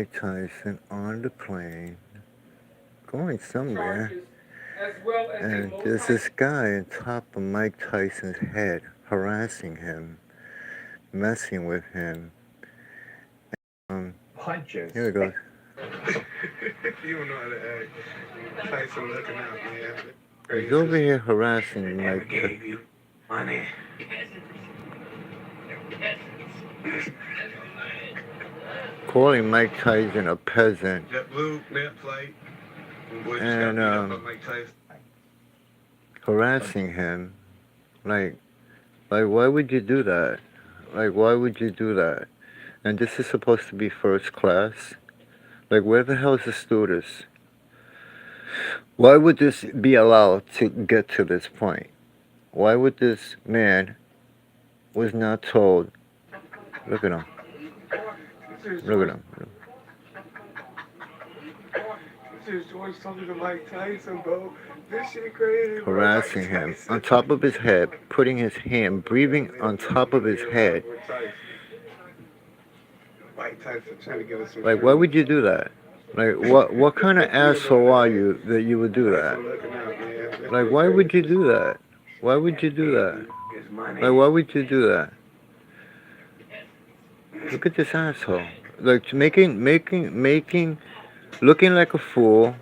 Tyson on the plane going somewhere, and there's this guy on top of Mike Tyson's head harassing him, messing with him. Punches. Here we go. You don't know how to act. Tyson looking out, man. He's over here harassing Never Mike. gave you money. Calling Mike Tyson a peasant. That blue net plate. Boy, just got And beat up by Mike Tyson. harassing him. Like, why would you do that? Like, why would you do that? And this is supposed to be first class. Like, where the hell is the stewardess? Why would this be allowed to get to this point? Why would this man was not told? Look at him. Look at him. This is George talking to Mike Tyson, bro. This shit crazy, bro. Harassing him on top of his head, putting his hand, breathing on top of his head. Mike Tyson trying to give us some. Like, why would you do that? Like, what kind of asshole are you that you would do that? Like, why would you do that? Why would you do that? Like, why would you do that? Look at this asshole. Like, making, looking like a fool.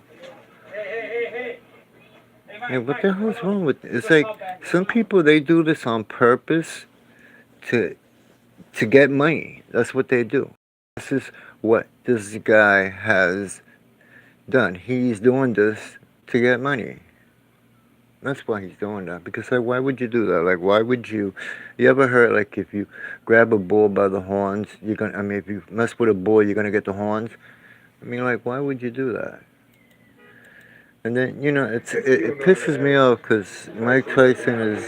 Hey, what the hell's wrong with it? It's like, some people, they do this on purpose to get money. That's what they do. This is what this guy has done. He's doing this to get money. That's why he's doing that. Because, like, why would you do that? Like, why would you ever heard, like, if you grab a bull by the horns, you're gonna, I mean, if you mess with a bull, you're gonna get the horns? I mean, like, why would you do that? And then, you know, it pisses me off because Mike Tyson is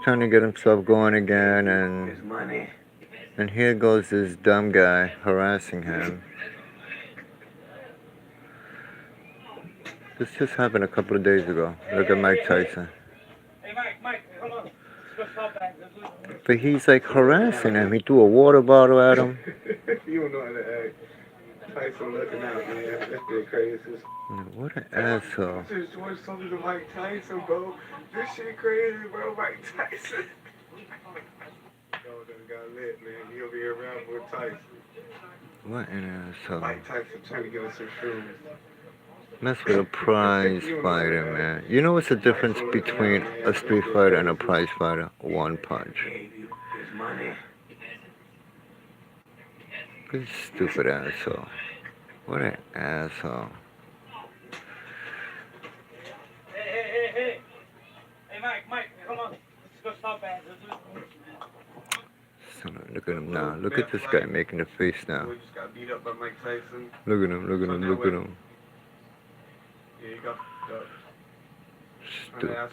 trying to get himself going again, and here goes this dumb guy harassing him. This just happened a couple of days ago. Look at Mike Tyson. Hey, Mike, come on. Let's go stop that. But he's like harassing him. He threw a water bottle at him. You don't know how to act. Tyson looking out, man. That's the craziest. What an asshole. This is George talking to Mike Tyson, bro. This shit crazy, bro. Mike Tyson. Done got lit, man. He'll be around with Tyson. What an asshole. Mike Tyson trying to give us some shrooms. Mess with a prize fighter, man. You know what's the difference between a street fighter and a prize fighter? One punch. Good stupid asshole. What an asshole. Hey, Mike, come on. Let's go stop that. So, look at him now. Look at this guy making the face now. We just got beat up by Mike Tyson. Look at him, look at him, look at him. Yeah, he got Stupid.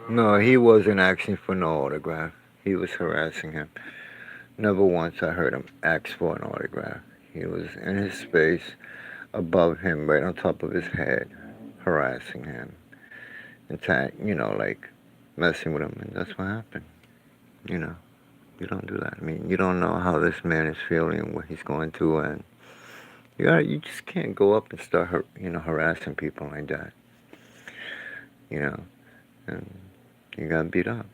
No, he wasn't asking for no autograph. He was harassing him. Never once I heard him ask for an autograph. He was in his space, above him, right on top of his head, harassing him. And, you know, like, messing with him. And that's what happened. You know, you don't do that. I mean, you don't know how this man is feeling, what he's going through, and you just can't go up and start, harassing people like that. You know, and you got beat up.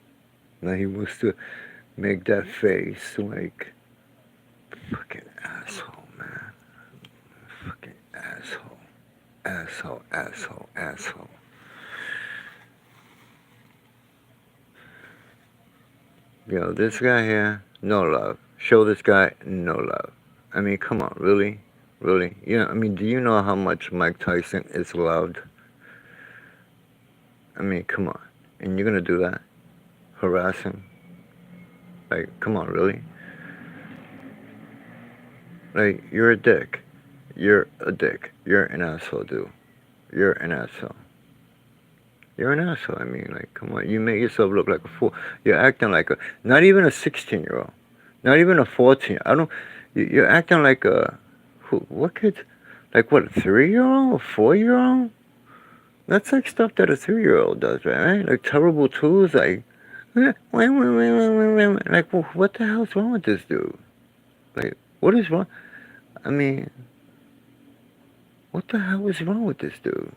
Now he wants to make that face like, fucking asshole, man. Fucking asshole. Asshole, asshole, asshole. Yo, this guy here, no love. Show this guy no love. I mean, come on, really? Really? You know, I mean, do you know how much Mike Tyson is loved? I mean, come on. And you're gonna do that? Harass him? Like, come on, really? Like, you're a dick. You're a dick. You're an asshole, dude. You're an asshole. You're an asshole. I mean, like, come on. You make yourself look like a fool. You're acting like not even a 16-year-old. Not even a 14. You're acting like what kid? Like, what, a 3-year-old? A 4-year-old? That's like stuff that a 3-year-old does, right? Like, terrible tools, like, like, well, what the hell's wrong with this dude? Like, what is wrong? I mean, what the hell is wrong with this dude?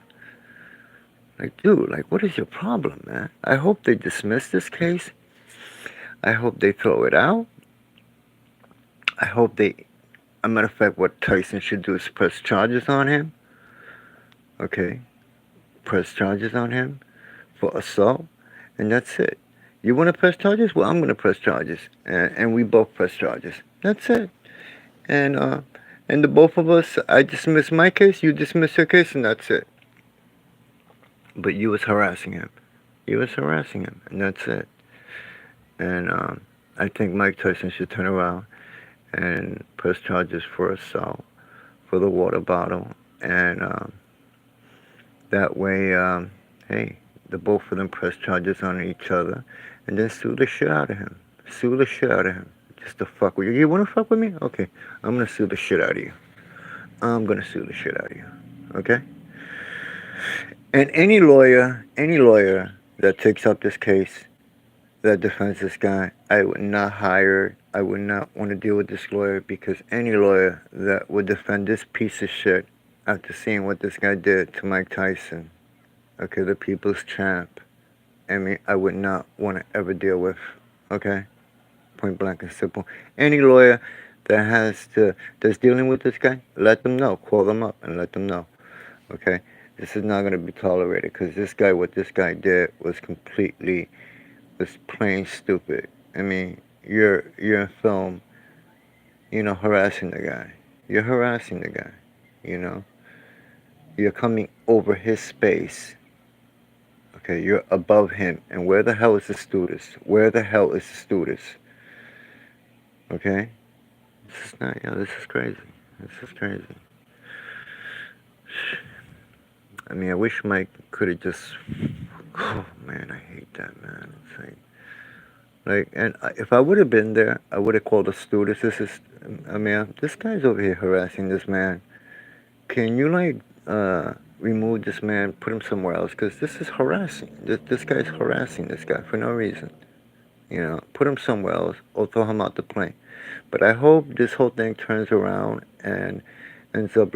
Like, dude, like, what is your problem, man? I hope they dismiss this case. I hope they throw it out. I hope they. A matter of fact, what Tyson should do is press charges on him. Okay, press charges on him for assault, and that's it. You want to press charges? Well, I'm going to press charges, and we both press charges. That's it. And and the both of us, I dismiss my case, you dismiss your case, and that's it. But you was harassing him. You was harassing him, and that's it. And I think Mike Tyson should turn around and press charges for assault, for the water bottle, and that way, hey, the both of them press charges on each other, and then sue the shit out of him. Sue the shit out of him. Just to fuck with you. You wanna fuck with me? Okay, I'm gonna sue the shit out of you. I'm gonna sue the shit out of you. Okay? And any lawyer that takes up this case, that defends this guy, I would not hire. I would not want to deal with this lawyer, because any lawyer that would defend this piece of shit after seeing what this guy did to Mike Tyson, okay, the people's champ, I mean, I would not want to ever deal with, okay? Point blank and simple. Any lawyer that's dealing with this guy, let them know. Call them up and let them know, okay? This is not going to be tolerated, because this guy, what this guy did was plain stupid. I mean, you're in film, harassing the guy. You're harassing the guy, you know. You're coming over his space. Okay, you're above him. And where the hell is the stewardess? Where the hell is the stewardess? Okay? This is not, this is crazy. This is crazy. I mean, I wish Mike could have just. Oh man, I hate that, man. It's and if I would have been there, I would have called the stewardess. I mean, this guy's over here harassing this man. Can you remove this man, put him somewhere else? Because this is harassing. This guy's harassing this guy for no reason. Put him somewhere else or throw him out the plane. But I hope this whole thing turns around and ends up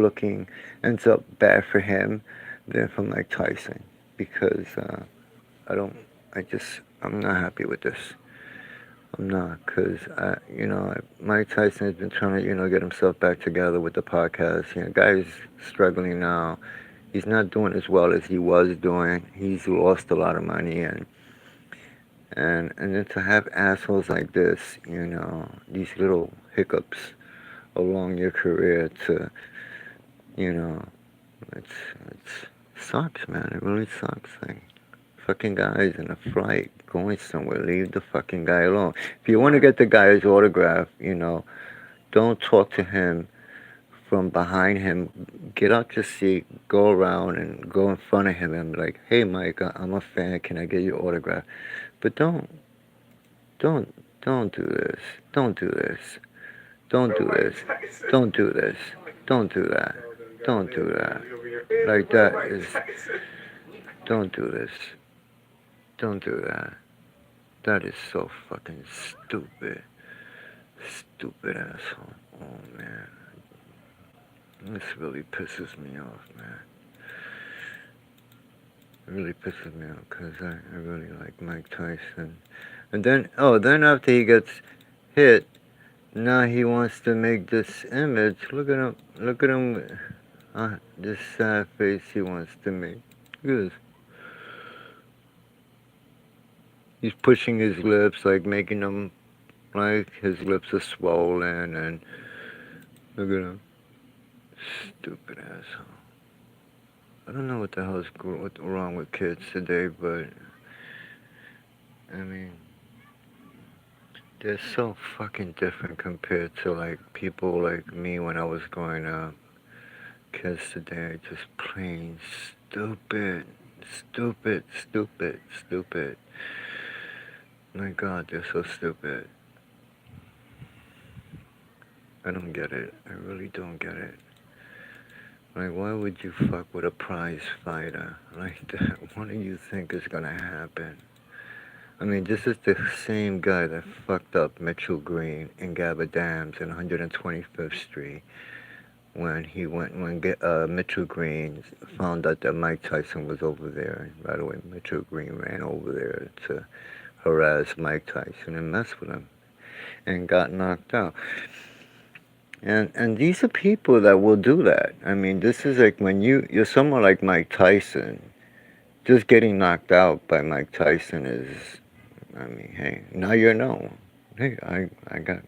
bad for him than for Mike Tyson, because I'm not happy with this. I'm not, because Mike Tyson has been trying to get himself back together with the podcast. Guy's struggling now. He's not doing as well as he was doing. He's lost a lot of money, and then to have assholes like this, these little hiccups along your career, to it's sucks, man. It really sucks. Like, fucking guy's in a flight going somewhere. Leave the fucking guy alone. If you want to get the guy's autograph, don't talk to him from behind him. Get out your seat, go around and go in front of him and be like, "Hey, Mike, I'm a fan. Can I get your autograph?" But don't, don't do this. Don't do this. Don't do this. Don't do this. Don't do that. Don't do that. Like, that is. Don't do this. Don't do that. That is so fucking stupid. Stupid asshole. Oh, man. This really pisses me off, man. It really pisses me off, because I really like Mike Tyson. And then after he gets hit, now he wants to make this image. Look at him. Look at him. This sad face he wants to make. Look at this. He's pushing his lips, like making them, like his lips are swollen, and look at him. Stupid asshole. I don't know what the hell's wrong with kids today, but I mean, they're so fucking different compared to like people like me when I was growing up. Kids today are just plain stupid. Stupid, stupid, stupid. My God, they're so stupid. I don't get it. I really don't get it. Like, why would you fuck with a prize fighter like that? What do you think is gonna happen? I mean, this is the same guy that fucked up Mitchell Green in Gabba Dams in 125th Street. when Mitchell Green found out that Mike Tyson was over there. And right away, Mitchell Green ran over there to harass Mike Tyson and mess with him and got knocked out. And these are people that will do that. I mean, this is like when you're someone like Mike Tyson, just getting knocked out by Mike Tyson is, I mean, hey, now you know. Hey, I got,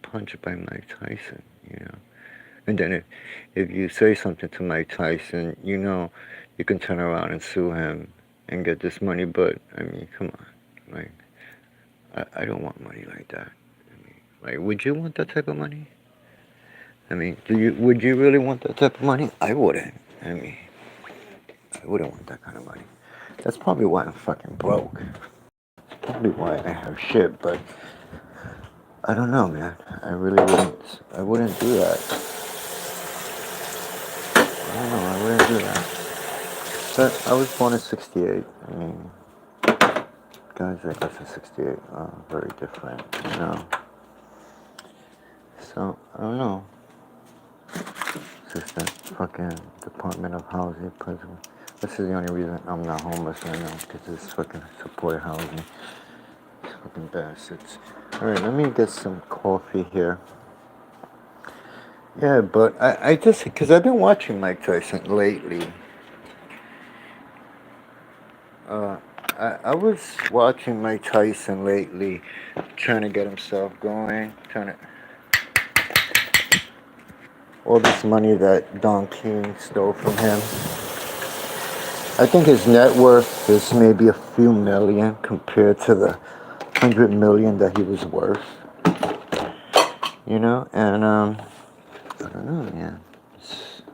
punched by Mike Tyson, And then if you say something to Mike Tyson, you can turn around and sue him and get this money. But, I mean, come on. Like, I don't want money like that. I mean, like, would you want that type of money? I mean, would you really want that type of money? I wouldn't. I mean, I wouldn't want that kind of money. That's probably why I'm fucking broke. Probably why I have shit, but I don't know, man. I really wouldn't. I wouldn't do that. I don't know. I wouldn't do that. But I was born in '68. I mean, guys like us in '68 are very different. So I don't know. It's just that fucking Department of Housing prison. This is the only reason I'm not homeless right now, because this fucking supported housing. These fucking bastards. Alright, let me get some coffee here. Yeah, but I just, because I've been watching Mike Tyson lately. Uh, I was watching Mike Tyson lately, trying to get himself going, all this money that Don King stole from him. I think his net worth is maybe a few million compared to the 100 million that he was worth. And I don't know, man.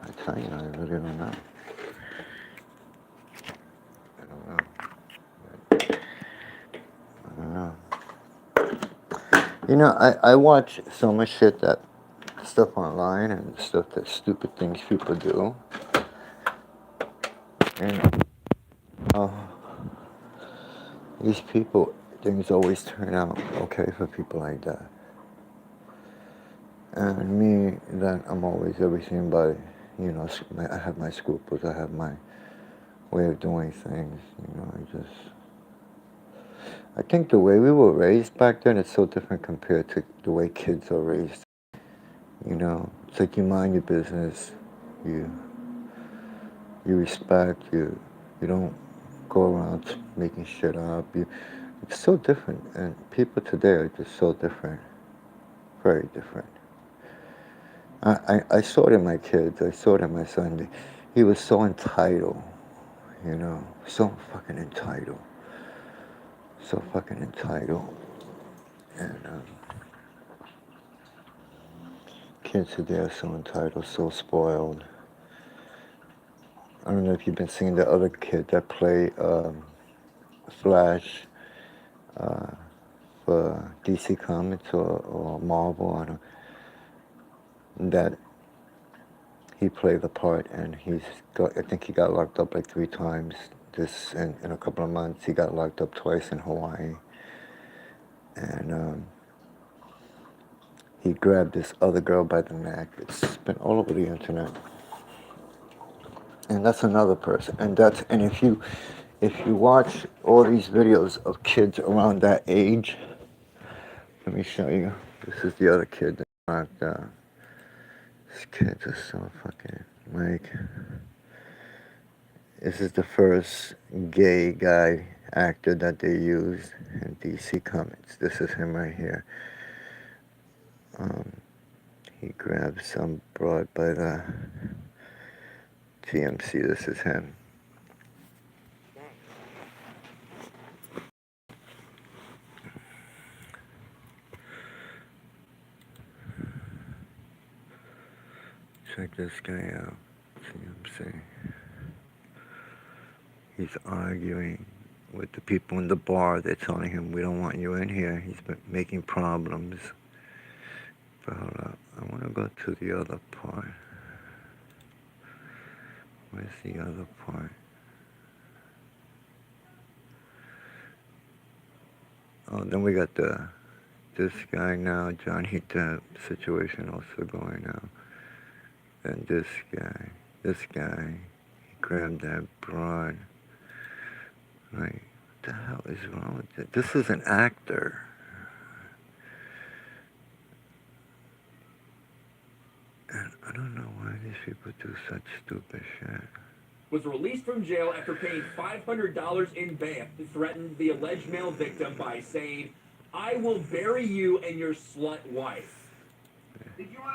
I tell you, I really don't know. I don't know. I don't know. I watch so much shit stuff online and stuff that stupid things people do. And these people, things always turn out okay for people like that. And me, that I'm always everything but, I have my scruples, I have my way of doing things, I think the way we were raised back then is so different compared to the way kids are raised. It's like you mind your business, you respect, you don't go around making shit up. It's so different, and people today are just so different, very different. I saw it in my kids. I saw it in my son. He was so entitled, so fucking entitled, so fucking entitled, and kids today are so entitled, so spoiled. I don't know if you've been seeing the other kid that play Flash for DC Comics or Marvel. That he played the part, and I think he got locked up like 3 times. This in a couple of months, he got locked up twice in Hawaii, and he grabbed this other girl by the neck. It's been all over the internet, and that's another person. And if you watch all these videos of kids around that age, let me show you. This is the other kid that knocked out. These kids are so fucking like. This is the first gay guy actor that they used in DC Comics. This is him right here. He grabbed some broad by the TMC. This is him. Check this guy out. TMC. He's arguing with the people in the bar. They're telling him, "We don't want you in here." He's been making problems. But hold up. I want to go to the other part. Where's the other part? Oh, then we got this guy now, Johnny Depp situation also going now. Then this guy, he grabbed that broad. Like, what the hell is wrong with it? This is an actor. And I don't know why these people do such stupid shit. Was released from jail after paying $500 in bail, threatened the alleged male victim by saying, "I will bury you and your slut wife."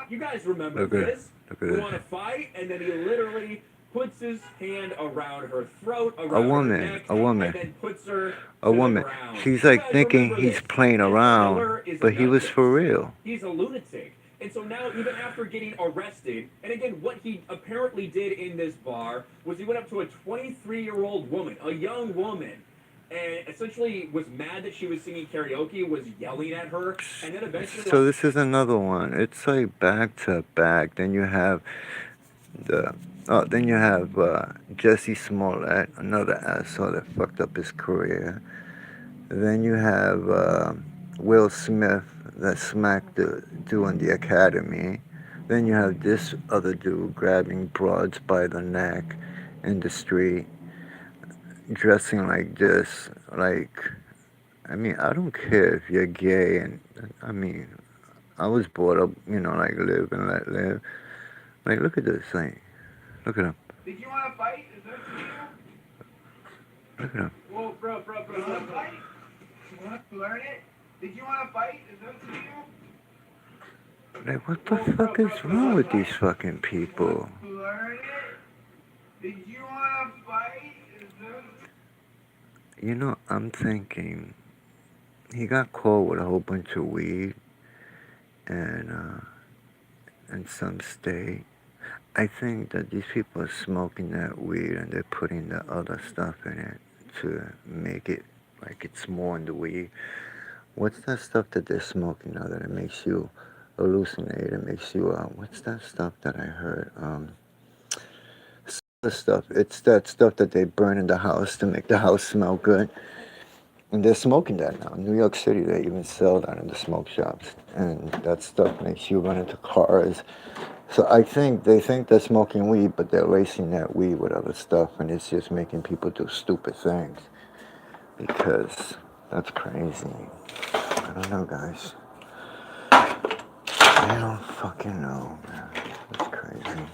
You guys remember this? Look at We this. want to fight, and then he literally puts his hand around her throat, around A her woman, neck, a woman, and then puts her a to woman. the ground. She's You like guys thinking remember he's this? playing This around, killer is but a he was nutcase. for real. He's a lunatic. And so now, even after getting arrested, and again, what he apparently did in this bar was he went up to a 23-year-old woman, a young woman, and essentially was mad that she was singing karaoke, was yelling at her, and then eventually. So this is another one. It's like back to back. Then you have the Jesse Smollett, another asshole that fucked up his career. Then you have Will Smith that smacked the dude in the academy. Then you have this other dude grabbing broads by the neck in the street, dressing like this. Like, I mean, I don't care if you're gay, and I mean, I was brought up, like live and let live. Like, look at this thing. Look at him. Did you want to fight? Is that for you? Look at him. Whoa, bro. You want to fight? You want to learn it? Did you want to fight? Is that for you? Like, what the fuck is wrong with these fucking people? Learn it? Did you want to fight? Is that... I'm thinking he got caught with a whole bunch of weed and in some state. I think that these people are smoking that weed and they're putting the other stuff in it to make it like it's more in the weed. What's that stuff that they're smoking now that it makes you hallucinate? It makes you what's that stuff that I heard? The stuff. It's that stuff that they burn in the house to make the house smell good. And they're smoking that now. In New York City, they even sell that in the smoke shops. And that stuff makes you run into cars. So I think they think they're smoking weed, but they're lacing that weed with other stuff. And it's just making people do stupid things. Because that's crazy. I don't know, guys. I don't fucking know, man. That's crazy.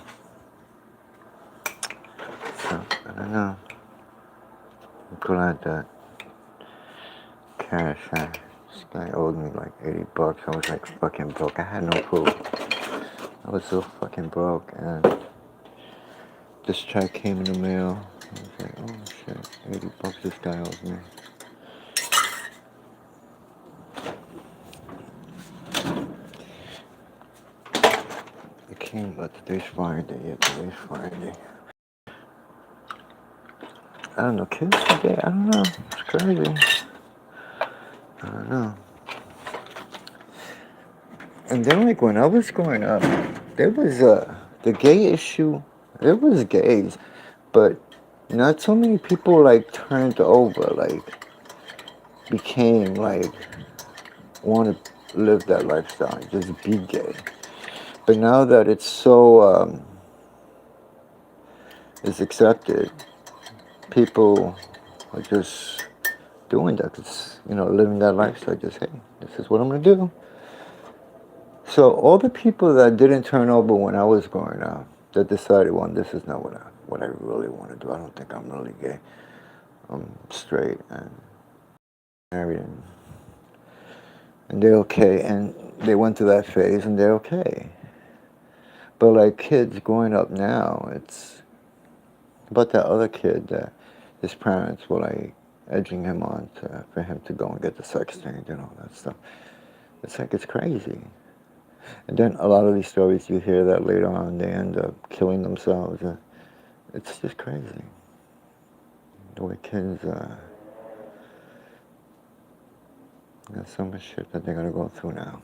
So, I don't know. I'm glad that cash, this guy owed me like $80. I was like fucking broke. I had no clue. I was so fucking broke, and this check came in the mail. I was like, oh shit, $80 this guy owes me. It came, but today's Friday. Yeah, today's Friday. I don't know, kids today, I don't know. It's crazy. I don't know. And then, like, when I was growing up, there was the gay issue. There was gays, but not so many people like turned over, like became like want to live that lifestyle, just be gay. But now that it's so is accepted, people are just doing that. It's living that lifestyle. Just hey, this is what I'm gonna do. So all the people that didn't turn over when I was growing up, that decided, well, this is not what I really want to do. I don't think I'm really gay. I'm straight and married, and they're okay. And they went through that phase, and they're okay. But like kids growing up now, it's about that other kid that his parents were like edging him on for him to go and get the sex change and all that stuff. It's like it's crazy. And then a lot of these stories you hear that later on they end up killing themselves. It's just crazy. The way kids, got so much shit that they're gonna go through now.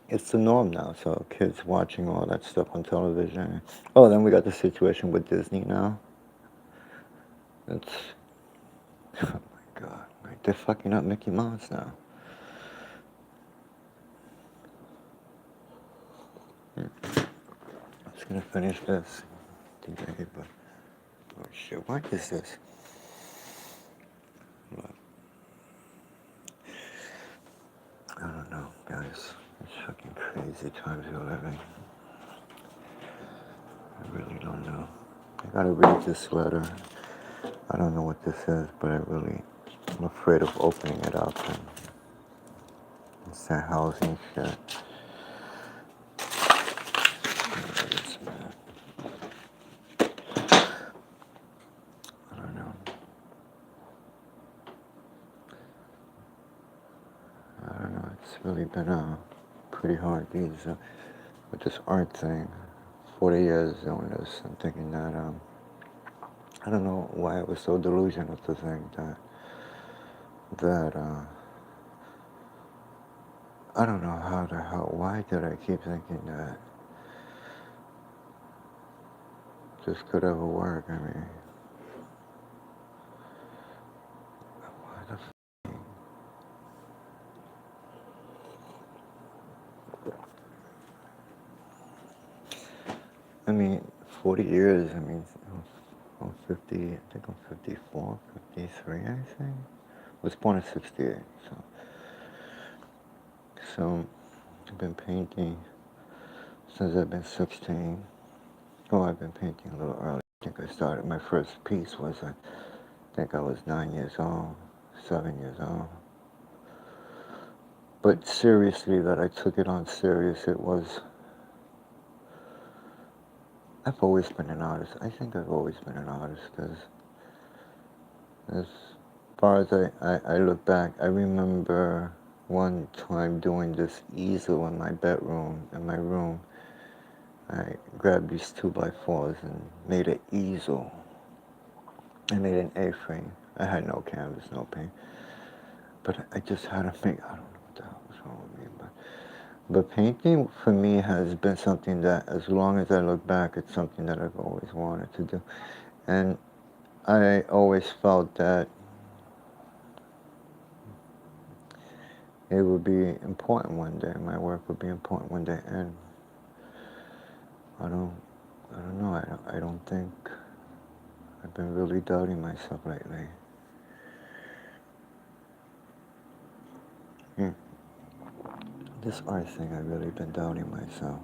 It's the norm now, so kids watching all that stuff on television. Oh, then we got the situation with Disney now. It's, oh my god, like they're fucking up Mickey Mouse now. gonna finish this today, but oh shit, what is this? Look, I don't know, guys. It's fucking crazy times we're living. I really don't know. I gotta read this letter. I don't know what this is, but I'm afraid of opening it up. And it's that housing shit. I don't know. I don't know. It's really been pretty hard with this art thing. 40 years doing this. I'm thinking that I don't know why I was so delusional to think that I don't know how the hell. Why did I keep thinking that this could ever work? I mean, why the I mean, 40 years, I mean, I'm 50, I think I'm 54, 53, I think. I was born in 68, so I've been painting since I've been 16. Oh, I've been painting a little early. I think I started, my first piece was, I think I was 9 years old, 7 years old. But seriously, that I took it on serious, it was, I've always been an artist. I think I've always been an artist, because as far as I look back, I remember one time doing this easel in my bedroom, in my room. I grabbed these 2x4s and made an easel. I made an A-frame. I had no canvas, no paint. But I just had to think, I don't know what the hell was wrong with me, but painting for me has been something that, as long as I look back, it's something that I've always wanted to do. And I always felt that it would be important one day. My work would be important one day, and I don't know. I don't think I've been really doubting myself lately. This art thing, I've really been doubting myself.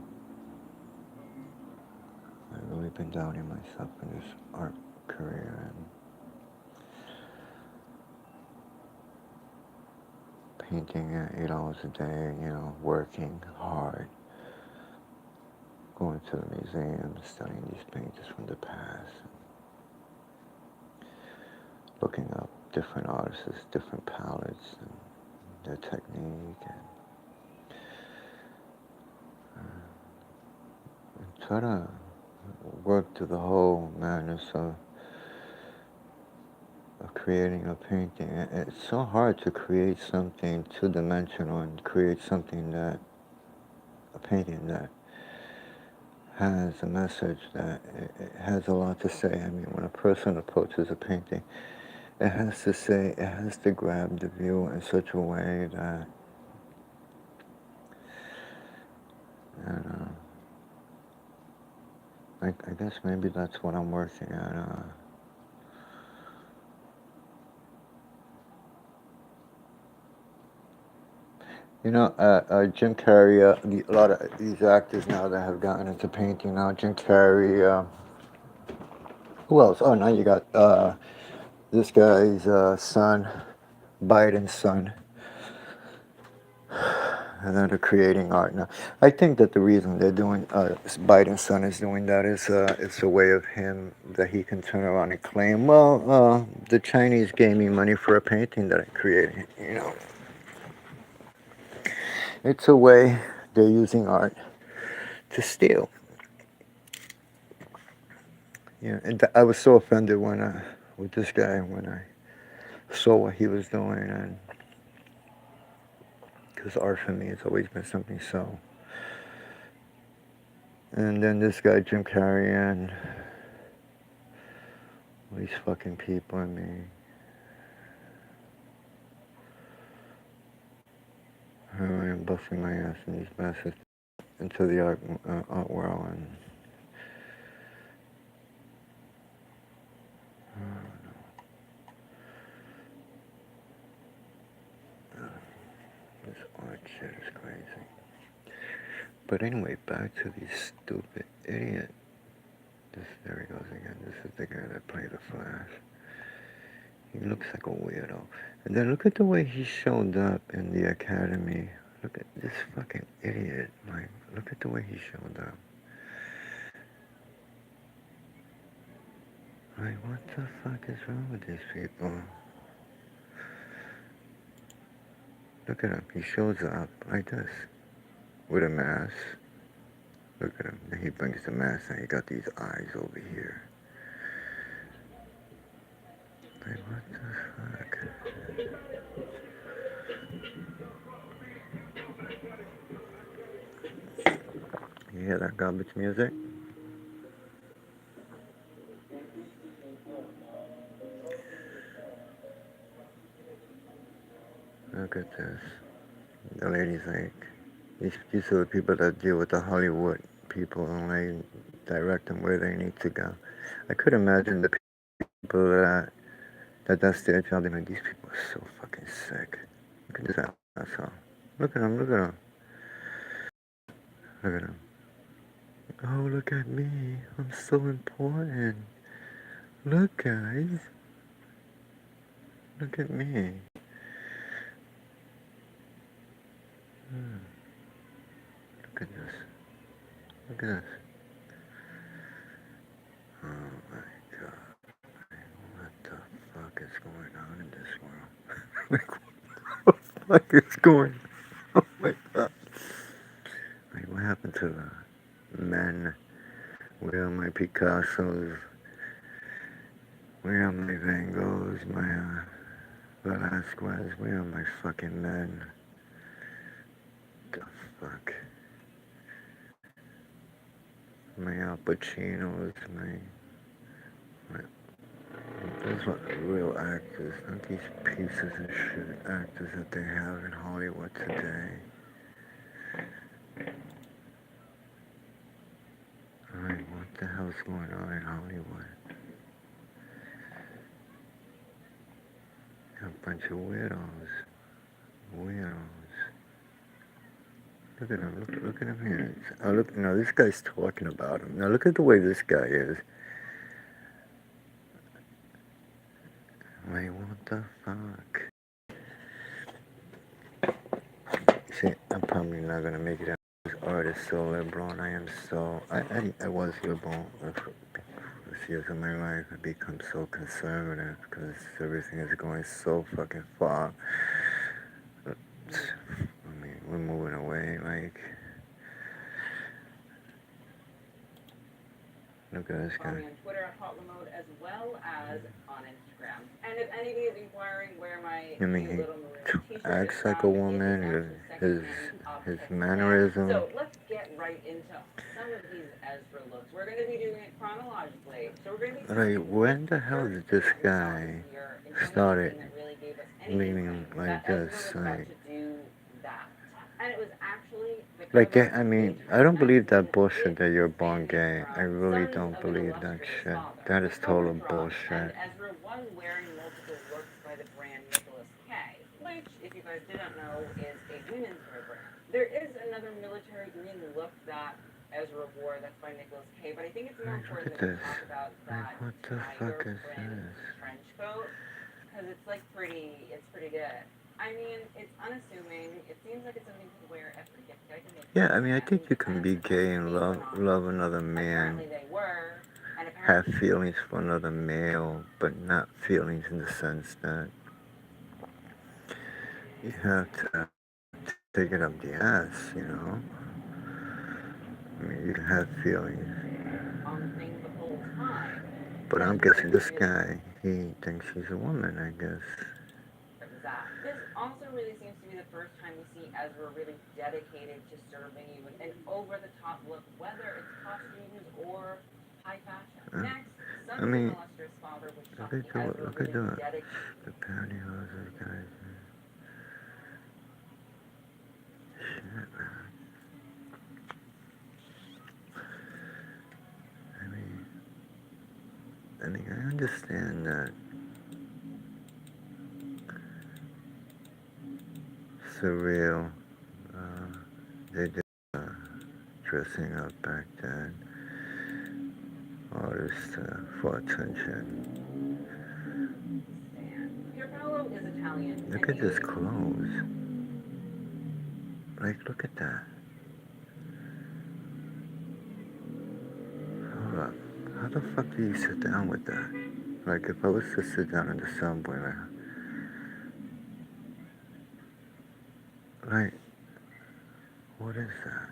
I've really been doubting myself in this art career, and painting at 8 hours a day, working hard, going to the museum, studying these painters from the past, looking up different artists, different palettes, and their technique, and try to work through the whole madness of creating a painting. It's so hard to create something two-dimensional and create something a painting that has a message, that it has a lot to say. I mean, when a person approaches a painting, it has to say, it has to grab the viewer in such a way that, and I guess maybe that's what I'm working at. Jim Carrey, a lot of these actors now that have gotten into painting now, Jim Carrey, who else? Oh, now you got this guy's son, Biden's son, and then they're creating art now. I think that the reason they're doing, Biden's son is doing that is it's a way of him that he can turn around and claim, well, the Chinese gave me money for a painting that I created, It's a way they're using art to steal. Yeah, and I was so offended with this guy when I saw what he was doing, and because art for me has always been something so. And then this guy Jim Carrey and all these fucking people. I mean, I am busting my ass in these bastards into the art world, and This art shit is crazy. But anyway, back to these stupid idiot. There he goes again. This is the guy that played the Flash. He looks like a weirdo. And then look at the way he showed up in the academy. Look at this fucking idiot. Like, look at the way he showed up. Like, what the fuck is wrong with these people? Look at him. He shows up like this. With a mask. Look at him. Then he brings the mask and he got these eyes over here. Like, what the fuck? You hear that garbage music? Look at this. The lady's like, these are the people that deal with the Hollywood people and they direct them where they need to go. I could imagine the people that's their job. They're like, these people are so fucking sick. Look at this asshole. Look at him, look at him. Look at him. Oh, look at me. I'm so important. Look, guys. Look at me. Look at this. Look at this. Oh my god. What the fuck is going on in this world? Like, what the fuck is going on? Oh my god. Like, what happened to the men? Where are my Picassos? Where are my Van Goghs? My Velasquez? Where are my fucking men? The fuck? My Al Pacinos, those are real actors, not these pieces of shit actors that they have in Hollywood today. Alright, what the hell's going on in Hollywood? A bunch of weirdos. Weirdos. Look at him, look at him here. Oh, look, no, this guy's talking about him. Now look at the way this guy is. Like, what the fuck? See, I'm probably not gonna make it out. This art is so liberal, and I was liberal for years of my life. I've become so conservative because everything is going so fucking far. I mean, we're moving away, like, look at this Follow me guy. on Twitter at Hot Remote as well as on Instagram. And if any of you is inquiring where my I mean, cute little maroon he t-shirt acts is like a from, woman. it is His actually secondhand his option. mannerism. So let's get right into some of these Ezra looks. We're going to be doing it chronologically. So we're going to be Like, when the hell did this guy started leaning like this? Like, and it was actually like, I mean, I don't believe that bullshit that you're born gay. I really don't believe that shit. That is total bullshit. And Ezra was wearing multiple looks by the brand Nicholas K, which, if you guys didn't know, is a women's wear brand. There is another military green look that Ezra wore that's by Nicholas K, but I think it's more important that we talk about that What the fuck is brand this? trench coat, because it's like it's pretty good. I mean, it's unassuming. It seems like it's something to wear at the gift. Yeah, I mean, I think you can be gay and love another man, Apparently they were, and have apparently feelings for another male, but not feelings in the sense that you have to take it up the ass, you know? I mean, you can have feelings. on the thing the whole time. But I'm guessing this guy, he thinks she's a woman, I guess. That. This also really seems to be the first time we see Ezra really dedicated to serving you with an over-the-top look, whether it's costumes or high fashion. Next, son of an illustrious father, which taught me Ezra really dedicated. The pantyhose, guys. Shit, man. I mean, I understand that surreal. They did dressing up back then. All this for attention. Pierpaolo is Italian. Look at his clothes. Like, look at that. Hold up. How the fuck do you sit down with that? Like, if I was to sit down in the subway, like what is that?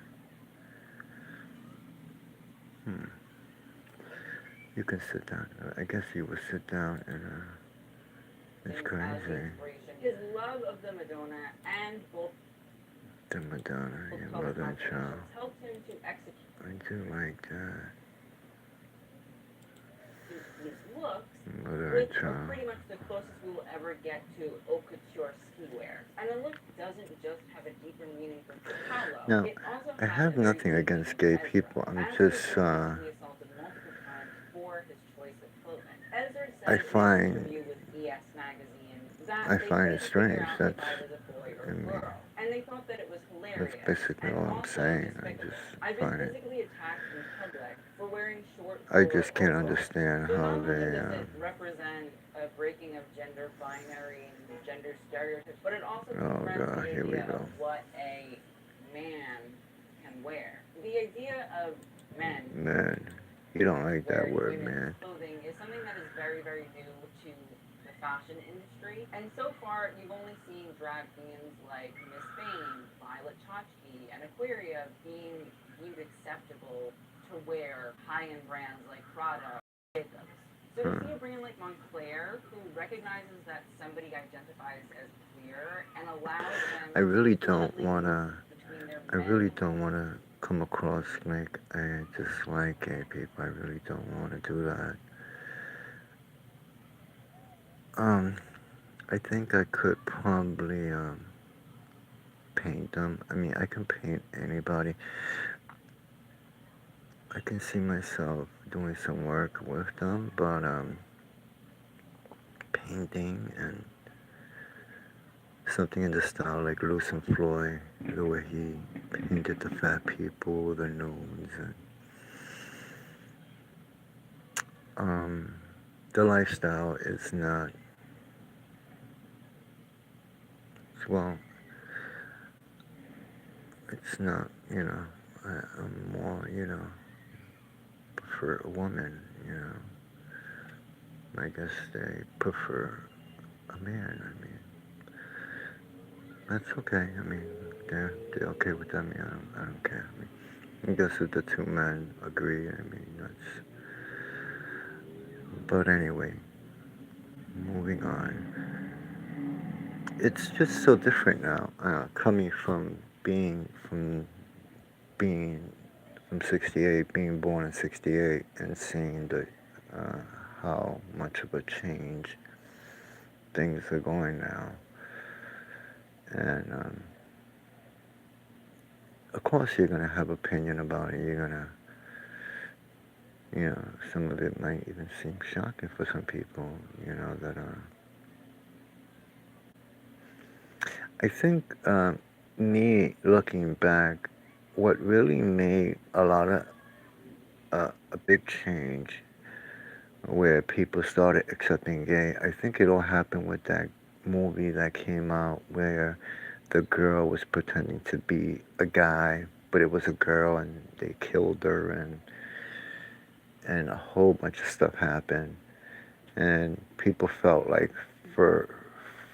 You can sit down. I guess you would sit down and, it's crazy. His love of the Madonna and both The Madonna, your mother and child. helped him to execute I do like that. these looks, Mother and which are child. pretty much the closest we will ever get to haute couture ski wear. And the look doesn't just have a deeper meaning for Pierpaolo. Now, It also I has have a very nothing deep against meaning gay for Ezra, people. I'm as he just, was repeatedly assaulted multiple times for his choice of clothing. Ezra said I in an find- interview with ES magazine that I they find it couldn't strange. figure out That's, if I was a boy or I a mean, girl. And they thought that it was hilarious. that's basically and all I'm also saying. I despicable. just I've been find it. physically attacked in public for wearing short I just can't overalls. understand So how not only they. does it represent a breaking of gender binary and gender stereotypes, but it also Oh confronts God, the here we idea go. of what a man can wear. The idea of men Man, you don't like that wearing word, women's man. clothing is something that is very, very new to the fashion industry. And so far, you've only seen drag queens like Miss Fame, Violet Chachki, and Aquaria being viewed acceptable to wear high-end brands like Prada or Jacobs. So to see a brand like Montclair, who recognizes that somebody identifies as queer and allows them I really to don't fluidly wanna. between their I really men's don't wanna come across like I dislike gay people. I really don't wanna do that. I think I could probably paint them. I mean, I can paint anybody. I can see myself doing some work with them, but painting and something in the style like Louis and Floyd, the way he painted the fat people, the nudes, and the lifestyle is not, well, it's not, I'm more, prefer a woman, I guess they prefer a man. I mean, that's okay. I mean, they're okay with that. I mean, I don't care. I mean, I guess if the two men agree, I mean, that's. But anyway, moving on. It's just so different now. Coming from being from '68, being born in '68, and seeing how much of a change things are going now. And of course, you're gonna have opinion about it. You're gonna, some of it might even seem shocking for some people. That I think me looking back, what really made a lot of a big change where people started accepting gay. I think it all happened with that movie that came out where the girl was pretending to be a guy, but it was a girl, and they killed her, and a whole bunch of stuff happened, and people felt like for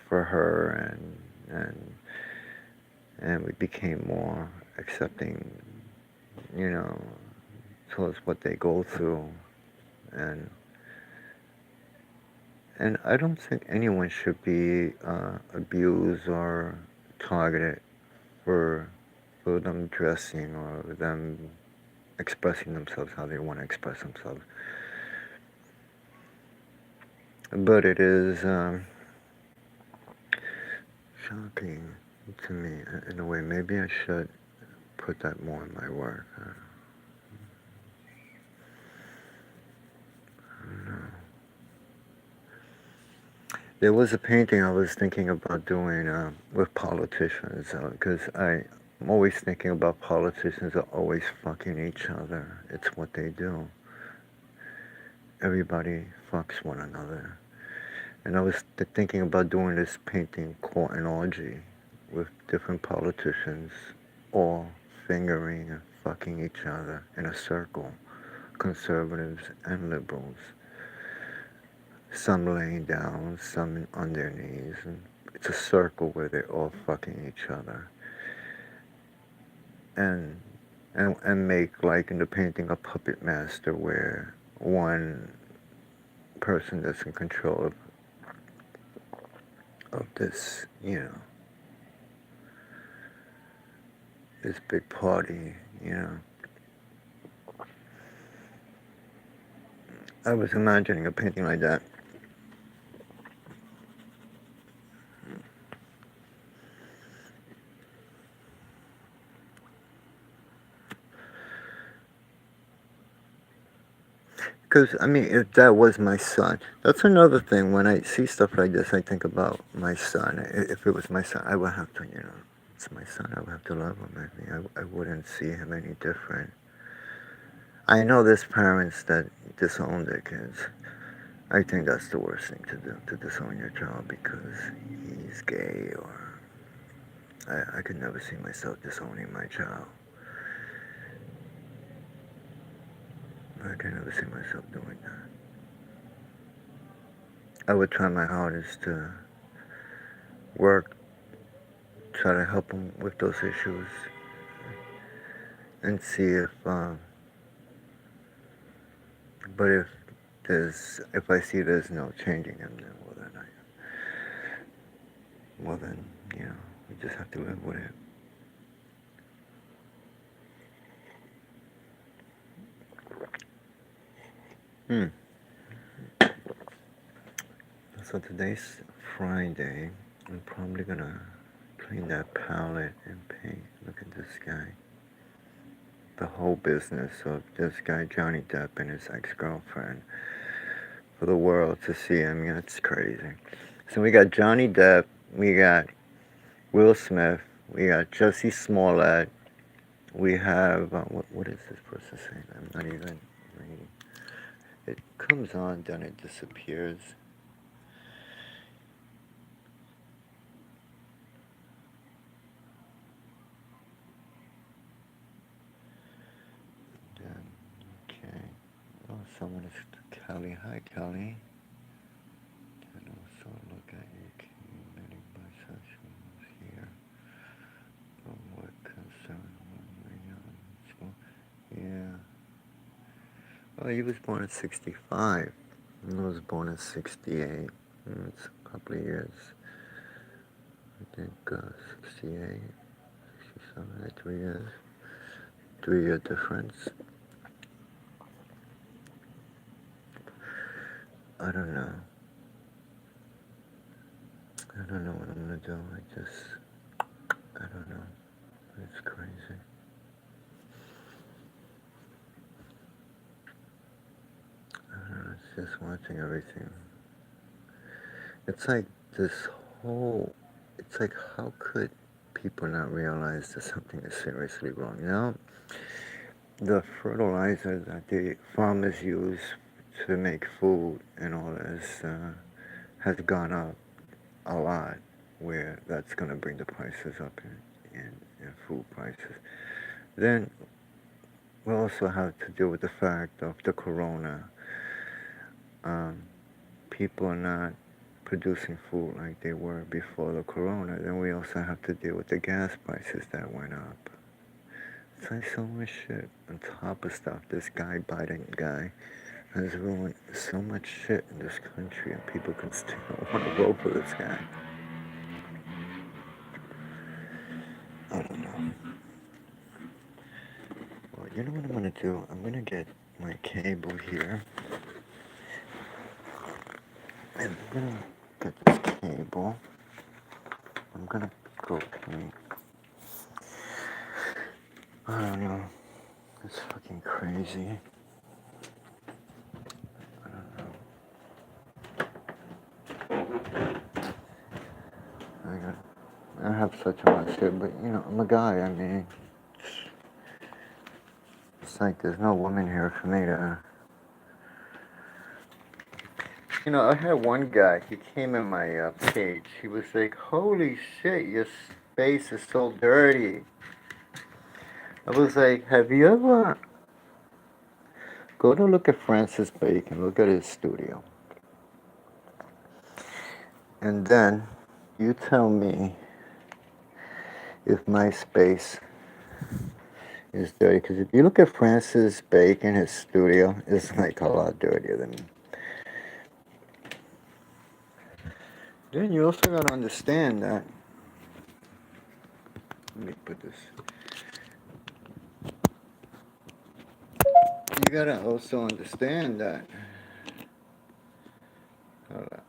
her, and we became more accepting, you know, towards what they go through, and I don't think anyone should be abused or targeted for them dressing or them expressing themselves how they want to express themselves. But it is shocking to me in a way. Maybe I should put that more in my work. I don't know. There was a painting I was thinking about doing with politicians because I'm always thinking about politicians are always fucking each other. It's what they do. Everybody fucks one another. And I was thinking about doing this painting called an orgy with different politicians all fingering and fucking each other in a circle, conservatives and liberals. Some laying down, some on their knees, and it's a circle where they're all fucking each other. And and make, like in the painting, a puppet master where one person that's in control of this, this big party. I was imagining a painting like that. Because, I mean, if that was my son, that's another thing. When I see stuff like this, I think about my son. If it was my son, I would have to, it's my son. I would have to love him. I mean, I wouldn't see him any different. I know there's parents that disown their kids. I think that's the worst thing to do, to disown your child because he's gay, or I could never see myself disowning my child. I could never see myself doing that. I would try my hardest to work, try to help him with those issues, and see but if I see there's no changing him, then well then, we just have to live with it. Hmm. So today's Friday. I'm probably gonna clean that palette and paint. Look at this guy. The whole business of this guy Johnny Depp and his ex-girlfriend for the world to see. I mean, that's crazy. So we got Johnny Depp, we got Will Smith, we got Jussie Smollett, we have what is this person saying? I'm not even reading. It comes on, then it disappears. Then, okay. Oh, someone is Kelly. Hi, Kelly. And also look at you many bisexuals here. From what concern when young. Yeah. Oh, he was born in 65. I was born in 68. It's a couple of years. I think 68, 67, like 3 years. 3-year difference. I don't know. I don't know what I'm gonna do. I don't know. It's crazy. I don't know. It's just watching everything. It's like this whole. It's like, how could people not realize that something is seriously wrong? The fertilizer that the farmers use to make food and all this has gone up a lot, where that's going to bring the prices up in food prices. Then we also have to deal with the fact of the corona. People are not producing food like they were before the corona. Then we also have to deal with the gas prices that went up. It's like so much shit on top of stuff. This guy, Biden guy, has ruined so much shit in this country, and people can still want to vote for this guy. I don't know. Well, you know what I'm gonna do? I'm gonna get my cable here, and I'm gonna get this cable. I'm gonna go paint. I don't know. It's fucking crazy. I don't know. such a much shit, but you know, I'm a guy. I mean, it's like there's no woman here for me to. You know, I had one guy. He came in my page. He was like, "Holy shit, your space is so dirty." I was like, "Have you ever go to look at Francis Bacon? Look at his studio, and then you tell me if my space is dirty. Because if you look at Francis Bacon, his studio is like a lot dirtier than." Then you also gotta understand that. Let me put this. You gotta also understand that. Hold on.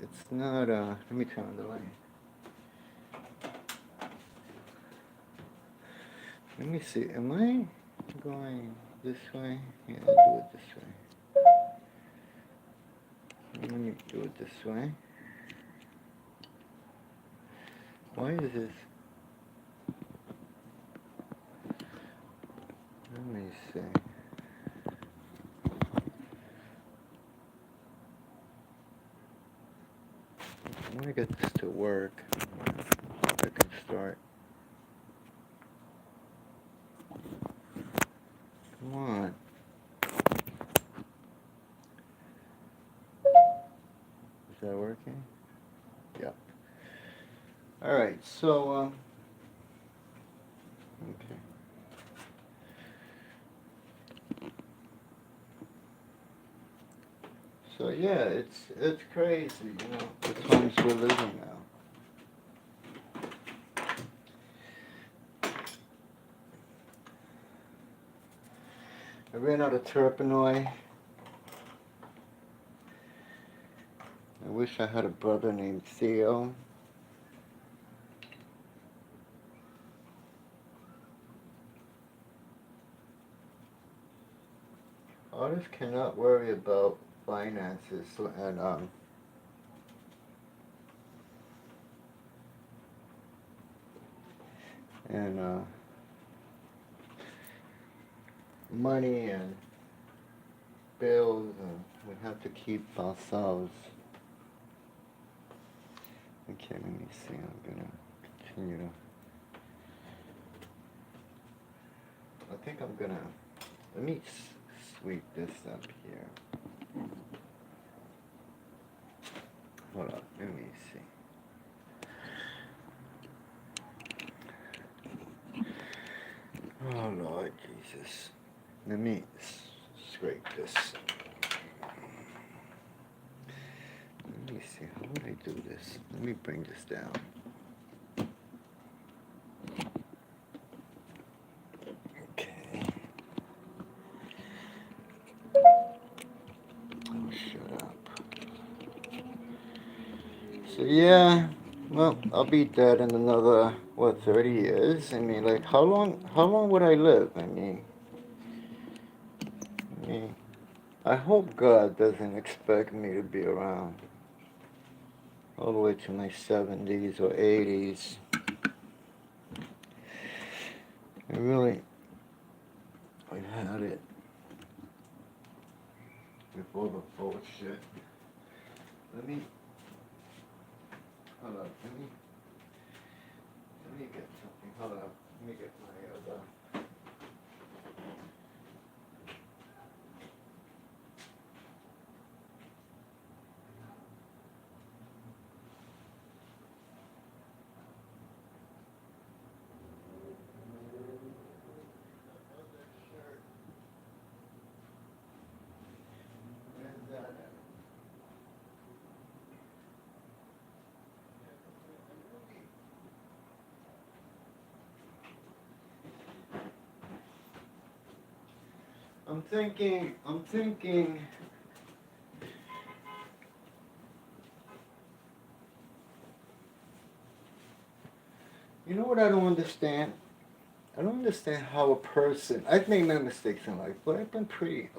It's not. Let me turn on the light. Let me see. Am I going this way? Yeah, I'll do it this way. Let me do it this way. Why is this? Let me see. I want to get this to work. I can start. Come on. Is that working? Yeah. All right. So okay. So yeah, it's crazy, you know, the times we're living now. I ran out of Terpenoid. I wish I had a brother named Theo. Artists cannot worry about finances and money and bills, and we have to keep ourselves. Okay, let me see. I'm gonna continue to. I think I'm gonna. Let me sweep this up here. Hold on. Let me see. Oh Lord Jesus. Let me scrape this. Let me see. How would I do this? Let me bring this down. Okay. Oh, shut up. So yeah, well, I'll be dead in another 30 years. I mean, like, how long would I live? I mean, I hope God doesn't expect me to be around all the way to my 70s or 80s. I've had it with all the bullshit. Let me, hold on, let me get something. Hold on, let me get my other. Where's that at? I'm thinking, you know what I don't understand? I don't understand how a person, I've made my mistakes in life, but I've been a pretty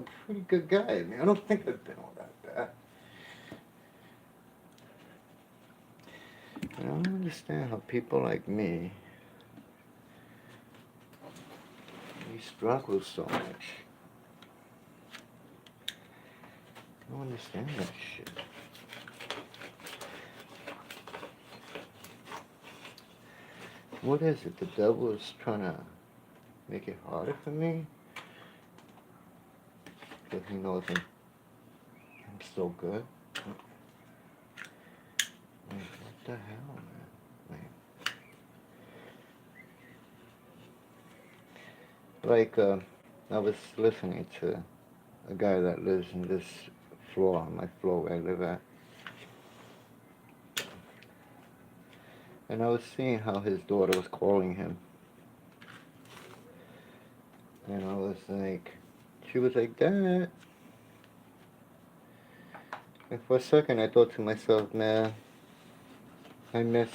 good guy. I mean, I don't think I've been all that bad. I don't understand how people like me, we struggle so much. I don't understand that shit. What is it? The devil is trying to make it harder for me? Because he knows I'm so good. Like, what the hell, man? I was listening to a guy that lives in this floor, on my floor where I live at. And I was seeing how his daughter was calling him. And I was like, she was like, Dad. And for a second I thought to myself, man, I miss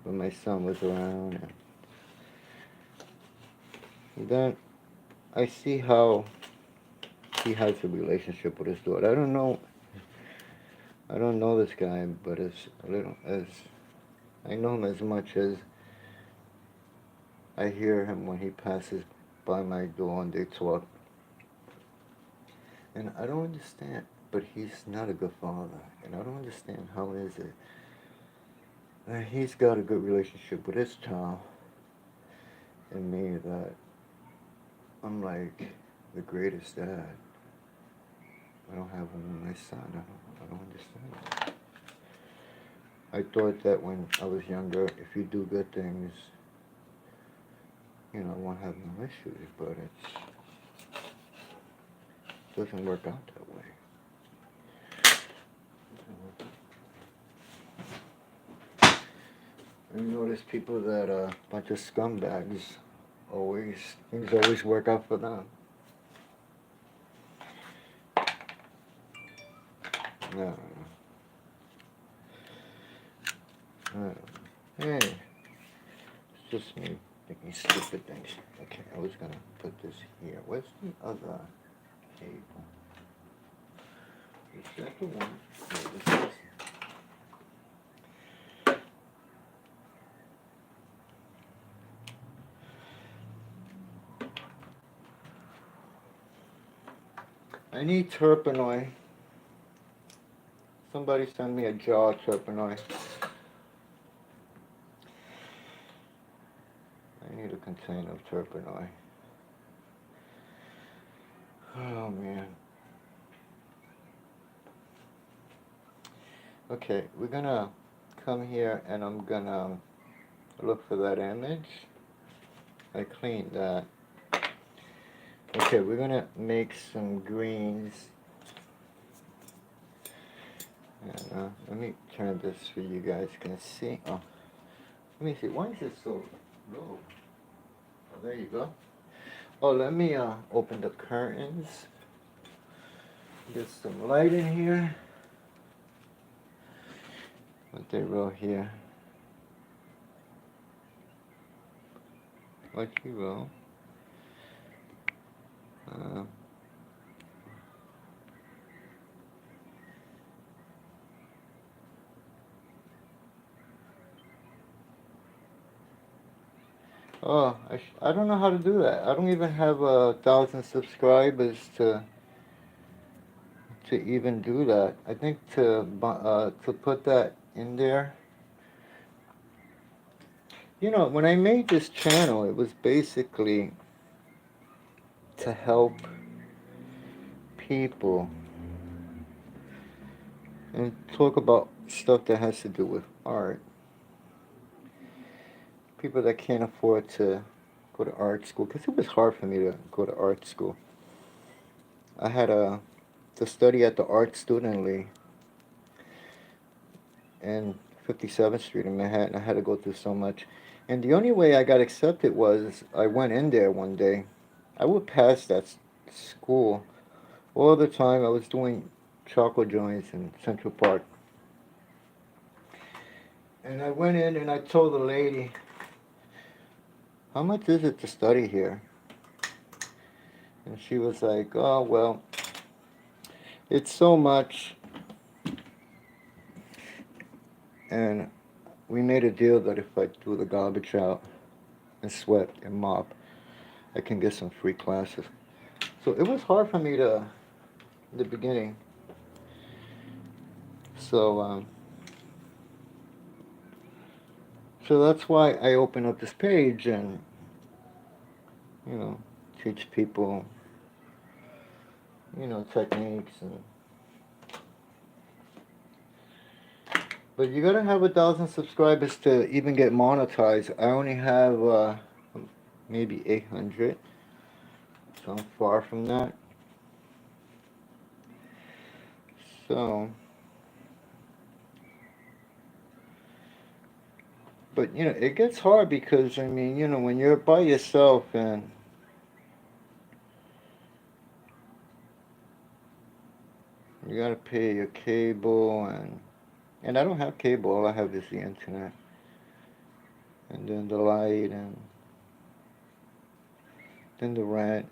when my son was around. And then I see how he has a relationship with his daughter. I don't know this guy, but I know him as much as I hear him when he passes by my door and they talk. And I don't understand, but he's not a good father. And I don't understand how is it that he's got a good relationship with his child and me that I'm like the greatest dad. I don't have one with my son. I don't understand. I thought that when I was younger, if you do good things, I won't have no issues, but it doesn't work out that way. And you notice people that are a bunch of scumbags, things always work out for them. No. Hey, it's just me thinking stupid things. Okay, I was gonna put this here. Where's the other cable? Is that the one? No, this is. I need terpenoid. Somebody send me a jar of terpenoid. I need a container of terpenoid. Oh man. Okay, we're gonna come here and I'm gonna look for that image. I cleaned that. Okay, we're gonna make some greens. And let me turn this so you guys can see. Oh, let me see. Why is it so low? Oh, there you go. Oh, let me open the curtains. Get some light in here. What they wrote here. What you wrote. Oh, I don't know how to do that. I don't even have 1,000 subscribers to even do that. I think to put that in there. When I made this channel, it was basically to help people and talk about stuff that has to do with art. People that can't afford to go to art school, because it was hard for me to go to art school. I had to study at the Art Student League in 57th Street in Manhattan. I had to go through so much. And the only way I got accepted was I went in there one day. I would pass that school all the time. I was doing chocolate joints in Central Park. And I went in and I told the lady, how much is it to study here? And she was like, oh, well, it's so much. And we made a deal that if I threw the garbage out and swept and mop, I can get some free classes. So it was hard for me to, in the beginning. So, so that's why I opened up this page and, you know, teach people, techniques and. But you gotta have 1,000 subscribers to even get monetized. I only have maybe 800, so I'm far from that. So, but it gets hard because I mean, when you're by yourself and you gotta pay your cable and I don't have cable. All I have is the internet, and then the light, and then the rent.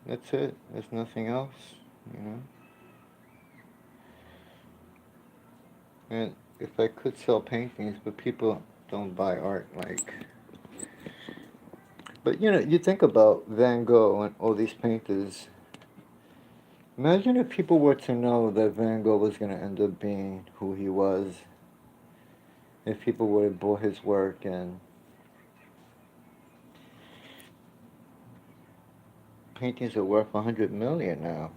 That's it. There's nothing else, you know. And if I could sell paintings, but people don't buy art like. But you think about Van Gogh and all these painters. Imagine if people were to know that Van Gogh was going to end up being who he was. If people would have bought his work, and paintings are worth 100 million now.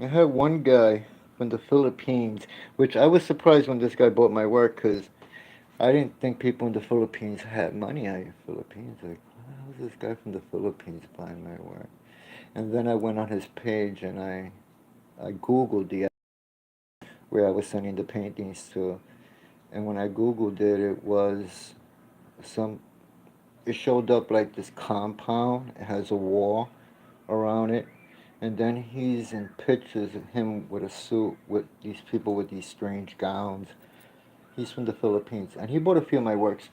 I had one guy from the Philippines, which I was surprised when this guy bought my work because I didn't think people in the Philippines had money out in the Philippines. Like, how's this guy from the Philippines buying my work? And then I went on his page and I Googled the where I was sending the paintings to. And when I Googled it, it was some, it showed up like this compound. It has a wall around it. And then he's in pictures of him with a suit with these people with these strange gowns. He's from the Philippines. And he bought a few of my works.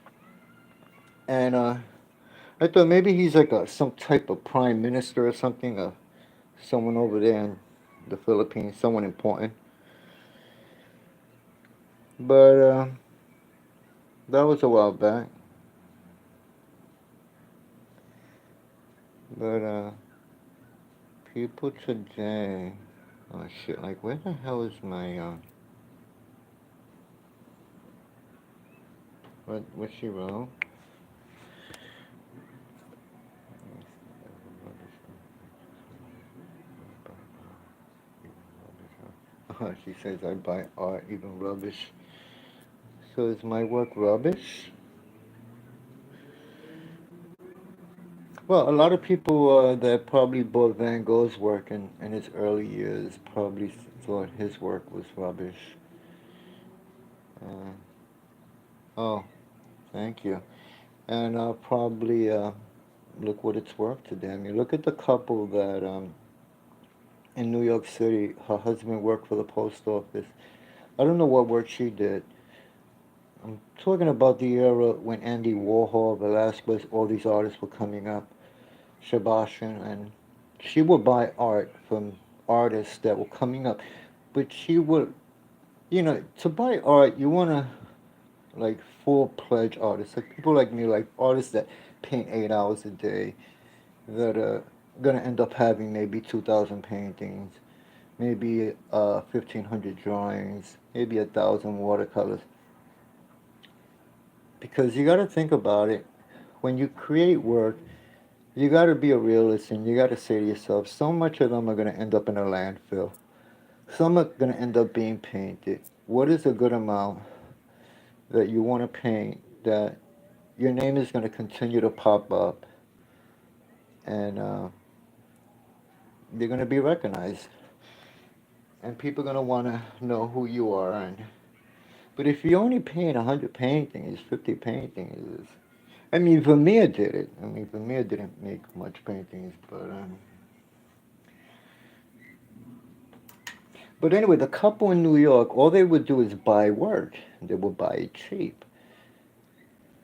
And I thought maybe he's like some type of prime minister or something, someone over there in the Philippines, someone important. But that was a while back. But people today, oh shit! Like where the hell is my what she wrote? She says I buy art, even rubbish. So is my work rubbish? Well, a lot of people that probably bought Van Gogh's work in his early years probably thought his work was rubbish. Uh, oh, thank you. And probably look what it's worth to them. You look at the couple that in New York City, her husband worked for the post office. I don't know what work she did. I'm talking about the era when Andy Warhol, Velasquez, all these artists were coming up, Sebastian, and she would buy art from artists that were coming up. But she would, to buy art, you want to like full pledge artists, like people like me, like artists that paint 8 hours a day, that are gonna end up having maybe 2,000 paintings, maybe 1,500 drawings, maybe 1,000 watercolors. Because you got to think about it. When you create work, you got to be a realist and you got to say to yourself, so much of them are going to end up in a landfill. Some are going to end up being painted. What is a good amount that you want to paint that your name is going to continue to pop up and you're going to be recognized and people are going to want to know who you are. But if you only paint 100 paintings, 50 paintings, I mean, Vermeer did it. I mean, Vermeer didn't make much paintings, but anyway, the couple in New York, all they would do is buy work. They would buy it cheap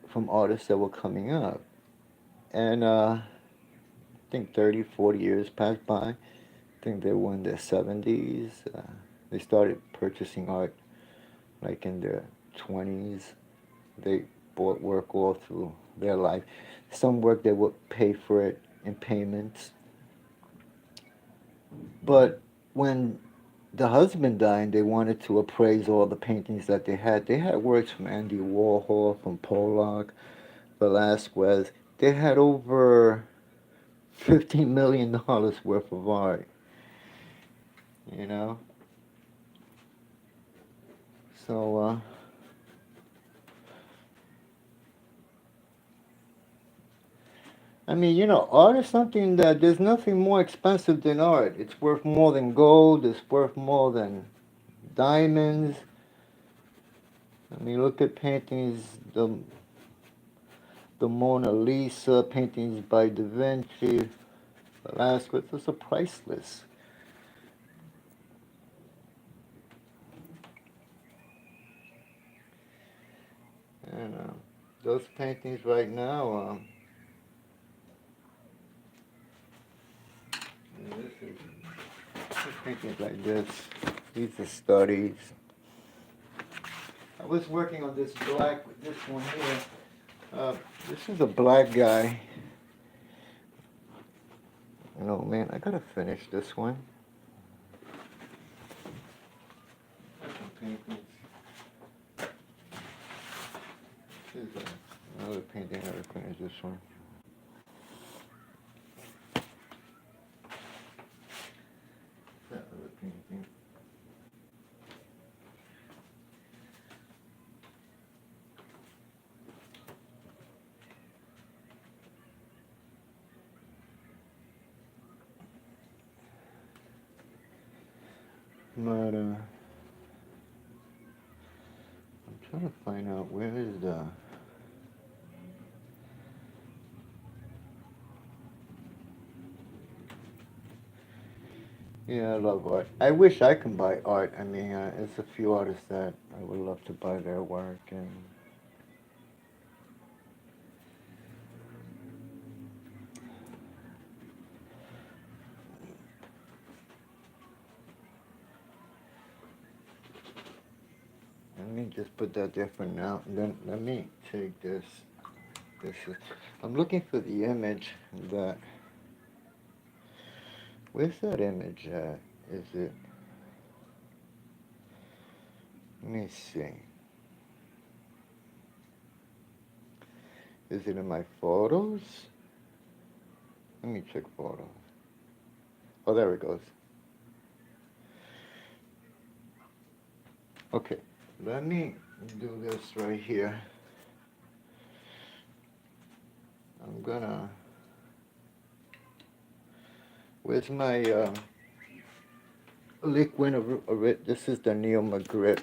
from artists that were coming up. And I think 30, 40 years passed by. think they were in their 70s. They started purchasing art like in their 20s. They bought work all through their life. Some work they would pay for it in payments. But when the husband died, they wanted to appraise all the paintings that they had. They had works from Andy Warhol, from Pollock, Velasquez. They had over $15 million worth of art, you know? So, I mean, art is something that there's nothing more expensive than art. It's worth more than gold, it's worth more than diamonds. I mean, look at paintings, the Mona Lisa, paintings by Da Vinci, Velasquez, those are priceless. And those paintings right now, this is paintings like this. These are studies. I was working on this this one here. This is a black guy. Man, I gotta finish this one. Some paintings. This is another painting. I gotta finish this one. That other painting. But I'm trying to find out where is the. Yeah, I love art. I wish I can buy art. I mean, it's a few artists that I would love to buy their work, and let me just put that there for now. And then let me take this. I'm looking for the image that. Where's that image at? Is it? Let me see. Is it in my photos? Let me check photos. Oh, there it goes. Okay, let me do this right here. I'm gonna. Where's my liquid of it? This is the Neil Magritte.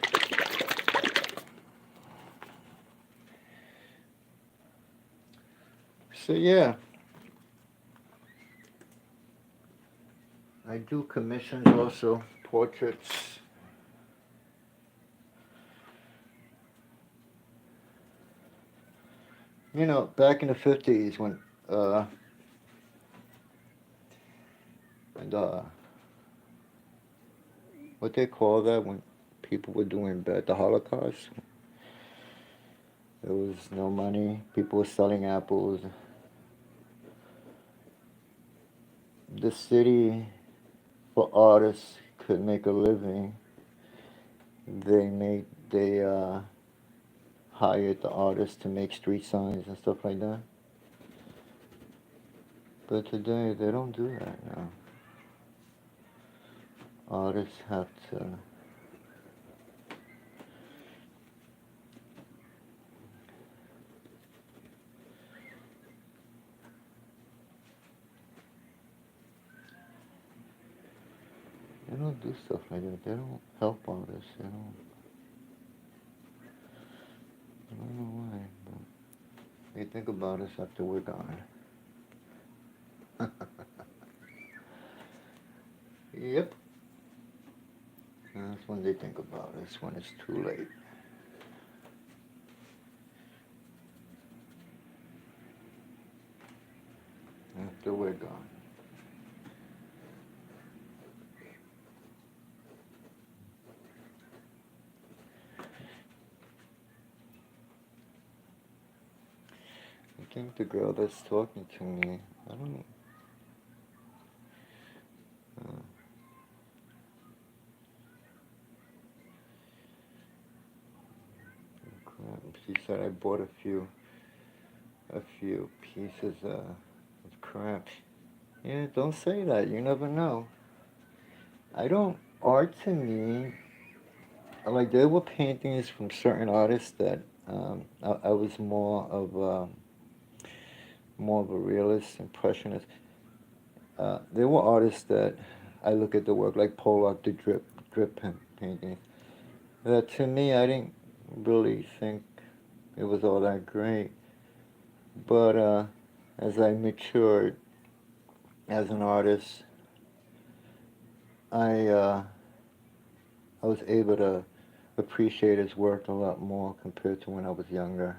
So yeah, I do commissions also, portraits. Back in the 50s when and what they call that when people were doing bad, the Holocaust. There was no money. People were selling apples. The city, for artists, could make a living. They hired the artists to make street signs and stuff like that. But today they don't do that now. Artists have to. They don't do stuff like that. They don't help artists. They don't. I don't know why, but they think about us after we're gone. Yep. That's when they think about us, when it's too late. After we're gone. think the girl that's talking to me, I don't. Uh, crap. She said I bought a few pieces of crap. Yeah, don't say that. You never know. I don't. Art to me, like there were paintings from certain artists that I was more of a realist, impressionist. There were artists that I look at the work like Pollock, the drip paintings. That to me, I didn't really think it was all that great. But as I matured as an artist, I uh, I was able to appreciate his work a lot more compared to when I was younger.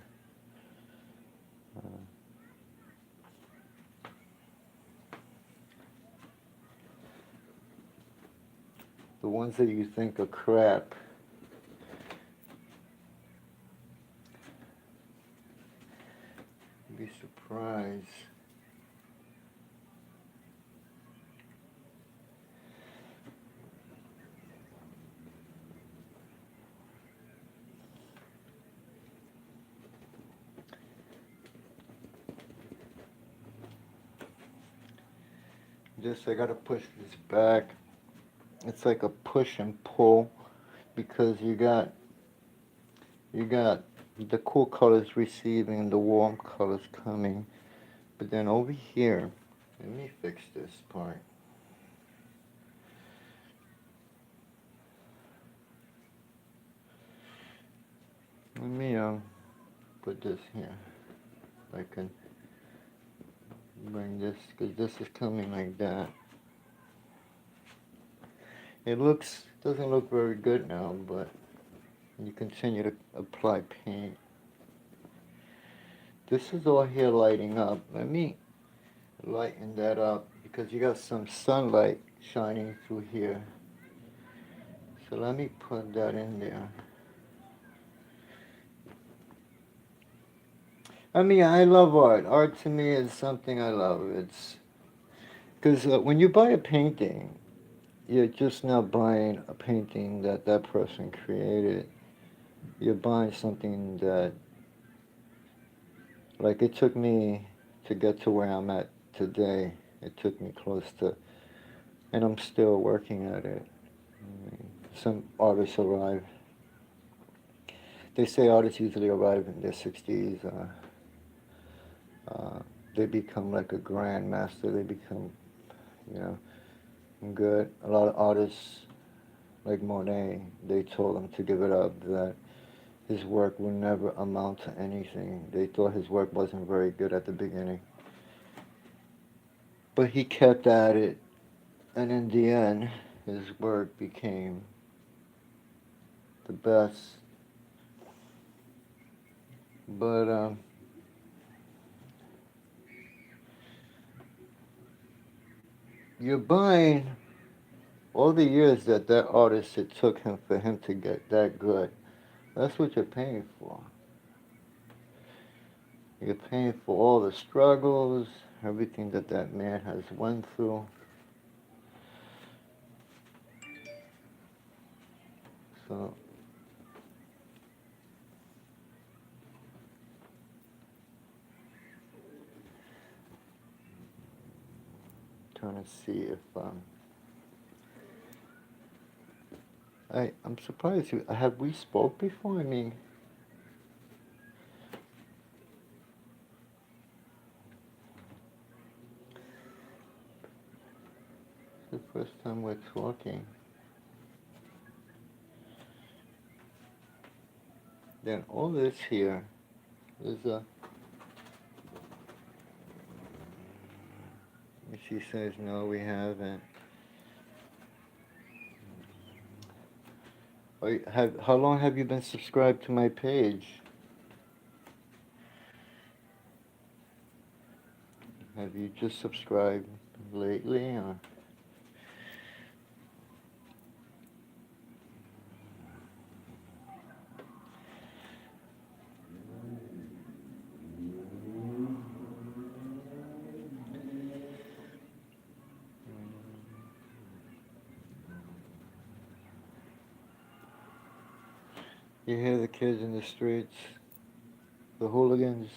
Uh, the ones that you think are crap, you'd be surprised. Just I gotta push this back. It's like a push and pull because you got the cool colors receiving and the warm colors coming. But then over here, let me fix this part. Let me put this here. I can bring this because this is coming like that. It doesn't look very good now, but you continue to apply paint. This is all here lighting up. Let me lighten that up because you got some sunlight shining through here. So let me put that in there. I mean, I love art. Art to me is something I love. It's because when you buy a painting, you're just not buying a painting that that person created. You're buying something that, like, it took me to get to where I'm at today. It took me close to, and I'm still working at it. I mean, some artists arrive. They say artists usually arrive in their 60s. Uh, they become like a grandmaster. They become, you know, good. A lot of artists, like Monet, they told him to give it up, that his work would never amount to anything. They thought his work wasn't very good at the beginning. But he kept at it, and in the end, his work became the best. But you're buying all the years that that artist, it took him for him to get that good. That's what you're paying for. You're paying for all the struggles, everything that that man has went through. So, trying to see if I'm surprised you have we spoke before? I mean, it's the first time we're talking. Then all this here is a. She says no, we haven't. How long have you been subscribed to my page? Have you just subscribed lately, or? You hear the kids in the streets, the hooligans.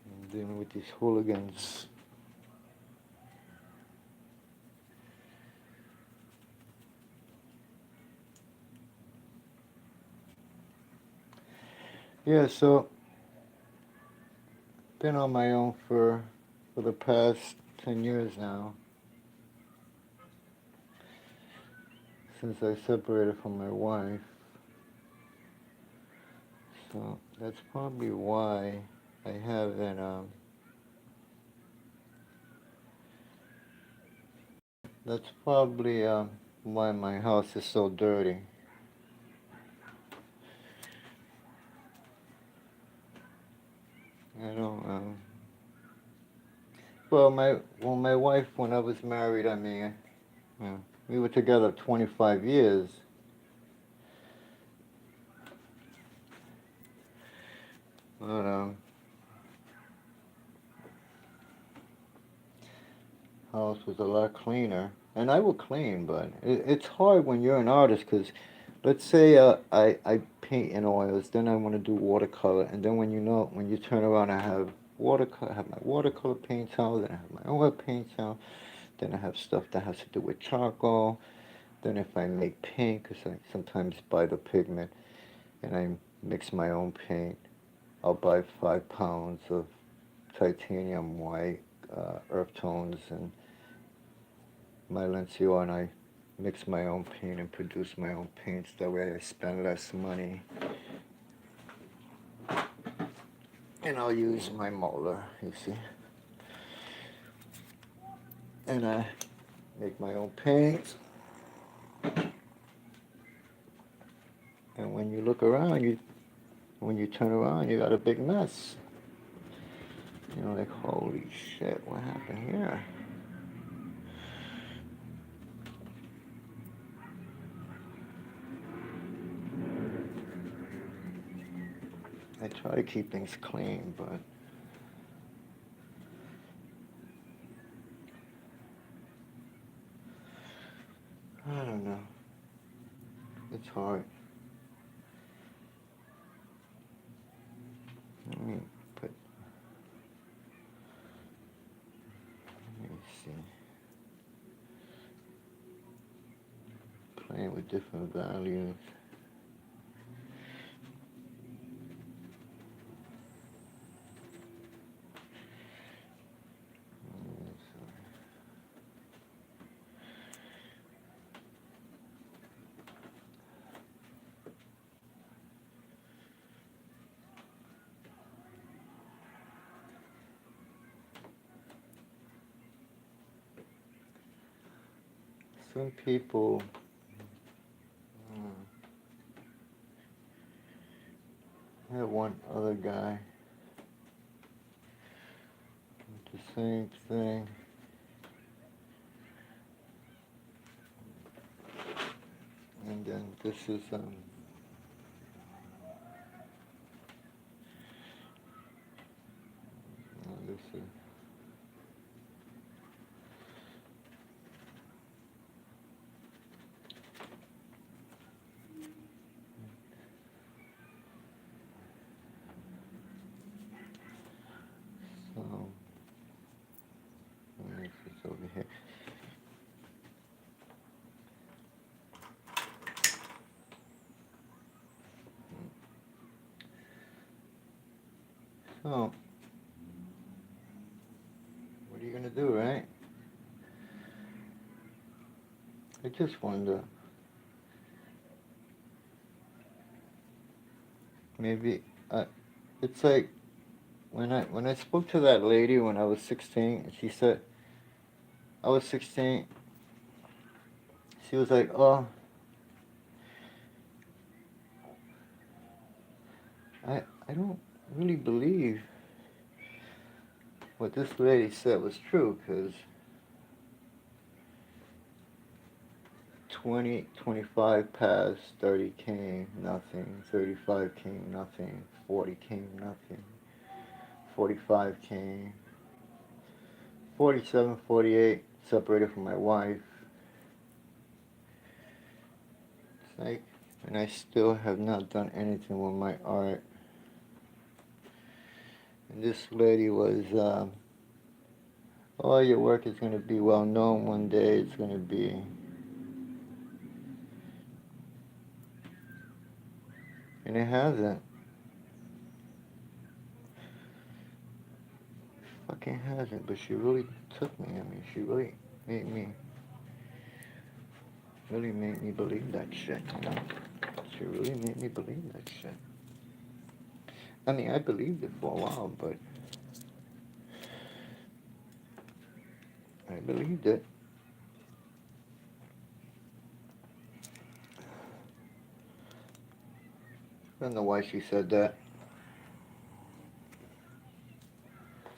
I'm dealing with these hooligans. Yeah, so been on my own for the past 10 years now. Since I separated from my wife. So that's probably why I haven't that's probably why my house is so dirty. I don't my wife, when I was married, I mean, we were together 25 years. But house was a lot cleaner, and I would clean, but it's hard when you're an artist because, let's say I paint in oils, then I want to do watercolor, and then when you turn around, I have my watercolor paints out, then I have my oil paints out, then I have stuff that has to do with charcoal. Then if I make paint, because I sometimes buy the pigment and I mix my own paint, I'll buy 5 pounds of titanium white, earth tones, and my Lencio, and I mix my own paint and produce my own paints. That way I spend less money. And I'll use my molar, you see. And I make my own paints. And when you look around, when you turn around, you got a big mess. You know, like, holy shit, what happened here? I try to keep things clean, but I don't know. It's hard. Let me put. Let me see. Playing with different values. Some people. I had one other guy. The same thing. And then this is this is. So this is over here. So what are you gonna do, right? I just wonder. Maybe it's like when I spoke to that lady when I was 16, she said I was 16. She was like, "Oh, I don't really believe what this lady said was true, because 20, 25 passed, 30 came, nothing, 35 came, nothing, 40 came, nothing, 45 came, 47, 48, separated from my wife, Like, and I still have not done anything with my art. And this lady was, oh, your work is going to be well known one day. It's going to be. And it hasn't. Fucking hasn't. But she really took me. I mean, she made me, really made me believe that shit, you know? She really made me believe that shit. I mean, I believed it for a while, but I believed it. I don't know why she said that.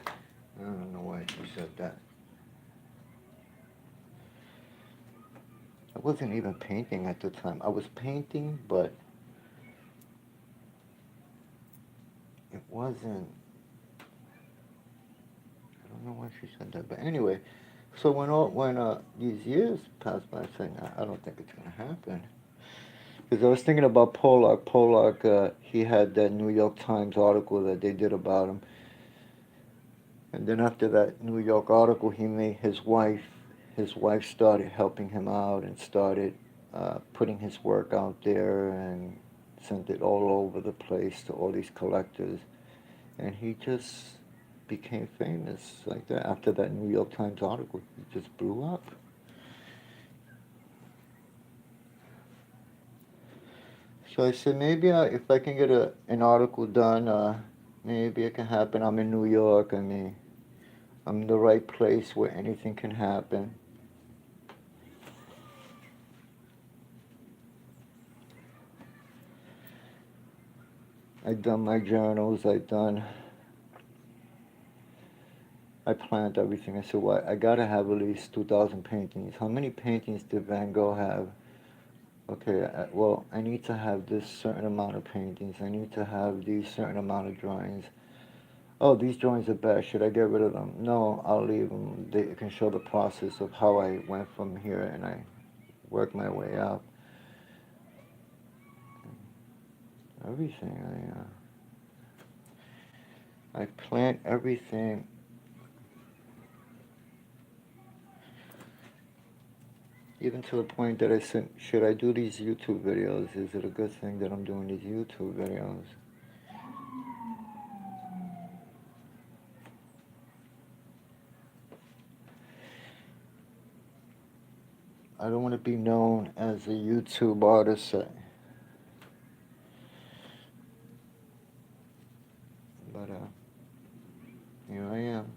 I don't know why she said that. I wasn't even painting at the time. I was painting, but it wasn't. I don't know why she said that. But anyway, so when these years passed by, I said, I don't think it's gonna happen. Because I was thinking about Pollock. Pollock, he had that New York Times article that they did about him. And then after that New York article, he made his wife. His wife started helping him out and started putting his work out there and sent it all over the place to all these collectors. And he just became famous like that. After that New York Times article, he just blew up. So I said, maybe if I can get an article done, maybe it can happen. I'm in New York. I mean, I'm in the right place where anything can happen. I've done my journals. I planned everything. I said, well, I gotta have at least 2,000 paintings. How many paintings did Van Gogh have? Okay, well, I need to have this certain amount of paintings. I need to have these certain amount of drawings. Oh, these drawings are bad. Should I get rid of them? No, I'll leave them. They can show the process of how I went from here and I worked my way up. Everything. I planned everything. Even to the point that I said, should I do these YouTube videos? Is it a good thing that I'm doing these YouTube videos? I don't want to be known as a YouTube artist, but here I am.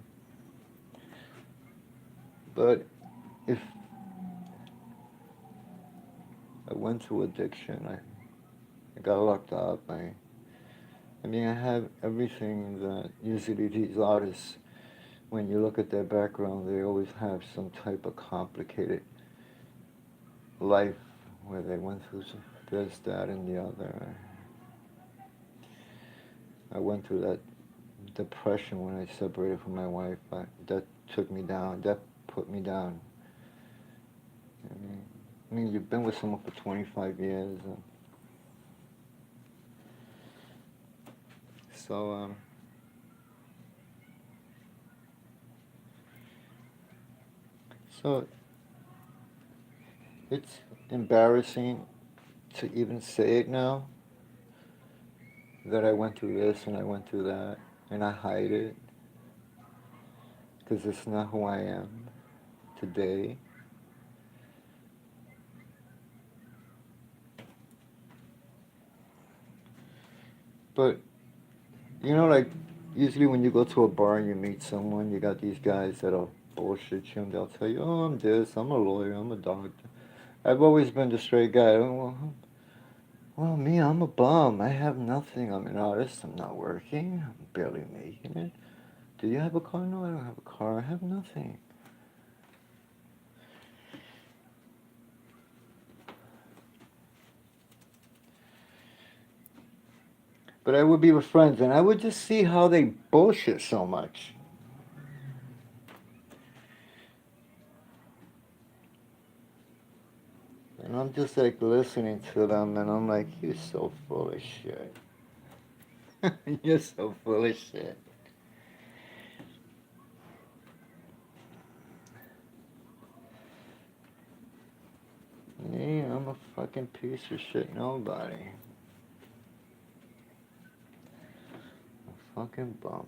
But if I went through addiction, I got locked up. I mean, I have everything that usually these artists, when you look at their background, they always have some type of complicated life where they went through this, that, and the other. I went through that depression when I separated from my wife. That took me down. That put me down. I mean, you've been with someone for 25 years. So, so it's embarrassing to even say it now, that I went through this and I went through that, and I hide it, because it's not who I am today. But, you know, like, usually when you go to a bar and you meet someone, you got these guys that'll bullshit you and they'll tell you, oh, I'm this, I'm a lawyer, I'm a doctor. I've always been the straight guy. Well, me, I'm a bum. I have nothing. I'm an artist. I'm not working. I'm barely making it. Do you have a car? No, I don't have a car. I have nothing. But I would be with friends, and I would just see how they bullshit so much. And I'm just like listening to them, and I'm like, you're so full of shit. You're so full of shit. Me, I'm a fucking piece of shit nobody. A fucking bum.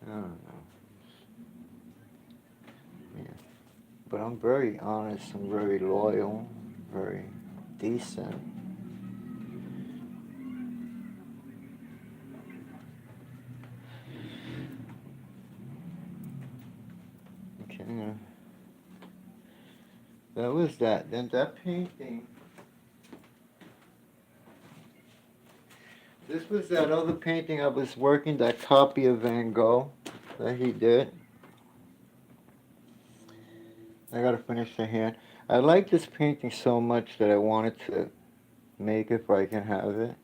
I don't know. Yeah. But I'm very honest, I'm very loyal, very decent. Okay. That was that. Then that painting. This was that other painting I was working, that copy of Van Gogh that he did. I gotta finish the hand. I like this painting so much that I wanted to make it if I can have it.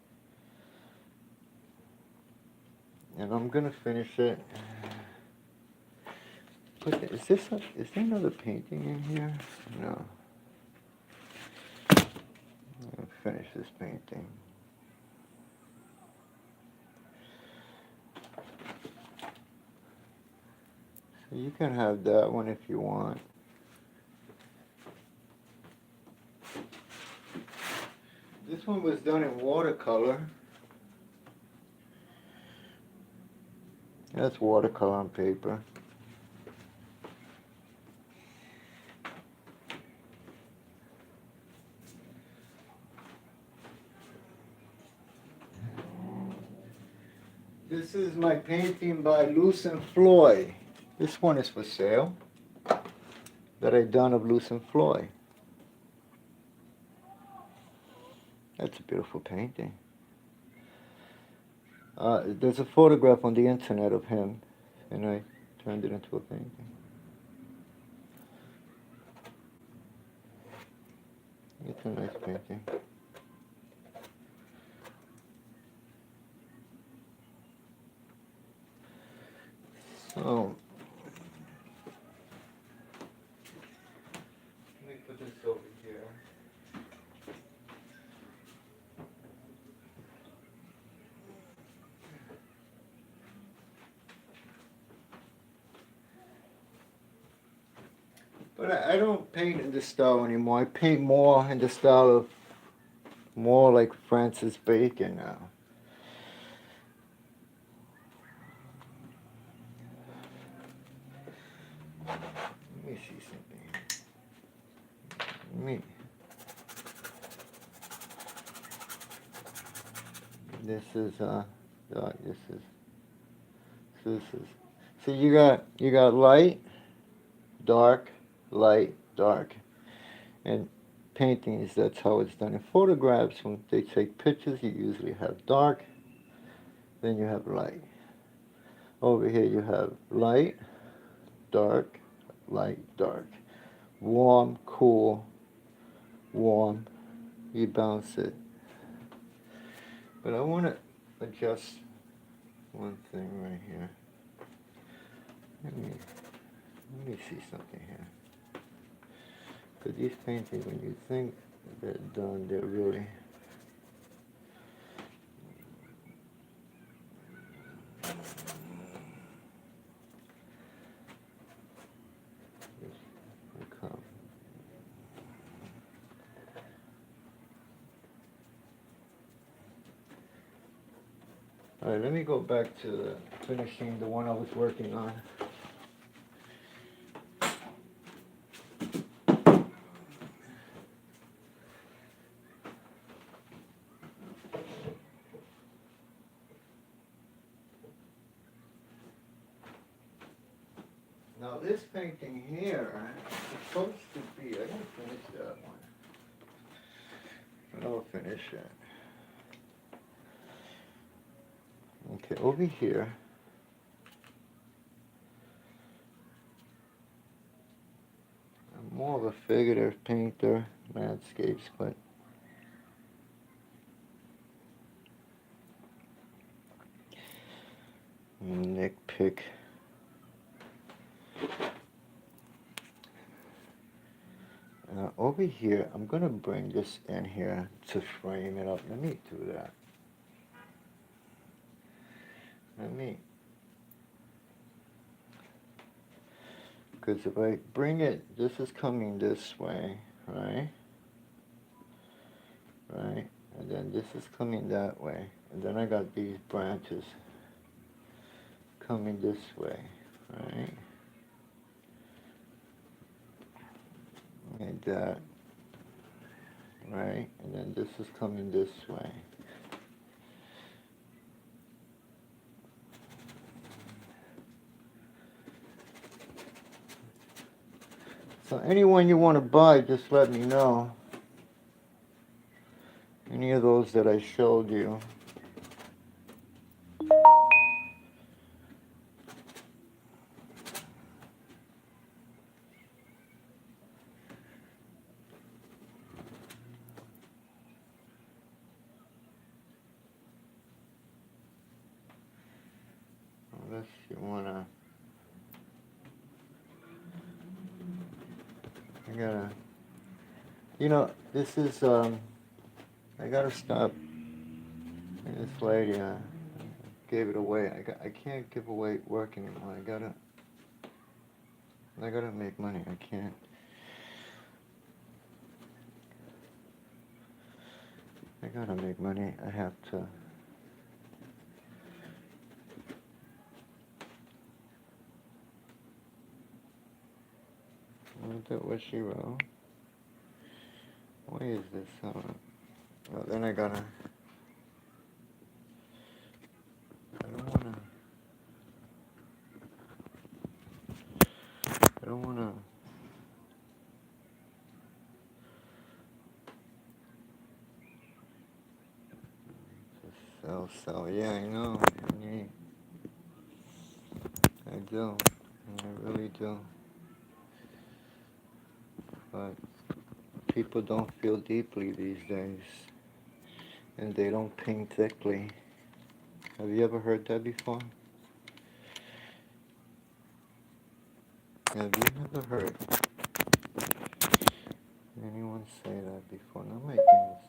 And I'm gonna finish it. Is there another painting in here? No. I'm gonna finish this painting. So you can have that one if you want. This one was done in watercolor. That's watercolor on paper. This is my painting by Lucien Floyd. This one is for sale. That I done of Lucien Floyd. That's a beautiful painting. There's a photograph on the internet of him, and I turned it into a painting. It's a nice painting. So, let me put this over here. But I don't paint in this style anymore. I paint more in the style of more like Francis Bacon now. Let me see something. This is this is. So you got light, dark, light, dark, and paintings. That's how it's done. In photographs, when they take pictures, you usually have dark, then you have light. Over here you have light, dark, light, dark. Warm, cool, warm. You bounce it. But I want to adjust one thing right here. Let me see something here. Because these paintings, when you think they're done, they're really... Alright, let me go back to finishing the one I was working on. Now this painting here is supposed to be, I didn't finish that one. But I'll finish it. Okay, over here. I'm more of a figurative painter, landscapes, but nitpick. Over here, I'm gonna bring this in here to frame it up. Let me do that. Because if I bring it, this is coming this way, right? Right? And then this is coming that way. And then I got these branches coming this way, right? Like that, right? And then this is coming this way. So anyone you want to buy, just let me know. Any of those that I showed you. Unless you wanna, I gotta, this is, I gotta stop. This lady gave it away. I can't give away work anymore. I gotta make money. I can't. I gotta make money. I have to. Look at what she wrote. Why is this? Well, then I don't wanna. Sell. Yeah, I know. I do. I really do. But people don't feel deeply these days. And they don't paint thickly. Have you ever heard that before? Have you ever heard anyone say that before? Not my goodness.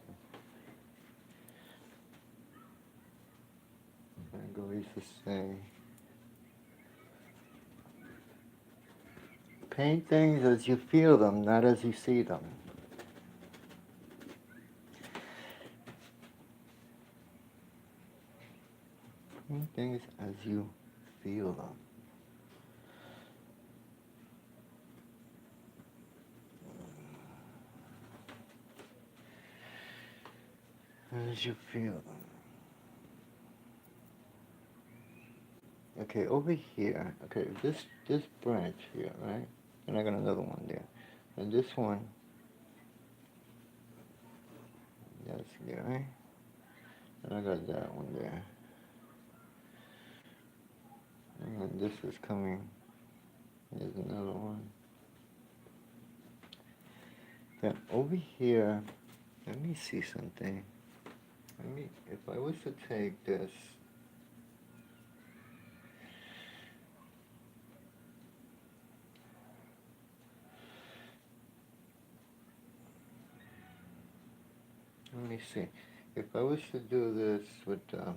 I go used to say, paint things as you feel them, not as you see them. Paint things as you feel them. As you feel them. Okay, over here, okay, this branch here, right? And I got another one there. And this one, that's here, right? And I got that one there. And then this is coming. There's another one. Then over here, let me see something. If I was to take this, let me see. If I was to do this with, let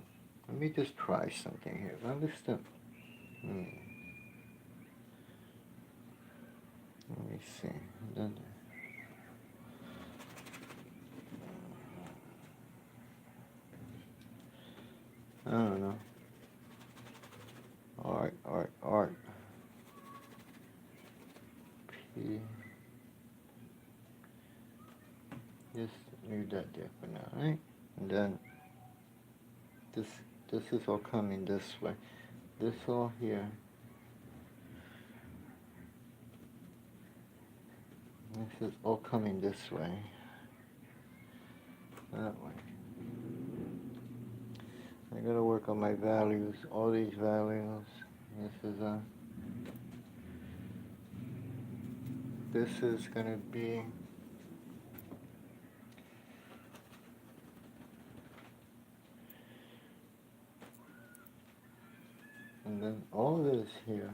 me just try something here. If I was to, let me see. Then, I don't know. Art. P. Just leave that there for now, right? And then this is all coming this way. This all here. This is all coming this way. That way. I gotta work on my values, all these values. This is gonna be, And then all this here.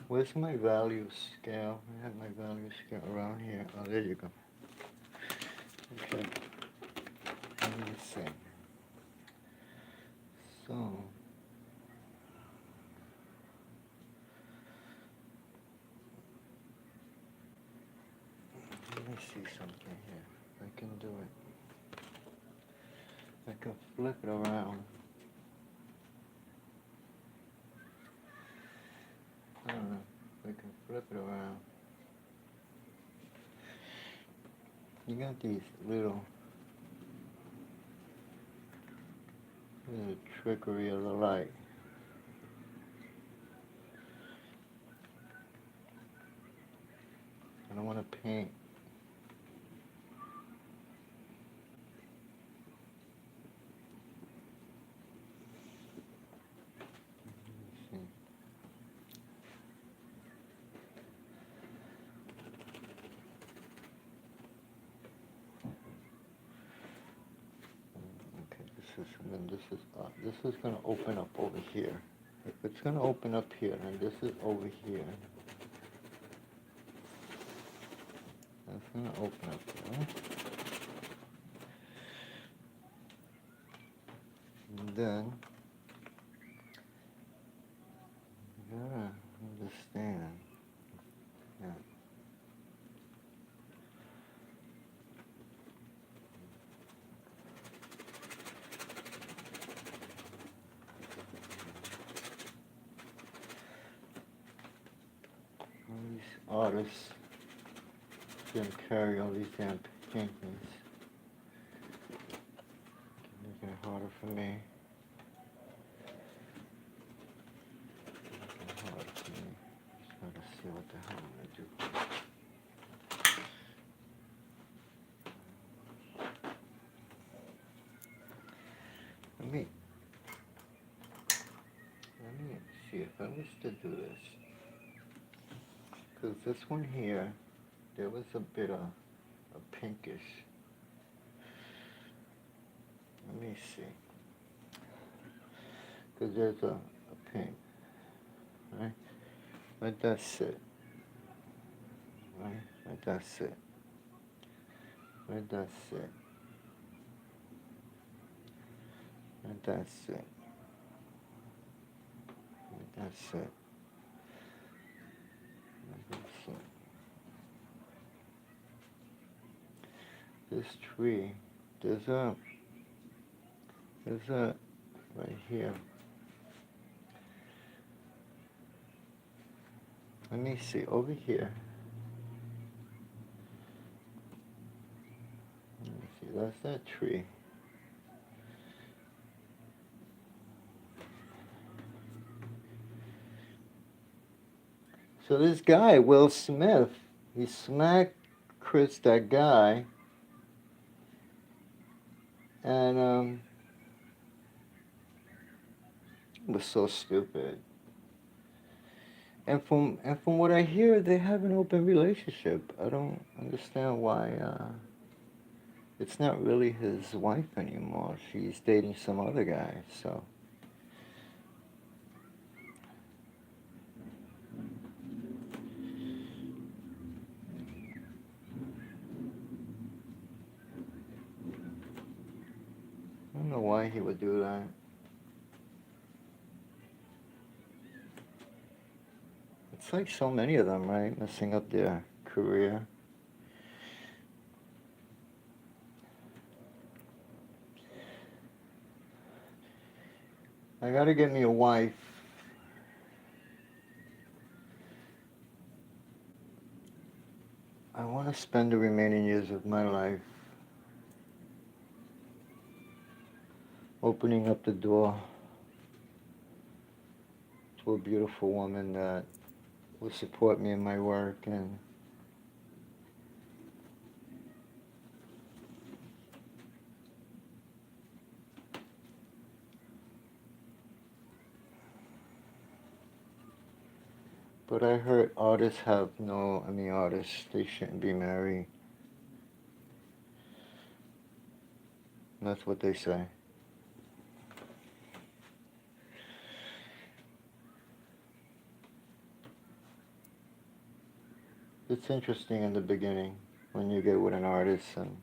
Where's my value scale? I have my value scale around here. Oh, there you go. Okay. Let me see. So, let me see something here. I can do it. I can flip it around. I don't know. I can flip it around. You got these little trickery of the light. I don't want to paint. Let me see. Okay, this is going to open up over here. If it's going to open up here, and this is over here, that's going to open up here. And then, you gotta understand, yeah. All these artists can carry all these damn paintings. Making it harder for me. Making it harder for me. Just gotta see what the hell I'm gonna do. Let me see if I was to do this. Because this one here, there was a bit of a pinkish. Let me see. Because there's a pink, right? Let that sit. Right? Let that sit. Let that sit. Let that sit. Let that sit. Let that sit. This tree, there's a right here. Let me see, over here. Let me see, that's that tree. So this guy, Will Smith, he smacked Chris, that guy, and it was so stupid. And from what I hear, they have an open relationship. I don't understand why it's not really his wife anymore. She's dating some other guy, so. I don't know why he would do that. It's like so many of them, right? Messing up their career. I gotta get me a wife. I want to spend the remaining years of my life opening up the door to a beautiful woman that will support me in my work and but I heard artists they shouldn't be married. That's what they say. it's interesting in the beginning when you get with an artist and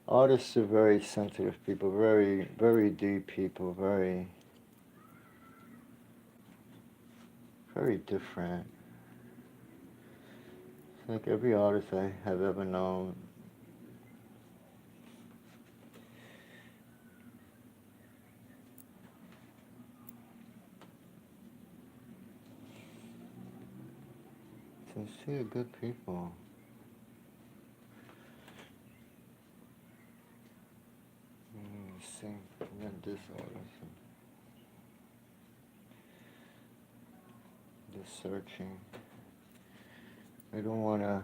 artists are very sensitive people, very, very deep people, very, very different. It's like every artist I have ever known. Sincere, good people. See, and then this artist. Just searching. I don't want to.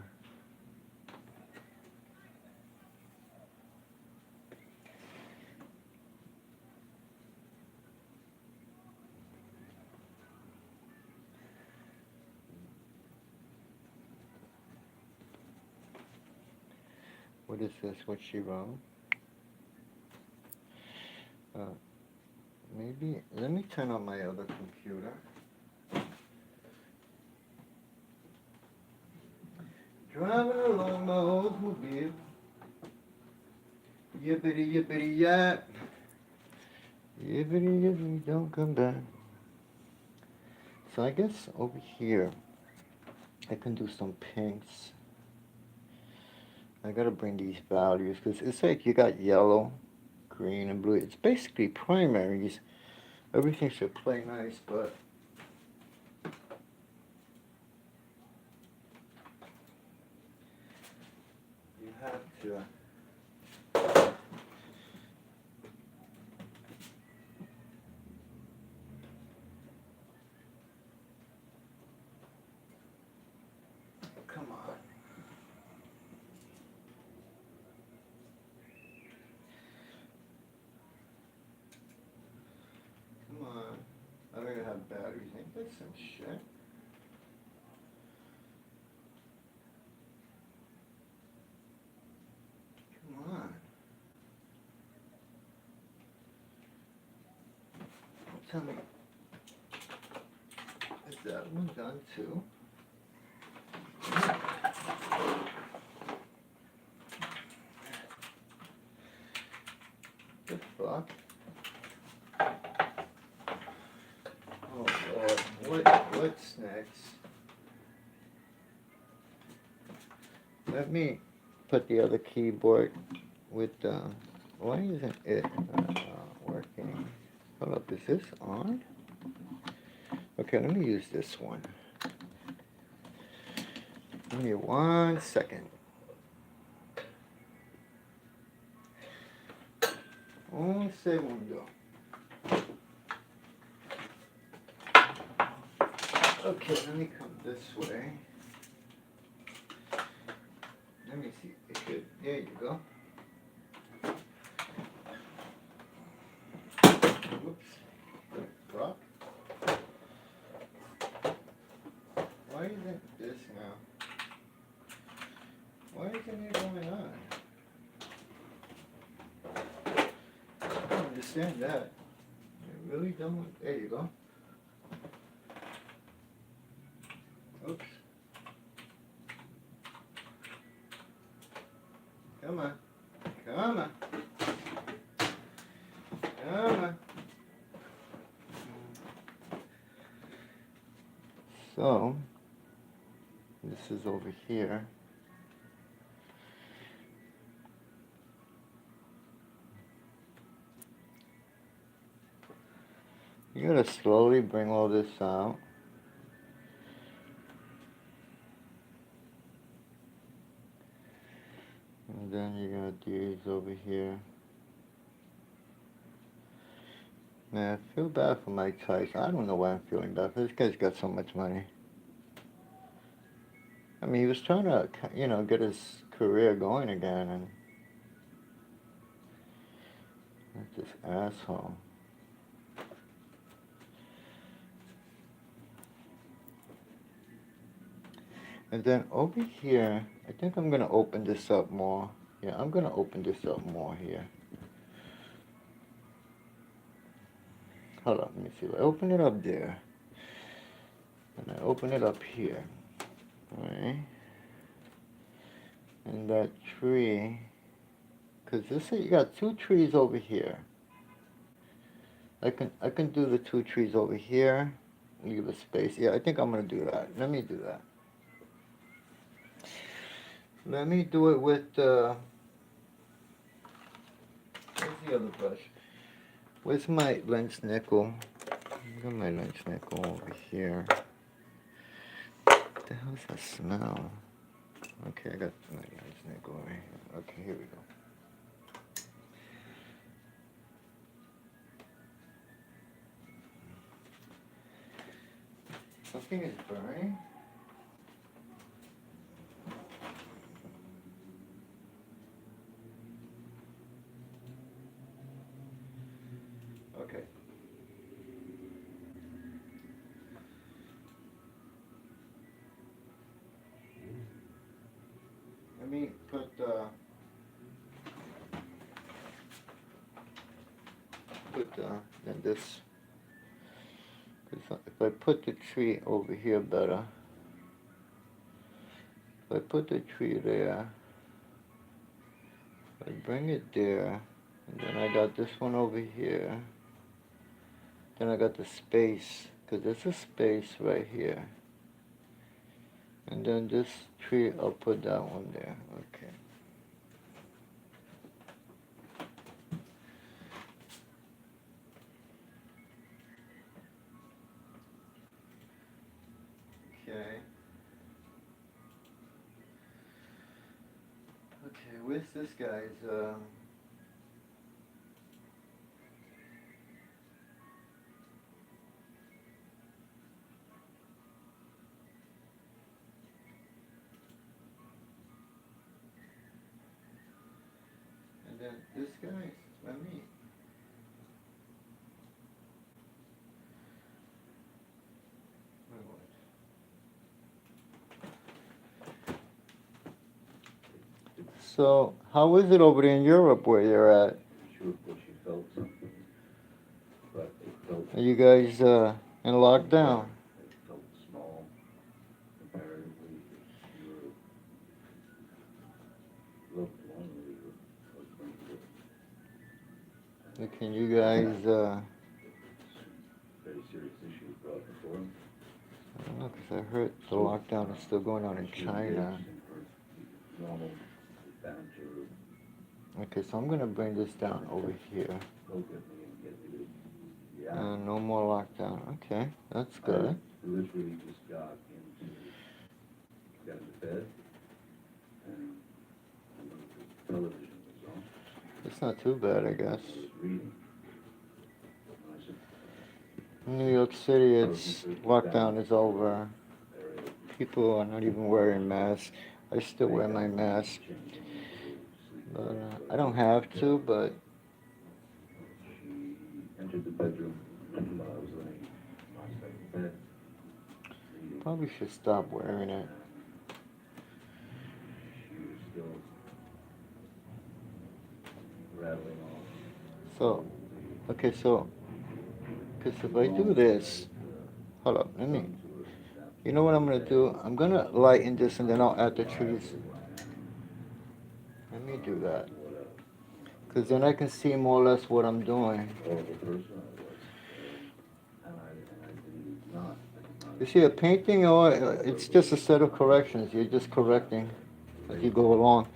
What is this? What she wrote? Maybe. Let me turn on my other computer. Driving along my Oldsmobile. Yippity yippity yap. Yippity yippity, don't come back. So I guess over here I can do some pinks. I gotta bring these values because it's like you got yellow, green, and blue. It's basically primaries. Everything should play nice, but you have to. Come on. Come on. I don't even have batteries. Ain't that some shit? Come on. Tell me. Is that one done too? The fuck? Oh Lord, what's next? Let me put the other keyboard with why isn't it working? Hold up, is this on? Okay, let me use this one. Give me 1 second. Un segundo. Okay, let me come this way. Let me see. It should. There you go. Whoops. Rock. Why isn't this now? Why isn't it going on? I don't understand that. I really don't. There you go. Oops. Come on. Come on. Come on. So, this is over here. You gotta slowly bring all this out. And then you got these over here. Man, I feel bad for Mike Tyson. I don't know why I'm feeling bad. This guy's got so much money. I mean, he was trying to, get his career going again, and this asshole. And then over here, I think I'm gonna open this up more. Yeah, I'm gonna open this up more here. Hold on, let me see. I open it up there. And I open it up here. Right? And that tree, because this you got two trees over here. I can do the two trees over here. Leave a space. Yeah, I think I'm gonna do that. Let me do that. Let me do it with where's the other brush? Where's my lens nickel? I got my lens nickel over here. What the hell's that smell? Okay, I got my lens nickel over here. Okay, here we go. Something is burning. Okay. Let me put then this. Cause if I put the tree over here better. If I put the tree there, I bring it there, and then I got this one over here. Then I got the space, because there's a space right here. And then this tree, I'll put that one there. Okay. Okay. Okay, where's this guy's, and then this guy's, let me. So, how is it over there in Europe where you're at? Are you guys in lockdown? Can you guys, I don't know, because I heard the lockdown is still going on in China. Okay, so I'm going to bring this down over here. No more lockdown. Okay, that's good. Literally just got into bed, and the television was on. It's not too bad, I guess. I was reading. In New York City, it's lockdown is over. People are not even wearing masks. I still wear my mask, but I don't have to. But She entered the bedroom while I was laying on my bed. probably should stop wearing it. She was still rattling off. So, okay, so, because if I do this, hold up, let me. You know what I'm gonna do? I'm gonna lighten this and then I'll add the trees. Let me do that. Because then I can see more or less what I'm doing. You see, a painting, or it's just a set of corrections. You're just correcting as you go along.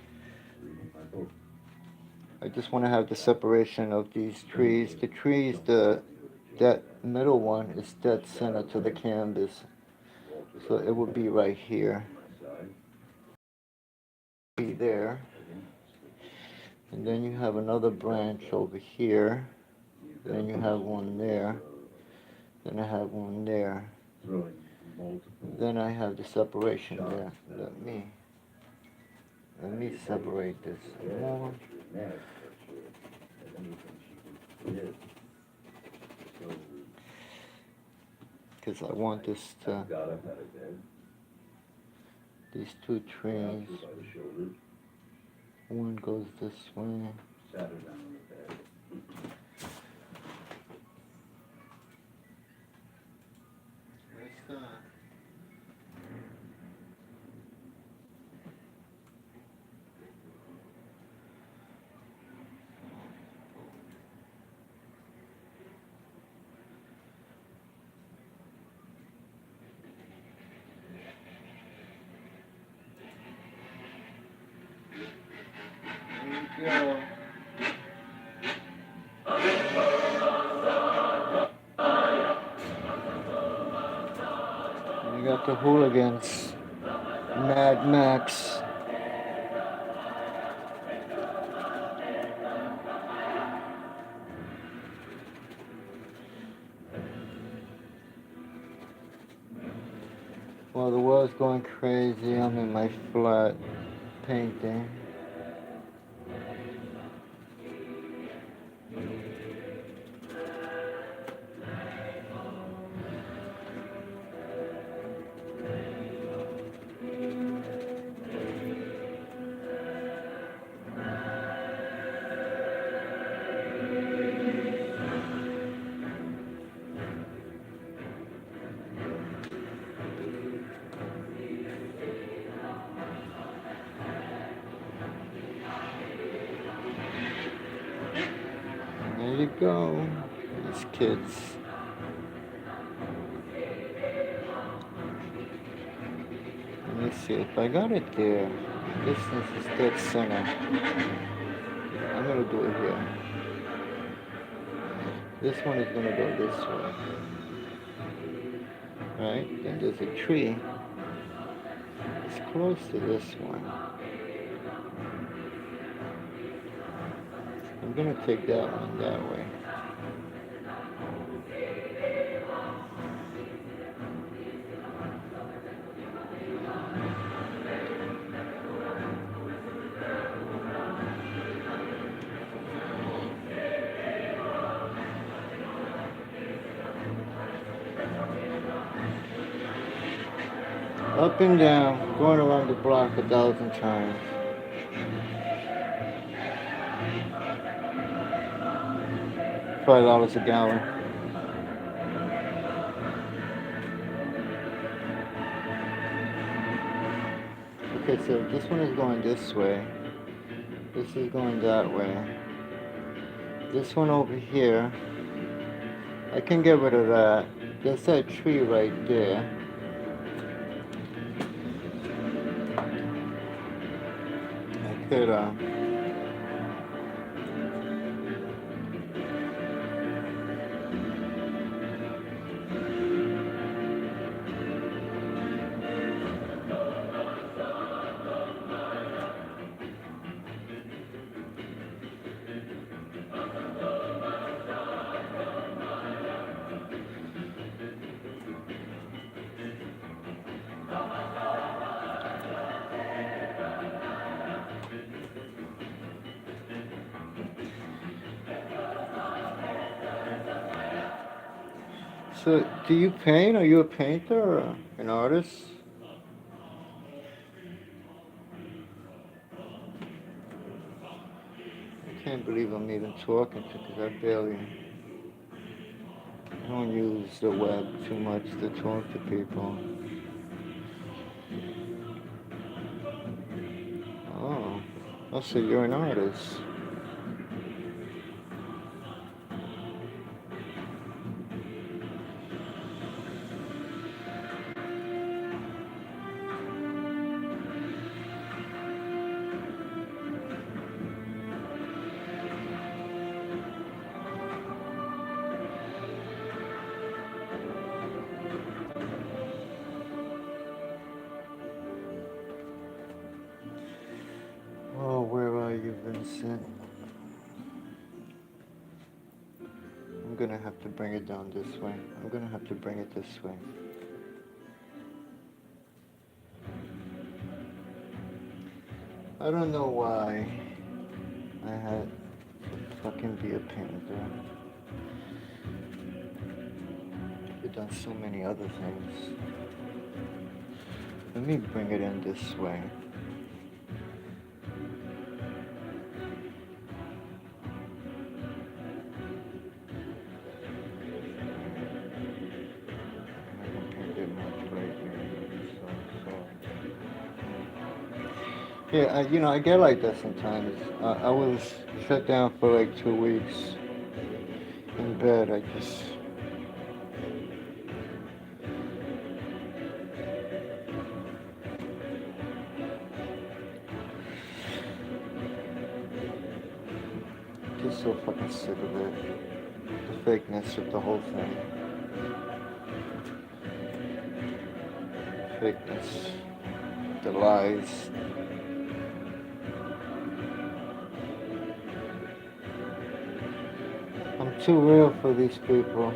I just want to have the separation of these trees. The trees, that middle one is dead center to the canvas. So it would be right here. Be there. And then you have another branch over here. Then you have one there. Then I have one there. Then I have the separation there. Let me separate this more. Because I want this to, these two trees, one goes this way. Where's the go. And you got the hooligans. Mad Max. While the world's going crazy, I'm in my flat painting. And there you go, these kids. Let me see if I got it there. Distance is dead center. I'm gonna do it here. This one is gonna go this way. Right? Then there's a tree. It's close to this one. I'm gonna take that one that way. Up and down, going around the block 1,000 times. $5 a gallon. Okay, so this one is going this way. This is going that way. This one over here, I can get rid of that. There's that tree right there. I could, So, do you paint? Are you a painter or an artist? I can't believe I'm even talking to because I don't use the web too much to talk to people. Oh, so you're an artist. Oh, where are you, Vincent? I'm gonna have to bring it down this way. I'm gonna have to bring it this way. I don't know why I had to fucking be a painter. I've done so many other things. Let me bring it in this way. I haven't painted much lately, so sorry. Yeah, I get like that sometimes. I was shut down for like 2 weeks in bed. I just Just so fucking sick of it. The fakeness of the whole thing. Fakeness. The lies. I'm too real for these people.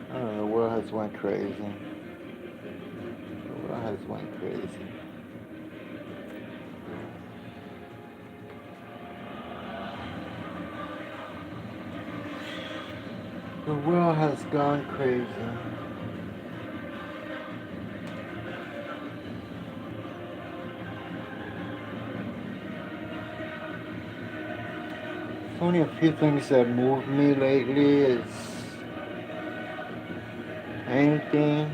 I don't know, the world has went crazy. The world has went crazy. The world has gone crazy. There's only a few things that move me lately. It's painting,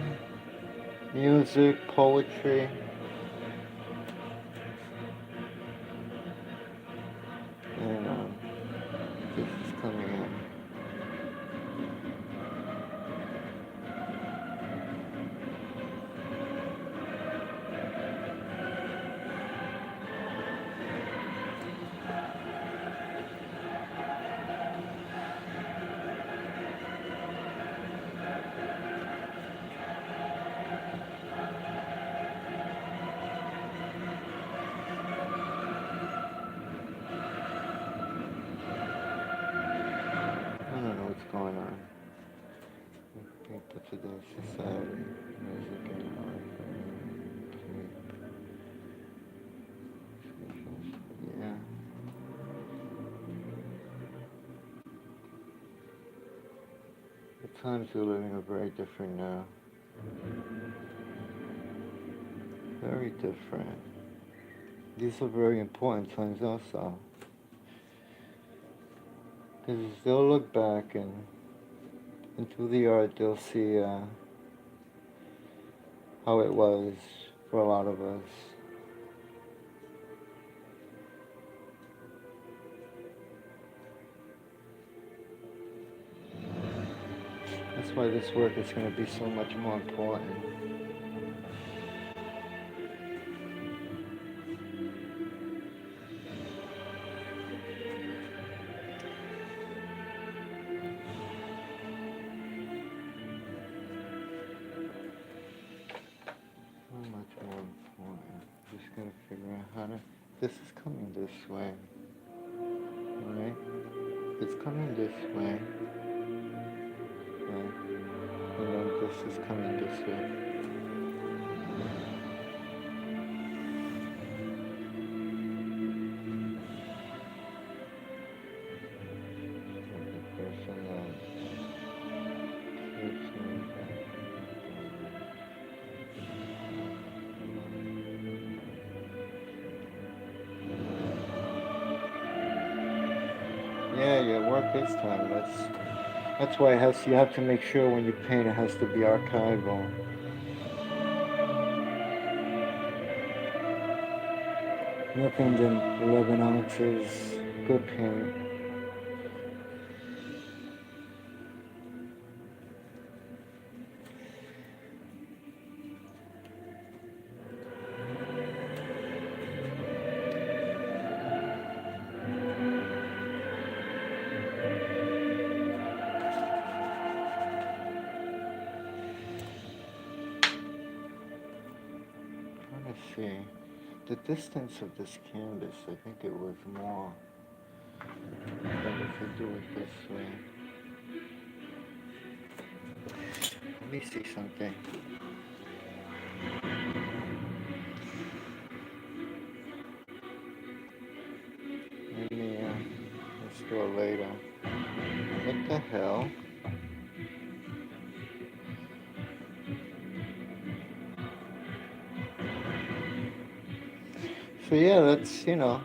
music, poetry. And this is coming in. I don't know what's going on. I think that today's society, music and art, yeah. The times we're living are very different now. Very different. These are very important times also. Because they'll look back and through the art they'll see how it was for a lot of us. That's why this work is going to be so much more important. So much more important. Just gotta figure out how to. This is coming this way. Alright? It's coming this way. Right? And then this is coming this way. The person that keeps me yeah, your work is timeless. That's why you have to make sure when you paint it has to be archival. Nothing than 11 ounces, good paint. Let's see. The distance of this canvas, I think it was more than if I do it this way. Let me see something. Let's do it later. What the hell? So yeah, that's, you're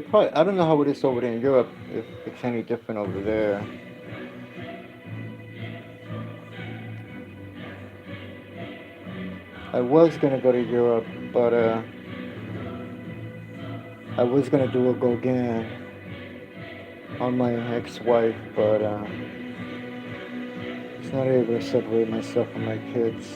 probably, I don't know how it is over there in Europe, if it's any different over there. I was gonna go to Europe, but I was gonna do a Gauguin on my ex-wife, but I was not able to separate myself from my kids.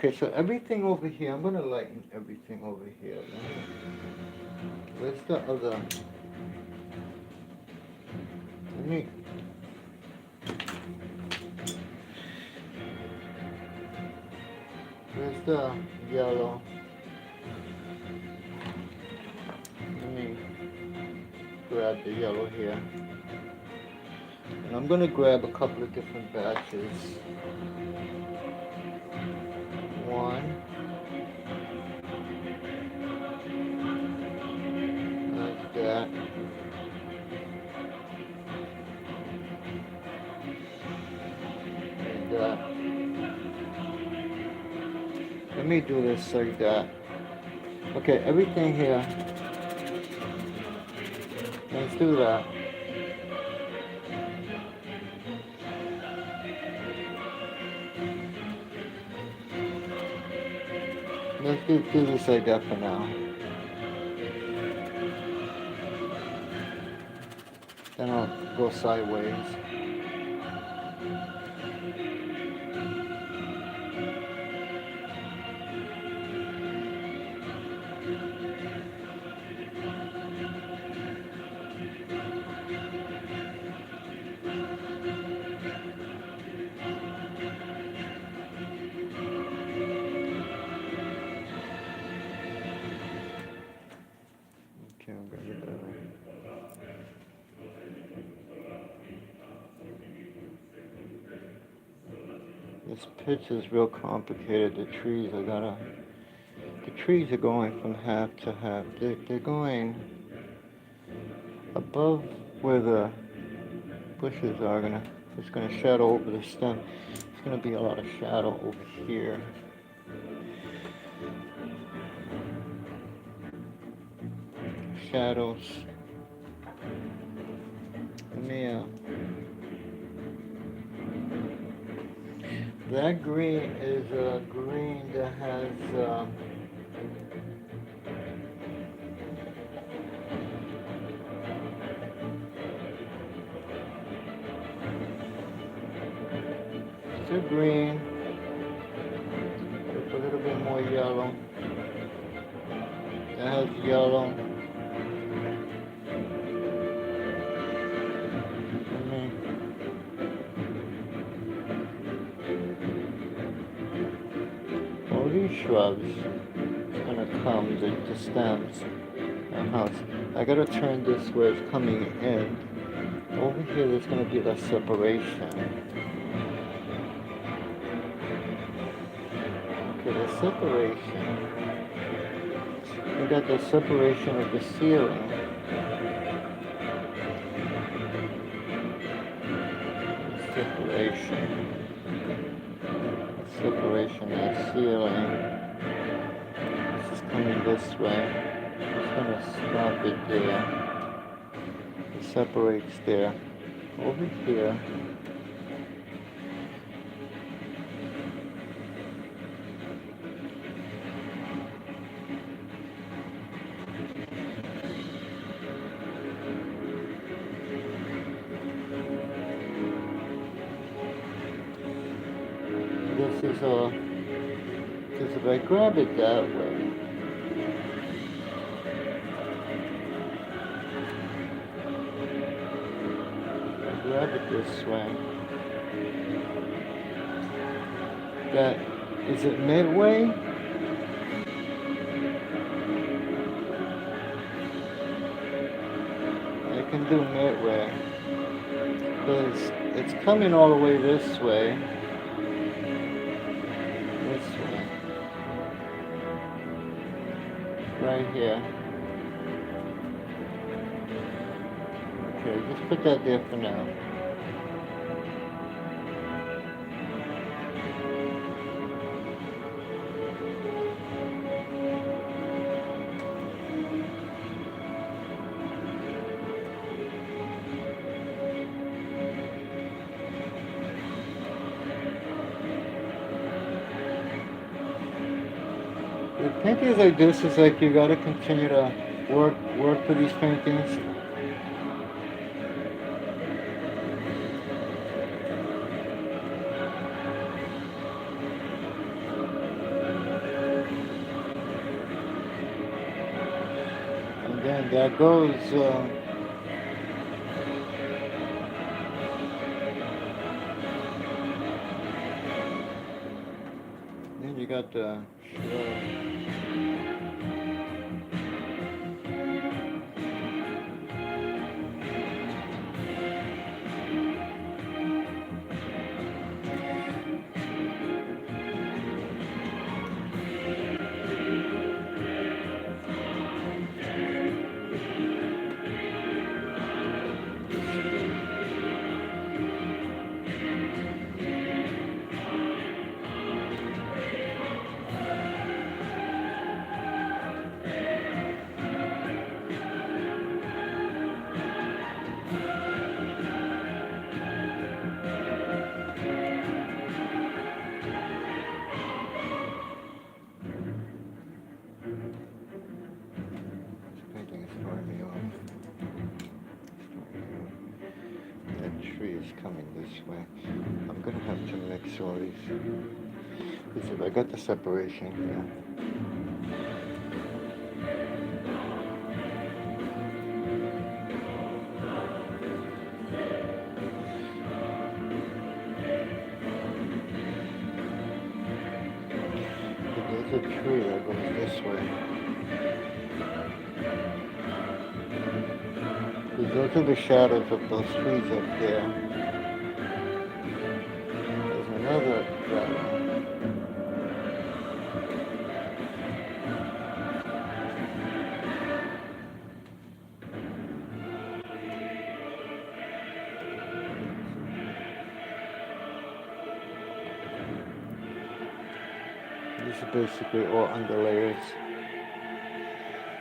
Okay, so everything over here, I'm gonna lighten everything over here. Where's the other? Let me. Where's the yellow? Let me grab the yellow here. And I'm gonna grab a couple of different batches. One. Like that. Like that. Let me do this like that. Okay, everything here. Let's do that. Let's do this like that for now. Then I'll go sideways. Okay, I'm gonna get that right. This pitch is real complicated. The trees are going from half to half. They're going above where the bushes are it's gonna shadow over the stem. It's gonna be a lot of shadow over here. Shadows. Let me that green is a green that has it's a green with a little bit more yellow. That has yellow. All these shrubs are gonna come, the stems, and house. I gotta turn this where it's coming in. Over here, there's gonna be the separation. Okay, the separation. We got the separation of the ceiling. Separation of the ceiling. This is coming this way. It's gonna stop it there. It separates there. Over here. This is because if I grab it that way, I grab it this way, that, is it midway? I can do midway, because it's coming all the way this way. Right here. Okay, just put that there for now. The paintings like this is like you gotta continue to work for these paintings. That goes. Then you got the shrub. Painting is throwing me off. That tree is coming this way. I'm gonna have to mix all these. Because if I got the separation here. There's a tree that goes this way. Because those are the shadows of those trees up there. There's another shadow. These are basically all underlayers.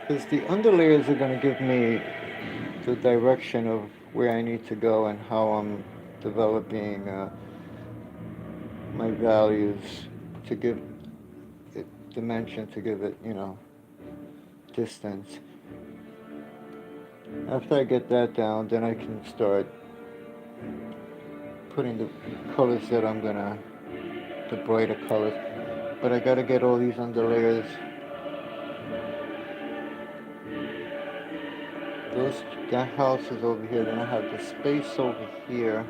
Because the underlayers are going to give me the direction of where I need to go and how I'm developing my values to give it dimension, to give it, distance. After I get that down, then I can start putting the colors that I'm gonna, the brighter colors. But I gotta get all these underlayers. That house is over here. Then I have the space over here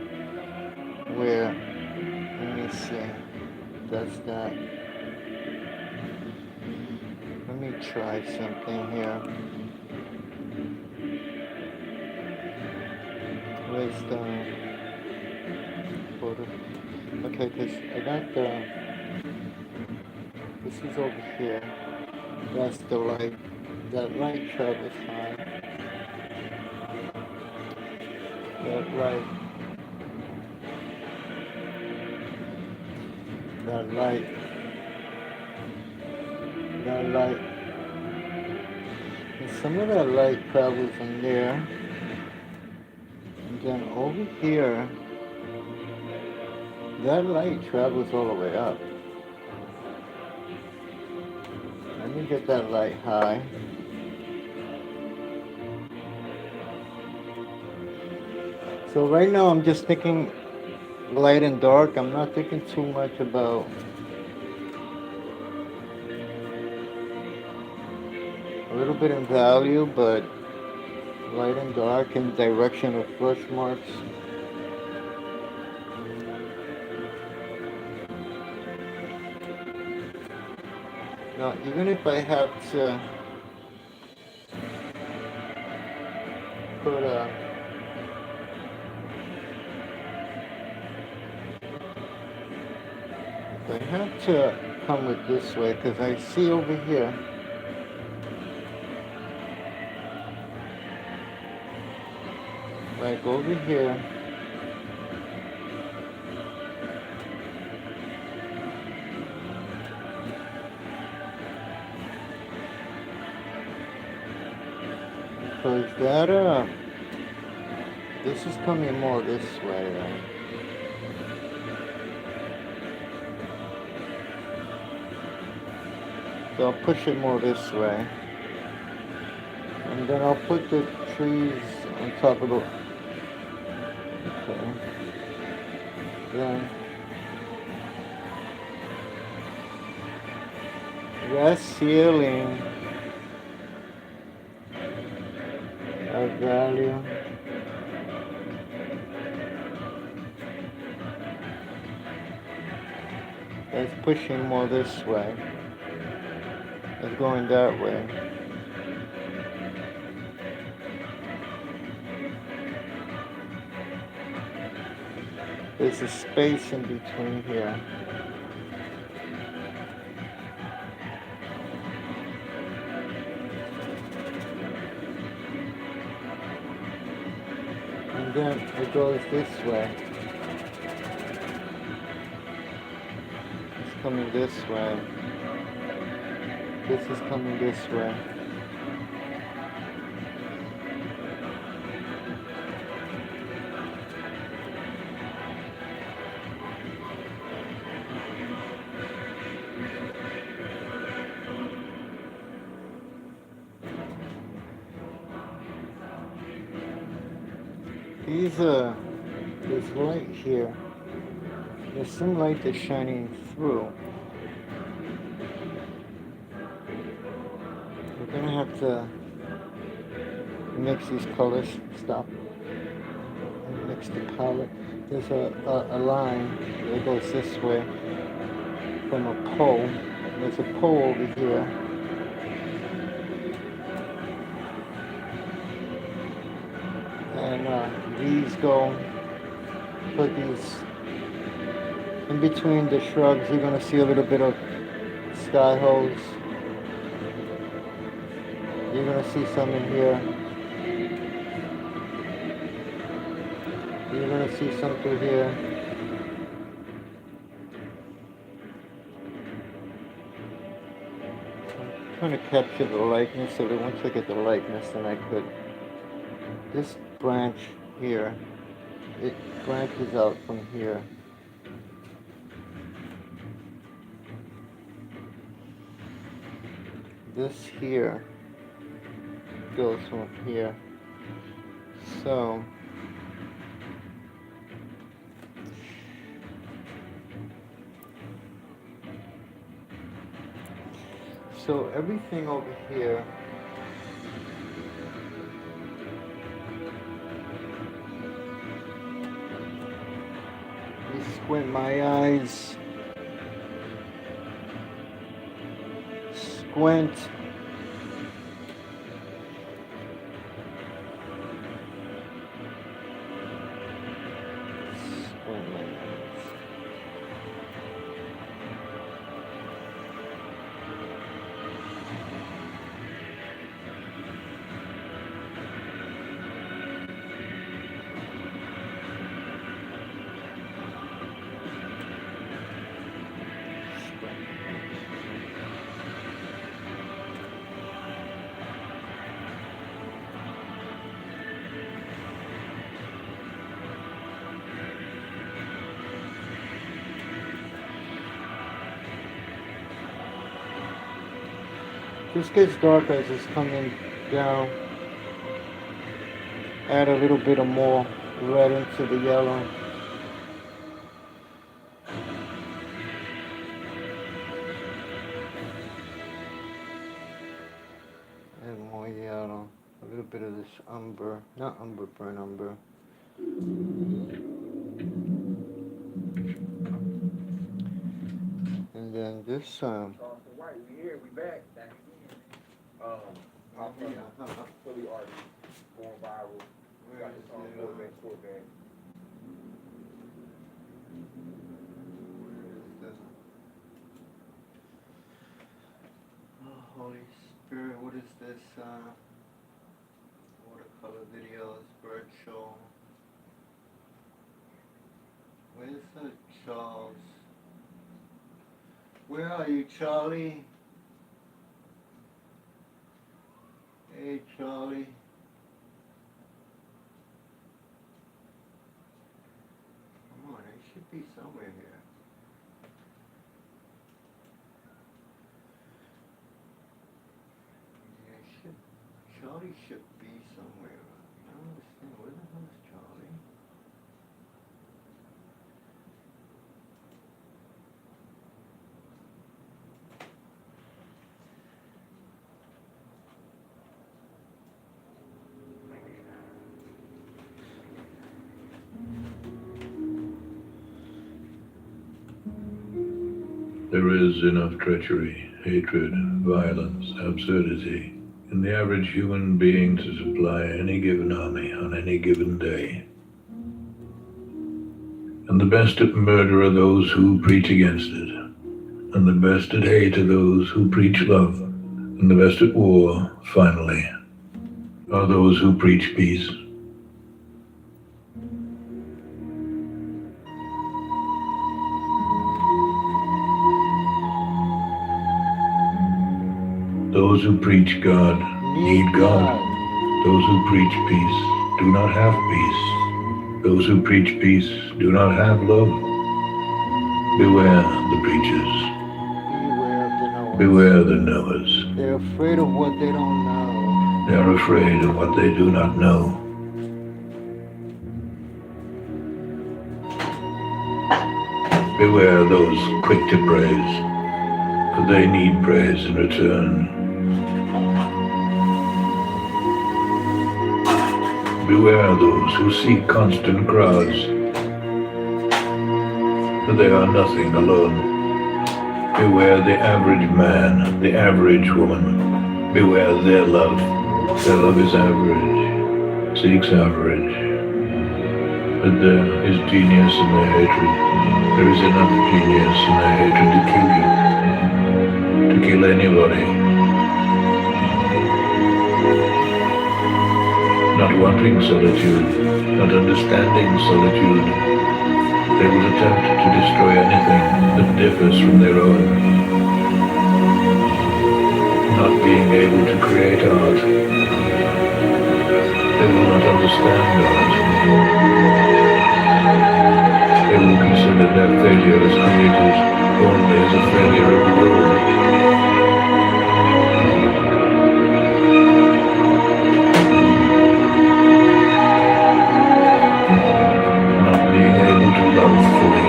where, let me see, that's that. Let me try something here. Where's the photo? Okay, because I got this is over here. That's the light. That light travels high. That light. That light. That light. And some of that light travels in there. And then over here, that light travels all the way up. Let me get that light high. So right now I'm just thinking light and dark. I'm not thinking too much about a little bit in value, but light and dark and direction of brush marks. Now, even if I have to put I have to come with this way because I see over here. Like over here. Because that, this is coming more this way, right? So I'll push it more this way. And then I'll put the trees on top of the... Okay. Then... that ceiling value. That's pushing more this way. It's going that way. There's a space in between here. And then it goes this way. It's coming this way. This is coming this way. There's light here. There's some light that's shining through. We're gonna have to mix these colors. Stop. And mix the palette. There's a line that goes this way from a pole. There's a pole over here. And these go, put these in between the shrubs. You're gonna see a little bit of sky holes. You're gonna see some in here. You're gonna see some through here. I'm trying to capture the likeness so that once I get the likeness, then I could. This branch here, it branches out from here. This here goes from here. So everything over here squint my eyes. Squint. Squint my eyes. This gets darker as it's coming down. Add a little bit of more red into the yellow. Add more yellow. A little bit of this umber, not umber, burnt umber. And then this White, we here, we back. Philly artist, going viral. Got this song, quarterback. Oh, Holy Spirit, what is this? Watercolor videos, bird show. Where's the Charles? Where are you, Charlie? Hey, Charlie. Come on, it should be somewhere here. Charlie should be somewhere. I don't understand. Where the hell is Charlie? There is enough treachery, hatred, violence, absurdity in the average human being to supply any given army on any given day. And the best at murder are those who preach against it, and the best at hate are those who preach love, and the best at war, finally, are those who preach peace. Those who preach God need God. Those who preach peace do not have peace. Those who preach peace do not have love. Beware the preachers. Beware the knowers. They're afraid of what they don't know. They are afraid of what they do not know. Beware those quick to praise, for they need praise in return. Beware those who seek constant crowds, for they are nothing alone. Beware the average man, the average woman. Beware their love. Their love is average, seeks average. But there is genius in their hatred. There is enough genius in their hatred to kill you, to kill anybody. Not wanting solitude, not understanding solitude, they will attempt to destroy anything that differs from their own. Not being able to create art, they will not understand art. They will consider their failure as creators only as a failure of the world. Not being able to love fully,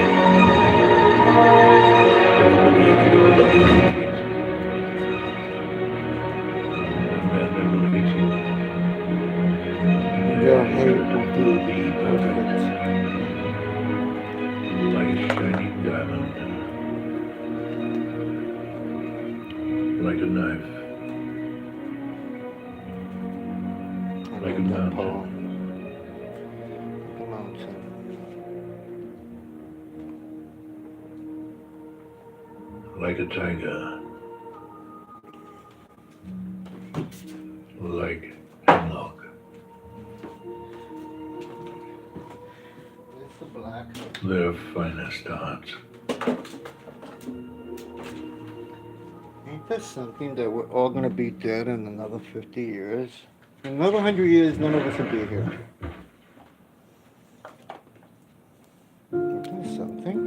they will believe you are loving. And then they will hate you. Their hate will Will be be perfect. perfect. Like a shining diamond, like a knife, like a mountain, Poem. The mountain. like a tiger, like hemlock. It's the black. Their finest art. Ain't that something that we're all gonna be dead in another 50 years? In another 100 years, none of us will be here. Ain't that something?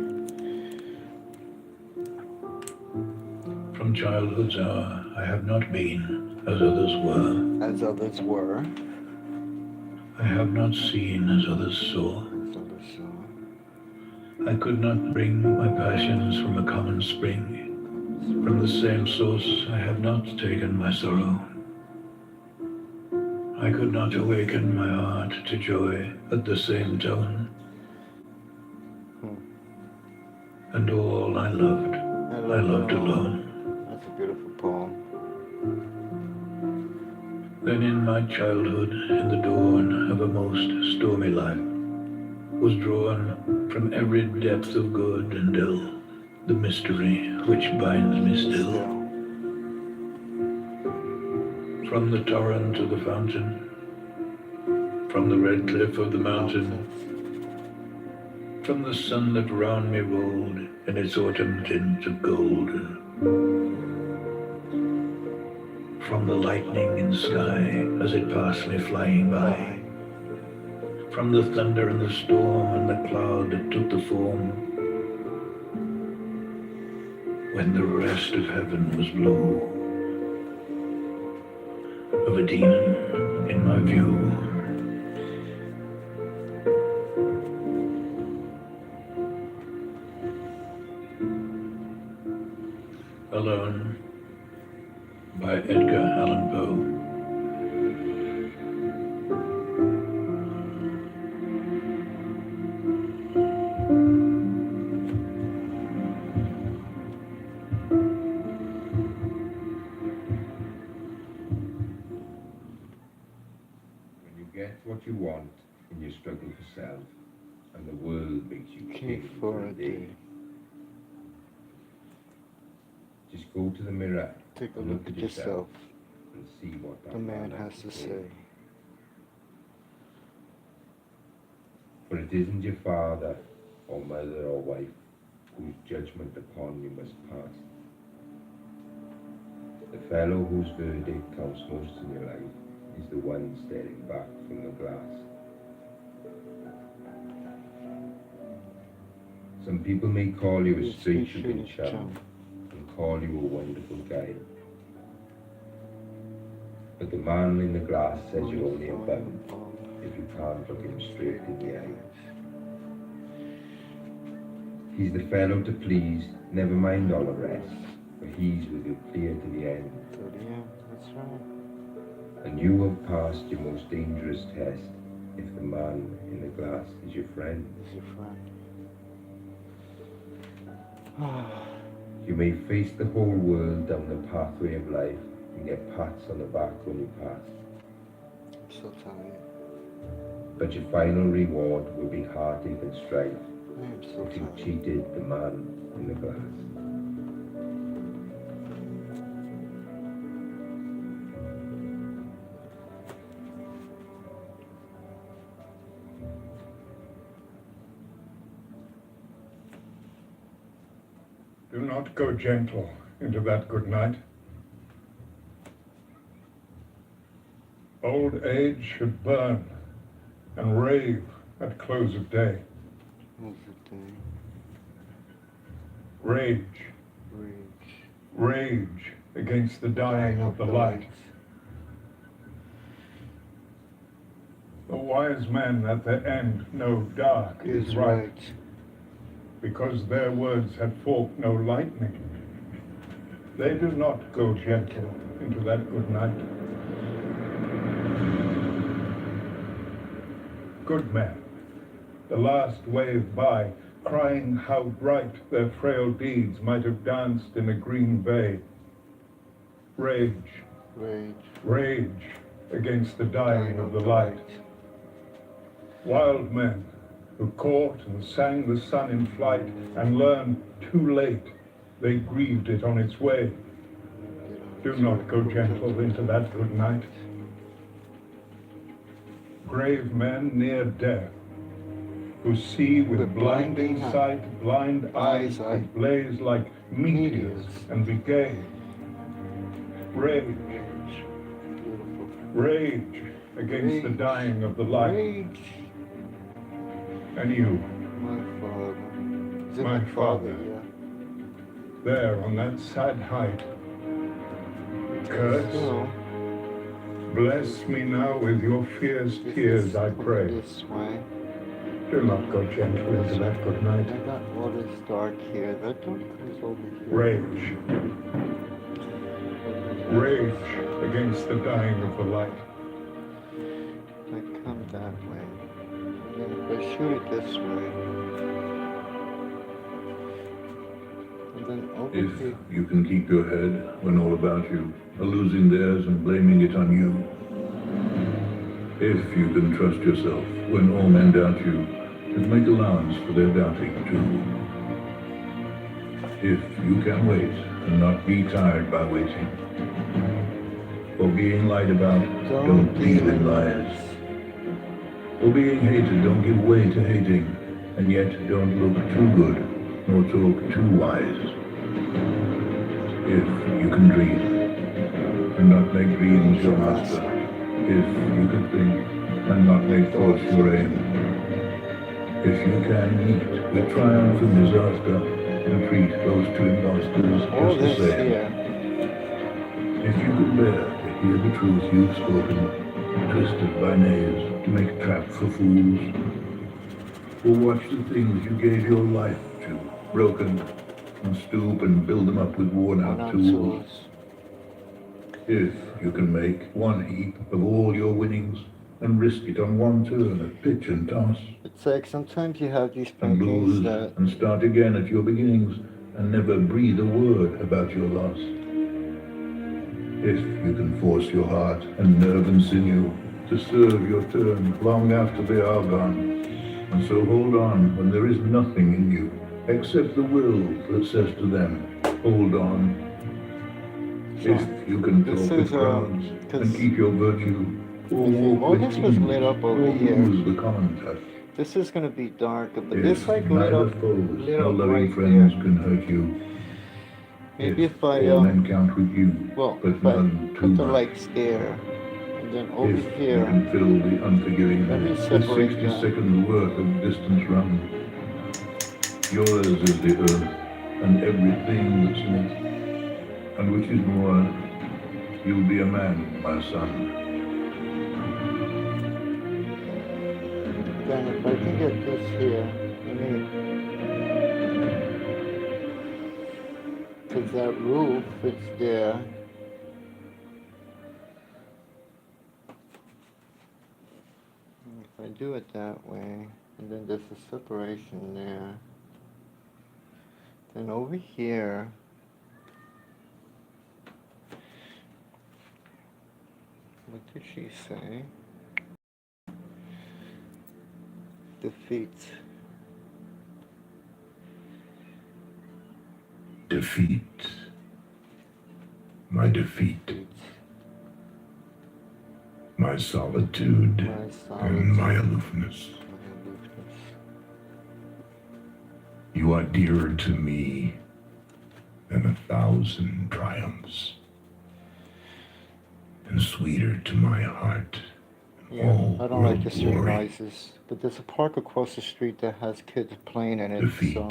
From childhood's hour, I have not been as others were. As others were. I have not seen as others saw. As others saw. I could not bring my passions from a common spring. From the same source, I have not taken my sorrow. I could not awaken my heart to joy at the same tone. And all I loved alone. That's a beautiful poem. Then in my childhood, in the dawn of a most stormy life, was drawn from every depth of good and ill the mystery which binds me still. From the torrent to the fountain, from the red cliff of the mountain, from the sun that round me rolled in its autumn tint of gold, from the lightning in the sky as it passed me flying by, from the thunder and the storm and the cloud that took the form, when the rest of heaven was blue, of a demon in my view. Alone by Edgar Allan Poe. you want in your struggle for self, and the world makes you king for a day. Just go to the mirror, Take a and look at yourself. and see what that The man has to say. For it isn't your father, or mother, or wife, whose judgment upon you must pass. The fellow whose verdict counts most in your life is the one staring back from the glass. Some people may call you a straight shooting chum and call you a wonderful guy. But the man in the glass says you're only a bum if you can't look him straight in the eyes. He's the fellow to please, never mind all the rest, for he's with you clear to the end. That's right. And you have passed your most dangerous test if the man in the glass is your friend. He's your friend. You may face the whole world down the pathway of life and get pats on the back when you pass. I'm so tired. But your final reward will be heartache and strife I am so if you tired. cheated the man in the glass. Do not go gentle into that good night. Old age should burn and rave at close of day. Close of day. Rage, Rage. rage against the dying of the light. The wise men at the end know dark is right, because their words had forked no lightning. They do not go gentle into that good night. Good men, the last wave by, crying how bright their frail deeds might have danced in a green bay. Rage, Rage. rage against the dying of the light. Wild men who caught and sang the sun in flight and learned too late they grieved it on its way. Do not go gentle into that good night. Brave men near death, who see with blinding sight, blind eyes that blaze like meteors and be gay. Rage, rage against the dying of the light. Rage. And you, My father. Is it My father. Yeah. there on that sad height, curse, Still, bless me now with your fierce tears, I pray. This way. Do not go gentle into that good night. I got all this dark here. That don't comes over here. Rage, rage against the dying of the light. I come that way. And then if I shoot it this way. And then over If here. you can keep your head when all about you are losing theirs and blaming it on you. If you can trust yourself when all men doubt you and make allowance for their doubting too. If you can wait and not be tired by waiting. For being lied about, don't believe in lies. For being hated, don't give way to hating, and yet don't look too good nor talk too wise. If you can dream and not make dreams your master, if you can think and not make thoughts your aim, if you can meet with triumph and disaster and treat those two impostors All just the this same, here. if you can bear to hear the truth you've spoken, twisted by knaves to make a trap for fools, or watch the things you gave your life to, broken, and stoop and build them up with worn-out tools. If you can make one heap of all your winnings and risk it on one turn of pitch and toss, It's like sometimes you have these and paintings lose that and start again at your beginnings and never breathe a word about your loss. If you can force your heart and nerve and sinew to serve your turn long after they are gone. And so hold on when there is nothing in you except the will that says to them, hold on. If you can This talk with is, crowds 'cause and keep your virtue, or you see, walk all with this was kings, lit up or over here. lose the common touch. This is gonna be darker, but If this like lit neither up, foes lit nor up loving right friends there. can hurt you, Maybe if I, all men count with you, well, but if I none too put the much. lights there, and then over If you here, can fill the unforgiving let me with separate 60 that. seconds worth of distance run. Yours is the earth and everything that's in it, and which is more, you'll be a man, my son. Then if I can get this here, let me, because that roof, it's there. If I do it that way, and then there's a separation there, then over here, what did she say? Defeat. Defeat. My defeat. My solitude. And my aloofness. You are dearer to me than 1,000 triumphs, and sweeter to my heart. Yeah, I don't like the street noises, but there's a park across the street that has kids playing in it, Defeat. so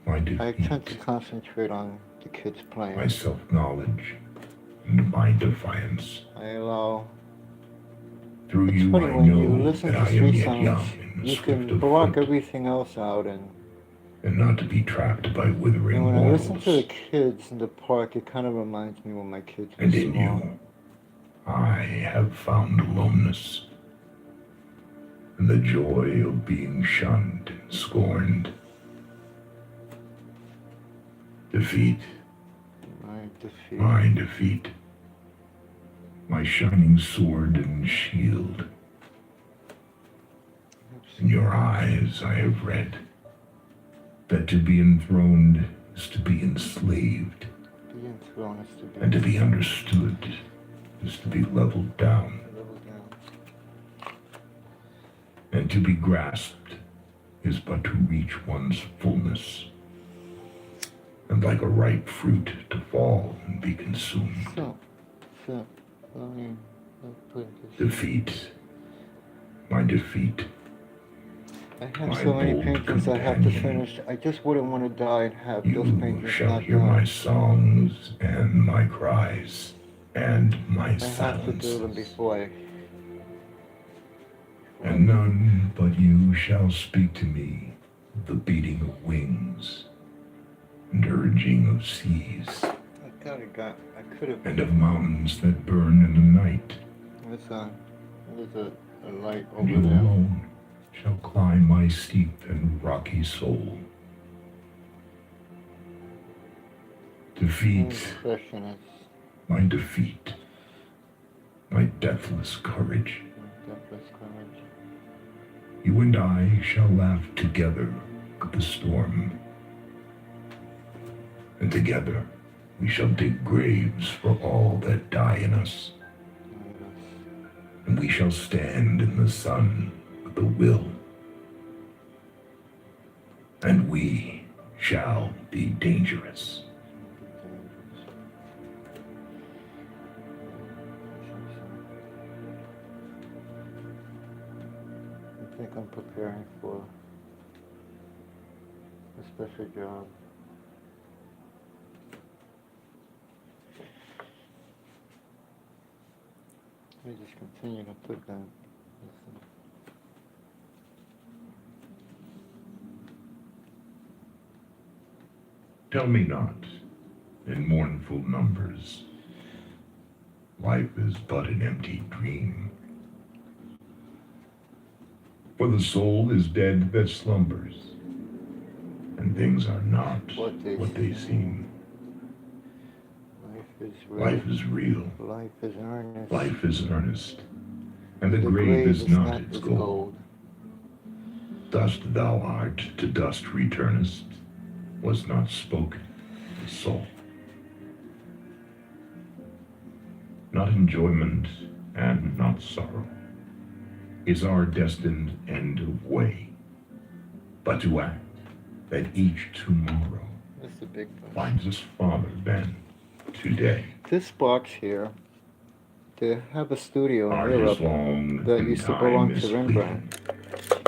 My defeat. I tend to concentrate on the kids playing. My self-knowledge and my defiance. I allow. Through It's you funny I when you know listen that to I am street yet songs, young and you swift can of block foot, everything else out, and and not to be trapped by withering when I walls. listen to the kids in the park, it kind of reminds me when my kids were And in small. you, I have found aloneness, and the joy of being shunned and scorned. Defeat. My defeat. My defeat. My shining sword and shield. In your eyes I have read that to be enthroned is to be enslaved, Be enthroned is to be and to be understood is to be leveled down, leveled down. and to be grasped is but to reach one's fullness, and like a ripe fruit to fall and be consumed. So, let me put this. Defeat. My defeat. I have My so many bold paintings I have to companion. finish. I just wouldn't want to die and have those You paintings shall not hear my done. songs and my cries and my I have to do them silences. before I. And none but you shall speak to me of the beating of wings and urging of seas I could have. and of mountains that burn in the night. There's a light And you over there. alone shall climb my steep and rocky soul. Defeat. Impressionist. My defeat. My deathless courage. Deathless courage. You and I shall laugh together at the storm. And together we shall dig graves for all that die in us. And we shall stand in the sun with the will. And we shall be dangerous. I think I'm preparing for a special job. Let me just continue to put that. Tell me not, in mournful numbers, life is but an empty dream. For the soul is dead that slumbers, and things are not what they seem. Life is real. Life is real. Life is earnest. Life is earnest. and the grave is not its goal. gold. Dust thou art, to dust returnest, was not spoken, the soul. Not enjoyment and not sorrow is our destined end of way, but to act that each tomorrow That's the big box. finds us farther than today. This box here, they have a studio in Art is Europe long that and used to time belong is to fleeting, Rembrandt.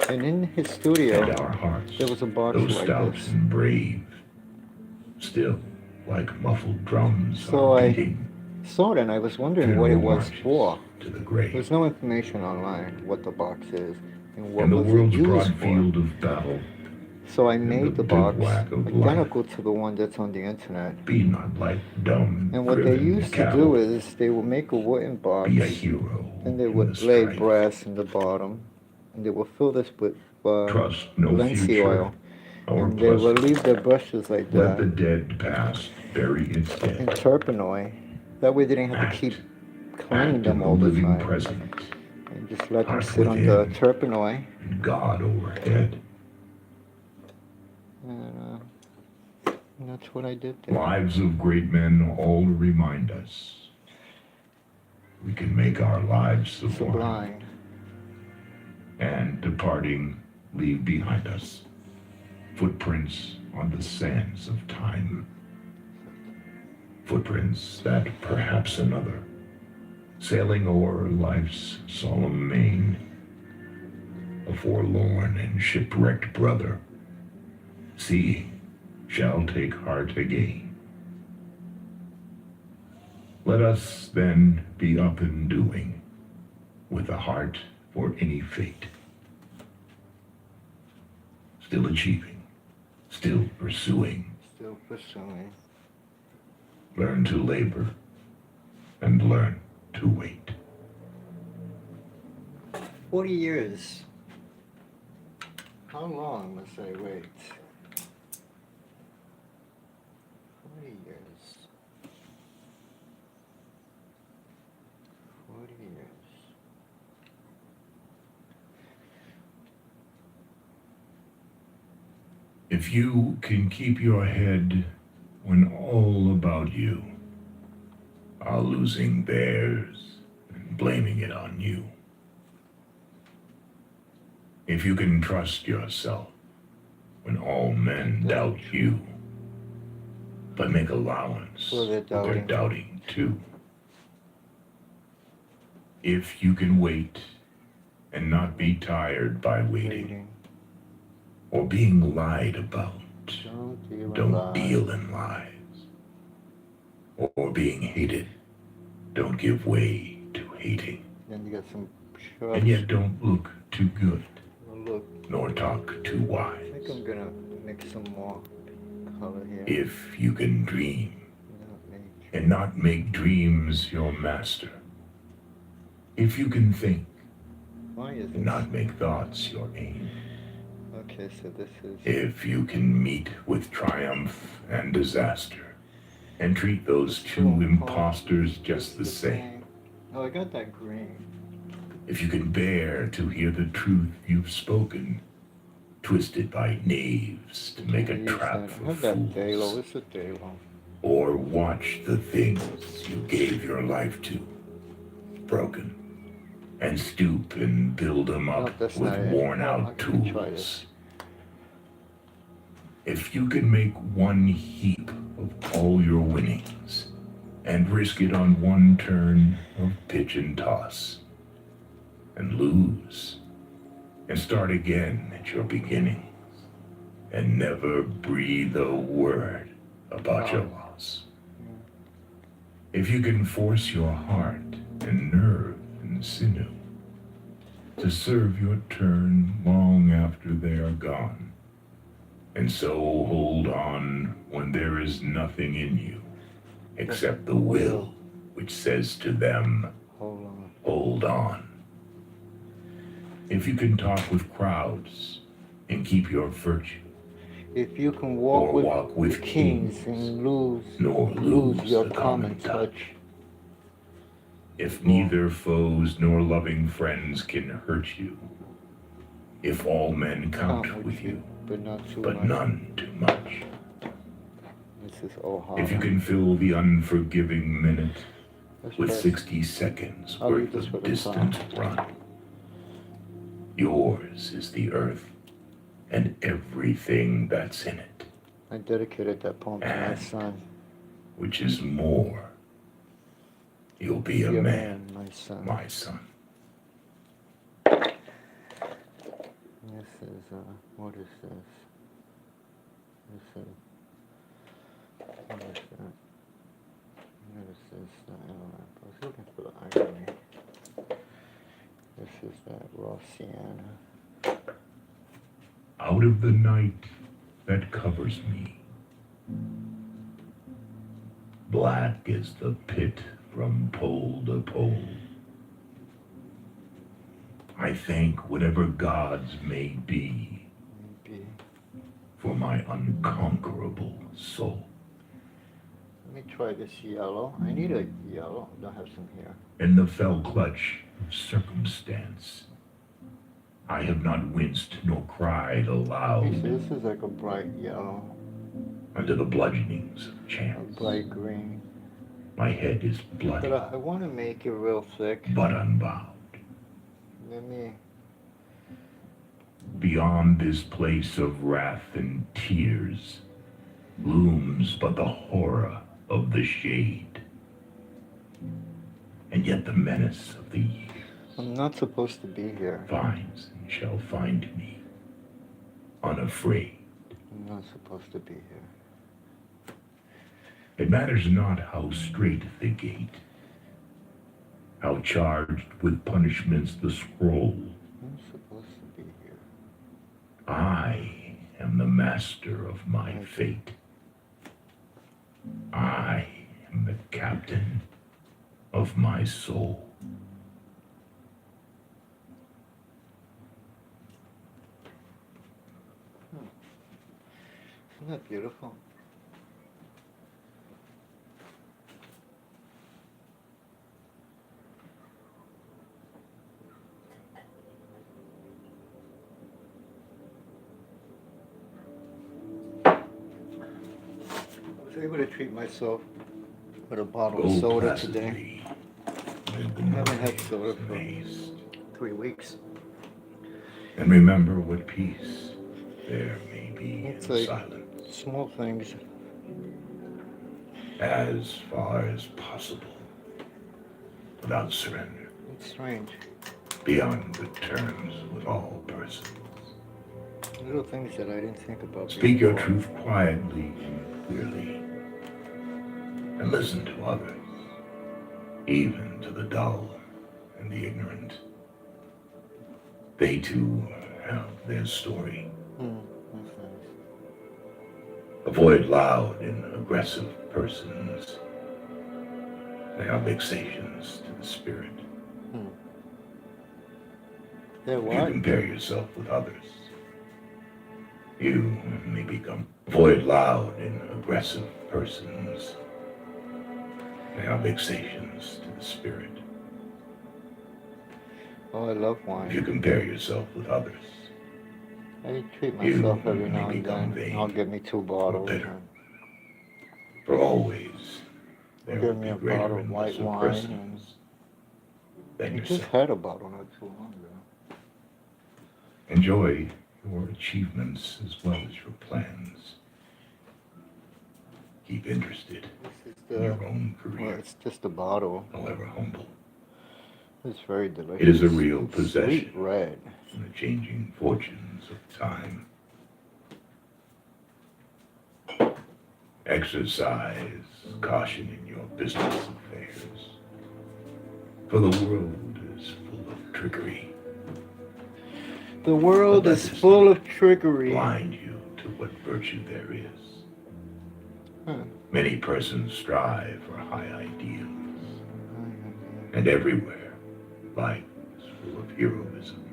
And in his studio, and our hearts, there was a box though like stout this. and brave, still like muffled drums So are I beating saw it and I was wondering what it funeral was marches for. to the grave. There's no information online what the box is and what In the was it world's used broad for. field of battle, So I in made the the box bivouac of identical to the one that's on the internet. be not like dumb, And what they driven used to cattle. do is they would make a wooden box Be a hero and they in would the lay strife. brass in the bottom and they would fill this with Trust no linseed future oil or and they would pleasant. leave their brushes like Let the that dead past bury its in dead. turpenoid. That way they didn't have to Act. keep cleaning Act them in the all the living time. present, And just let them Heart sit on the within. turpenoid. and God overhead. And that's what I did there. Lives of great men all remind us we can make our lives sublime, Sublime. and departing leave behind us footprints on the sands of time. Footprints that perhaps another, sailing o'er life's solemn main, a forlorn and shipwrecked brother, seeing, shall take heart again. Let us then be up and doing, with a heart for any fate. Still achieving, still pursuing, Still pursuing. learn to labor, and learn to wait. 40 years. How long must I wait? 40 years. 40 years. If you can keep your head when all about you are losing theirs and blaming it on you. If you can trust yourself when all men doubt you, but make allowance For their for their doubting. doubting too. If you can wait and not be tired by waiting or being lied about, don't deal in lies, or being hated, don't give way to hating, Then you got some and yet don't look too good, Look, nor talk too I wise. think I'm gonna mix some more color here. If you can dream Not me. and not make dreams your master, if you can think Why is and this? not make thoughts your aim, Okay, so this is. if you can meet with triumph and disaster and treat those two impostors just the same, Oh, I got that green. if you can bear to hear the truth you've spoken, twisted by knaves to make a Use trap that. I for have that Dalo. fools, It's a Dalo. or watch the things you gave your life to broken, and stoop and build them No, up that's with not it. worn Oh, out I can try tools. this. If you can make one heap of all your winnings and risk it on one turn of pitch and toss, and lose, and start again at your beginnings, and never breathe a word about your loss. If you can force your heart and nerve and sinew to serve your turn long after they are gone, and so hold on when there is nothing in you except the will which says to them, Hold on. hold on. If you can talk with crowds and keep your virtue, If you can or walk walk with kings kings, and lose nor lose lose your the common common touch. touch. If neither foes nor loving friends can hurt you, if all men count with you, but not too but much. none too much, This is all hard. if you can fill the unforgiving minute Let's with try- 60 seconds I'll leave worth this for of the distant run, yours is the earth and everything that's in it, I dedicated that poem to my And- son. which is more. You'll be a Be man, my son. my son. This is, what is this? This is, what is that? What is this? I was looking for the irony. This is that raw sienna. Out of the night that covers me, black is the pit from pole to pole. I thank whatever gods may be Maybe. for my unconquerable soul. Let me try this yellow. I need a yellow. Don't have some here. In the fell clutch of circumstance, I have not winced nor cried Okay, so aloud this is like a bright yellow, under the bludgeonings of a chance. bright green. My head is bloody, But I want to make it real thick. but unbowed. Let me. Beyond this place of wrath and tears looms but the horror of the shade, and yet the menace of the years I'm not supposed to be here. finds and shall find me unafraid. I'm not supposed to be here. It matters not how straight the gate, how charged with punishments the scroll. I'm supposed to be here. I am the master of my fate. I am the captain of my soul. Isn't that beautiful? I was able to treat myself with a bottle of Go soda today. placidly, I haven't had soda for amazed. 3 weeks. And remember what peace there may be It's in like- silence, Small things. as far as possible, without surrender, It's strange. beyond good terms with all persons. Little things that I didn't think about. Speak your before. truth quietly and clearly, and listen to others, even to the dull and the ignorant. They too have their story. That's nice. Avoid loud and aggressive persons. They are vexations to the spirit. Yeah, If you what? compare yourself with others, you may become. Avoid loud and aggressive persons. They are vexations to the spirit. Oh, I love If you wine. compare yourself with others, I treat you myself every may now and become then. vain I'll get me 2 bottles. bitter. And for always there give will me be a greater bottle of and white lesser wine persons than I just yourself. had a bottle not too long ago. Enjoy your achievements as well as your plans. Keep interested This is in your the. own Well, career, it's just a bottle. however humble. It's very delicious. It is a real It's possession. Sweet red. In the changing fortunes of time. Exercise caution in your business affairs, for the world is full of trickery. The world But that is does full not of trickery. Blind you to what virtue there is. Huh. Many persons strive for high ideals, and everywhere life is full of heroism.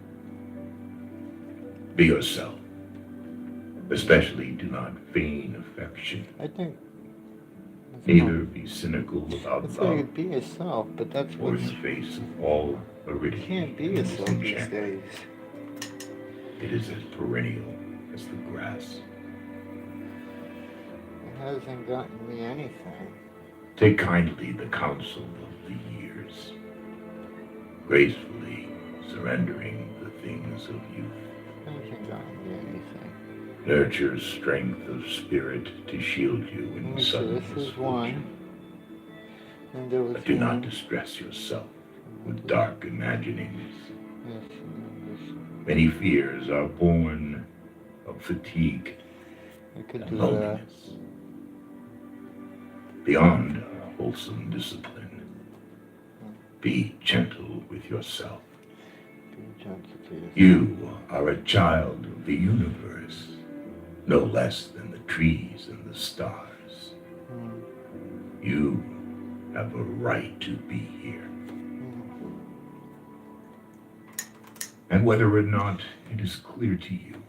Be yourself. Especially do not feign affection. I think Neither be cynical about It's love, like be yourself, but that's or what's. in face of all You aridity can't be and yourself these disenchantment. days. It is as perennial as the grass. It hasn't gotten me anything. Take kindly the counsel of the years, gracefully surrendering the things of youth. It hasn't gotten me anything. Nurture strength of spirit to shield you in Let me see, sudden this is misfortune. one. And there was But do not one. distress yourself with dark imaginings. Yes, and this one. Many fears are born of fatigue I could and do that. loneliness. Beyond wholesome discipline, be gentle with yourself. Be gentle to yourself. You are a child of the universe, no less than the trees and the stars. You have a right to be here. And whether or not it is clear to you,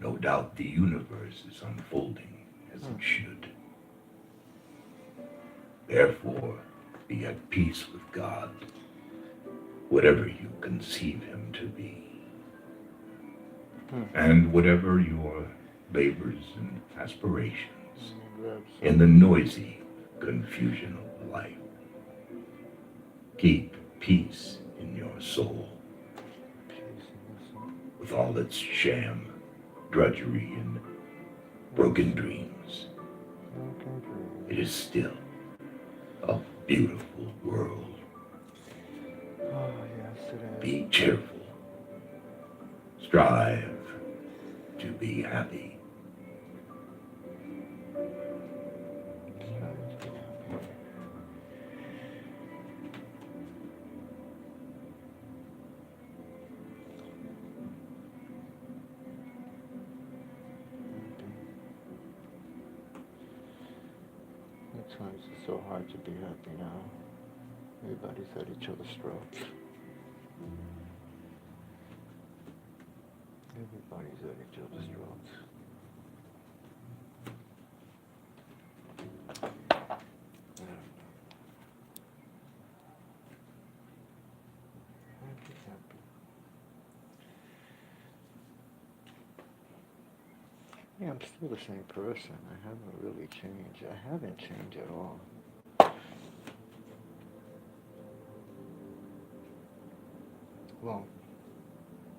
no doubt the universe is unfolding as it should. Therefore, be at peace with God, whatever you conceive him to be. And whatever your labors and aspirations in the noisy confusion of life, keep peace in your soul. With all its sham, drudgery, and broken dreams, it is still a beautiful world. Oh, yes, it is. Be cheerful. Strive to be happy. At times it's so hard to be happy now. Everybody's at each other's throats. Everybody's at each other's throats. Yeah, I'm still the same person. I haven't really changed. I haven't changed at all. Well,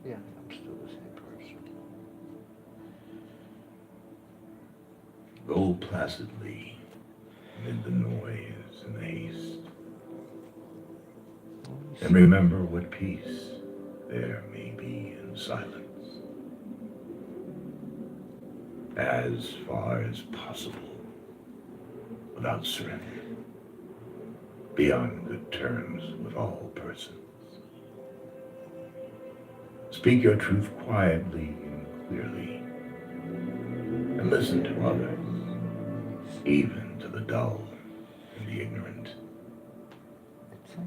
yeah, I'm still the same person. Go placidly amid the noise and the haste. And remember what peace there may be in silence. As far as possible, without surrender, be on good terms with all persons. Speak your truth quietly and clearly, and listen to others, even to the dull and the ignorant.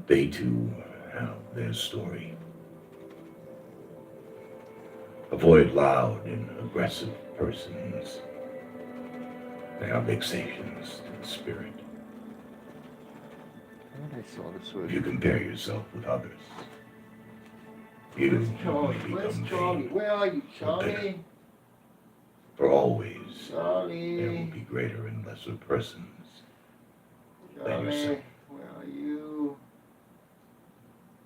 They too have their story. Avoid loud and aggressive persons. They are vexations to the spirit. If you compare yourself with others, you may become vain Where are you, or bitter. For always there will Charlie? be greater and lesser persons than Charlie, yourself. where are you?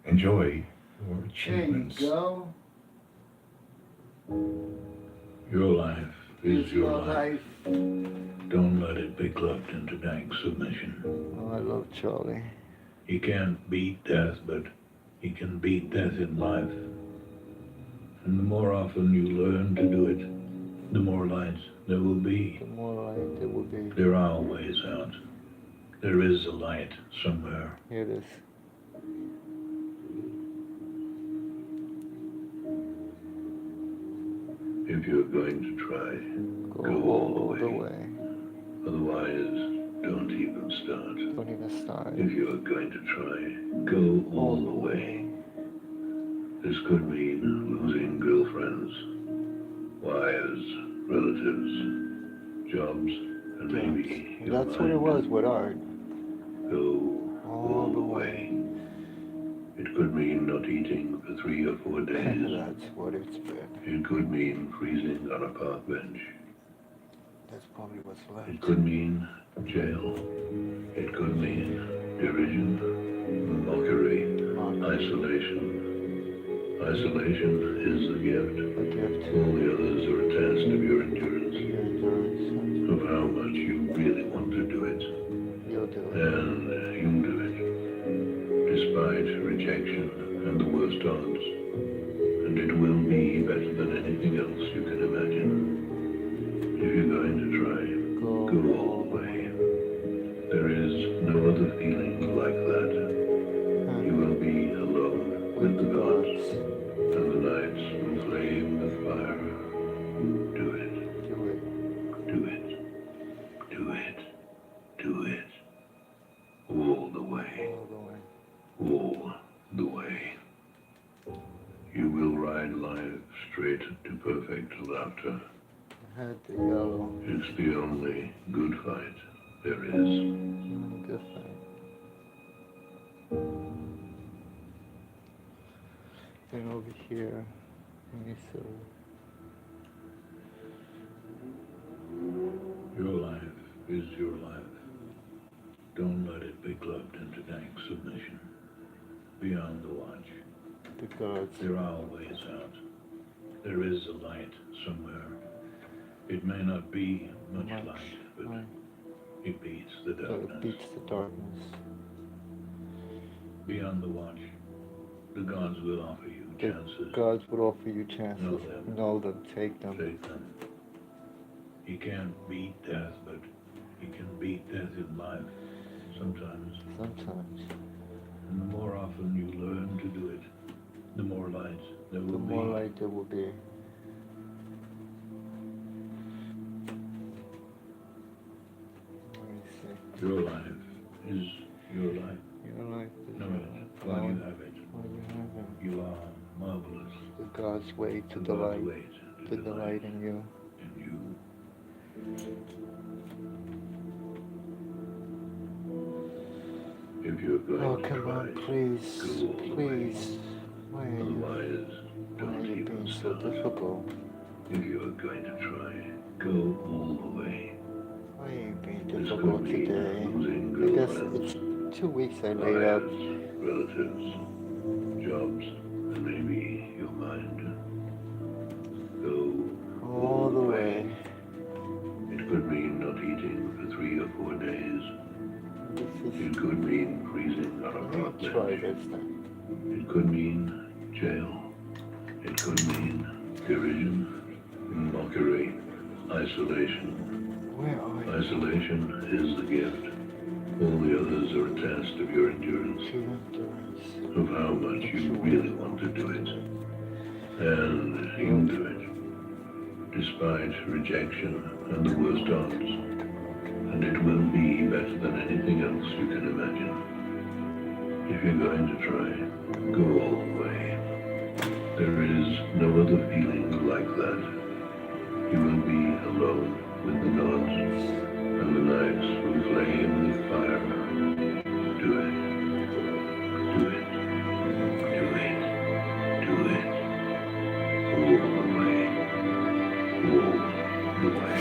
Enjoy your There you achievements. go. Your life is your life. life. Don't let it be clubbed into dank submission. Oh, I love Charlie. He can't beat death, but he can beat death in life. And the more often you learn to do it, the more lights there will be. The more light there will be. There are ways out. There is a light somewhere. Here it is. If you're going to try, Go all the way. Otherwise, don't even start. Don't even start. If you are going to try, go all the way. This could mean losing girlfriends, wives, relatives, jobs, and maybe And your that's what it mind. was with art. Go all the way. It could mean not eating for 3 or 4 days. That's what it's been. It could mean freezing on a park bench. That's probably what's It left. could mean jail. It could mean derision, mockery, isolation. Isolation is the gift. A gift. All the others are a test of your endurance, Your endurance. of how much you really want to do it. You'll do it. And you'll do it, despite rejection and the worst odds. And it will be better than anything else you can imagine. If you're going to try, go all the way. There is no other feeling like that. You will be alone with the gods, and the nights will flame with fire. Do it. Do it. Do it. Do it. Do it. All the way. All the way. All the way. You will ride life straight to perfect laughter. I had the yellow. It's the only good fight there is. Good thing. Then over here, let me see. Your life is your life. Don't let it be clubbed into dank submission. Beyond the watch, The gods. there are ways out. There is a light somewhere. It may not be much light, but Right. it beats the So it darkness. beats the darkness. Beyond the watch, the gods will offer you The chances. gods would offer you chances. Know them. Know them. Take them. Take them. You can't beat death, but you can beat death in life sometimes. Sometimes. And the more often you learn to do it, the more light there The will more be. light there will be. Let me see. Your life is your life. Your life is Know your it life. while you Know have it. while you have it. You are marvelous. The God's way to The God's delight. way To delight in you. in you. If you're going Oh, to come try, on, please. go all the way. Please. Why are you, Otherwise, why don't are you even being so start. difficult? If you are going to try, go all the way. Why are you being This difficult could mean today? losing I guess girlfriends, it's 2 weeks I laid up. lives, relatives, jobs, and maybe your mind. Go All the way. It could mean not eating for 3 or 4 days. This is. It could mean freezing on a Let park me try bench. this then. It could mean jail. It could mean derision, mockery, isolation. Where are you? Isolation is the gift. All the others are a test of your endurance, To endurance. of how much you really want to do it. And you'll do it, despite rejection and the worst odds. And it will be better than anything else you can imagine. If you're going to try, go all the way. There is no other feeling like that. You will be alone with the gods, and the nights will flame with fire. Do it. Do it. Do it. Do it. All the way. All the way.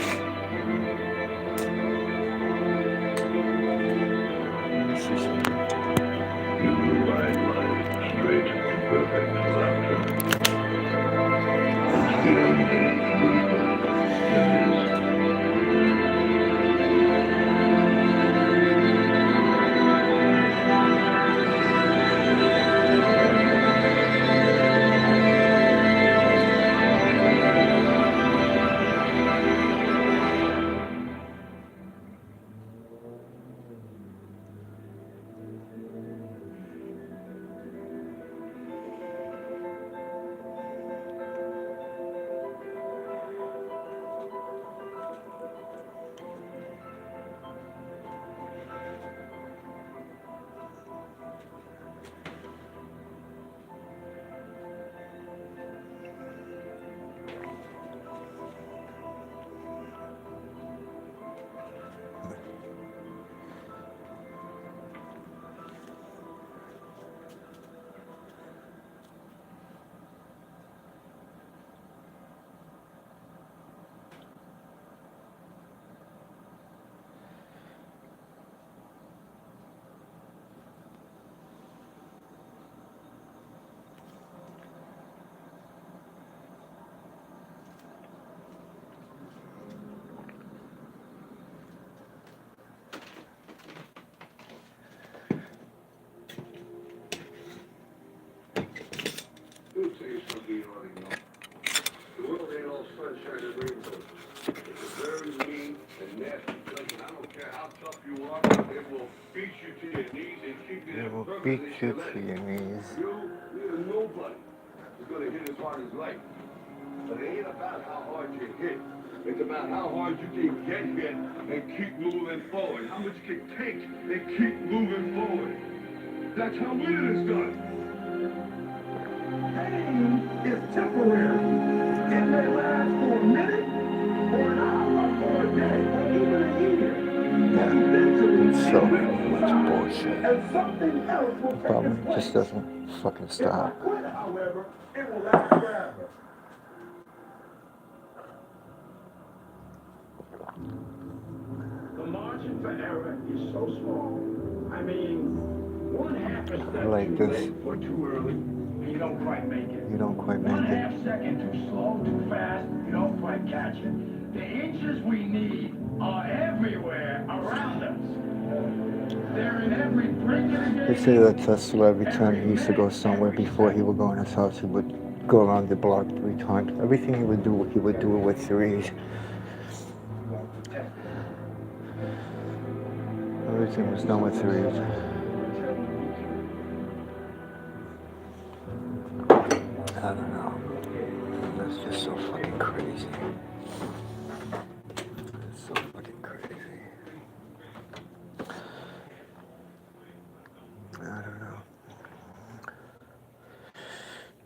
Let me see something. You will ride life straight to perfect laughter. It's the only good fight there is. It will beat you to your knees and keep you It there will perfectly beat you to selected. your knees. You're nobody. You're gonna hit as hard as life. But it ain't about how hard you hit. It's about how hard you can get hit and keep moving forward. How much you can take and keep moving forward. That's how winning is done. Pain is temporary. It may last for a minute, or an hour, or a day, or even a year. But eventually, It's so it will much stop, bullshit. and something else will The take problem its place. just doesn't fucking If I stop. quit, however, it will last forever. The margin for error is so small. I mean, 0.5% Like too this. late or too early, and you don't quite make it. You don't quite make 1/2 it. second too slow, too fast, you don't quite catch it. The inches we need are everywhere around us. They're in every blink of the They day. say that Tesla, every time he used to go somewhere before he would go in his house, he would go around the block 3 times. Everything he would do it with threes. Everything was done with threes. I don't know. That's just so fucking crazy. It's so fucking crazy. I don't know.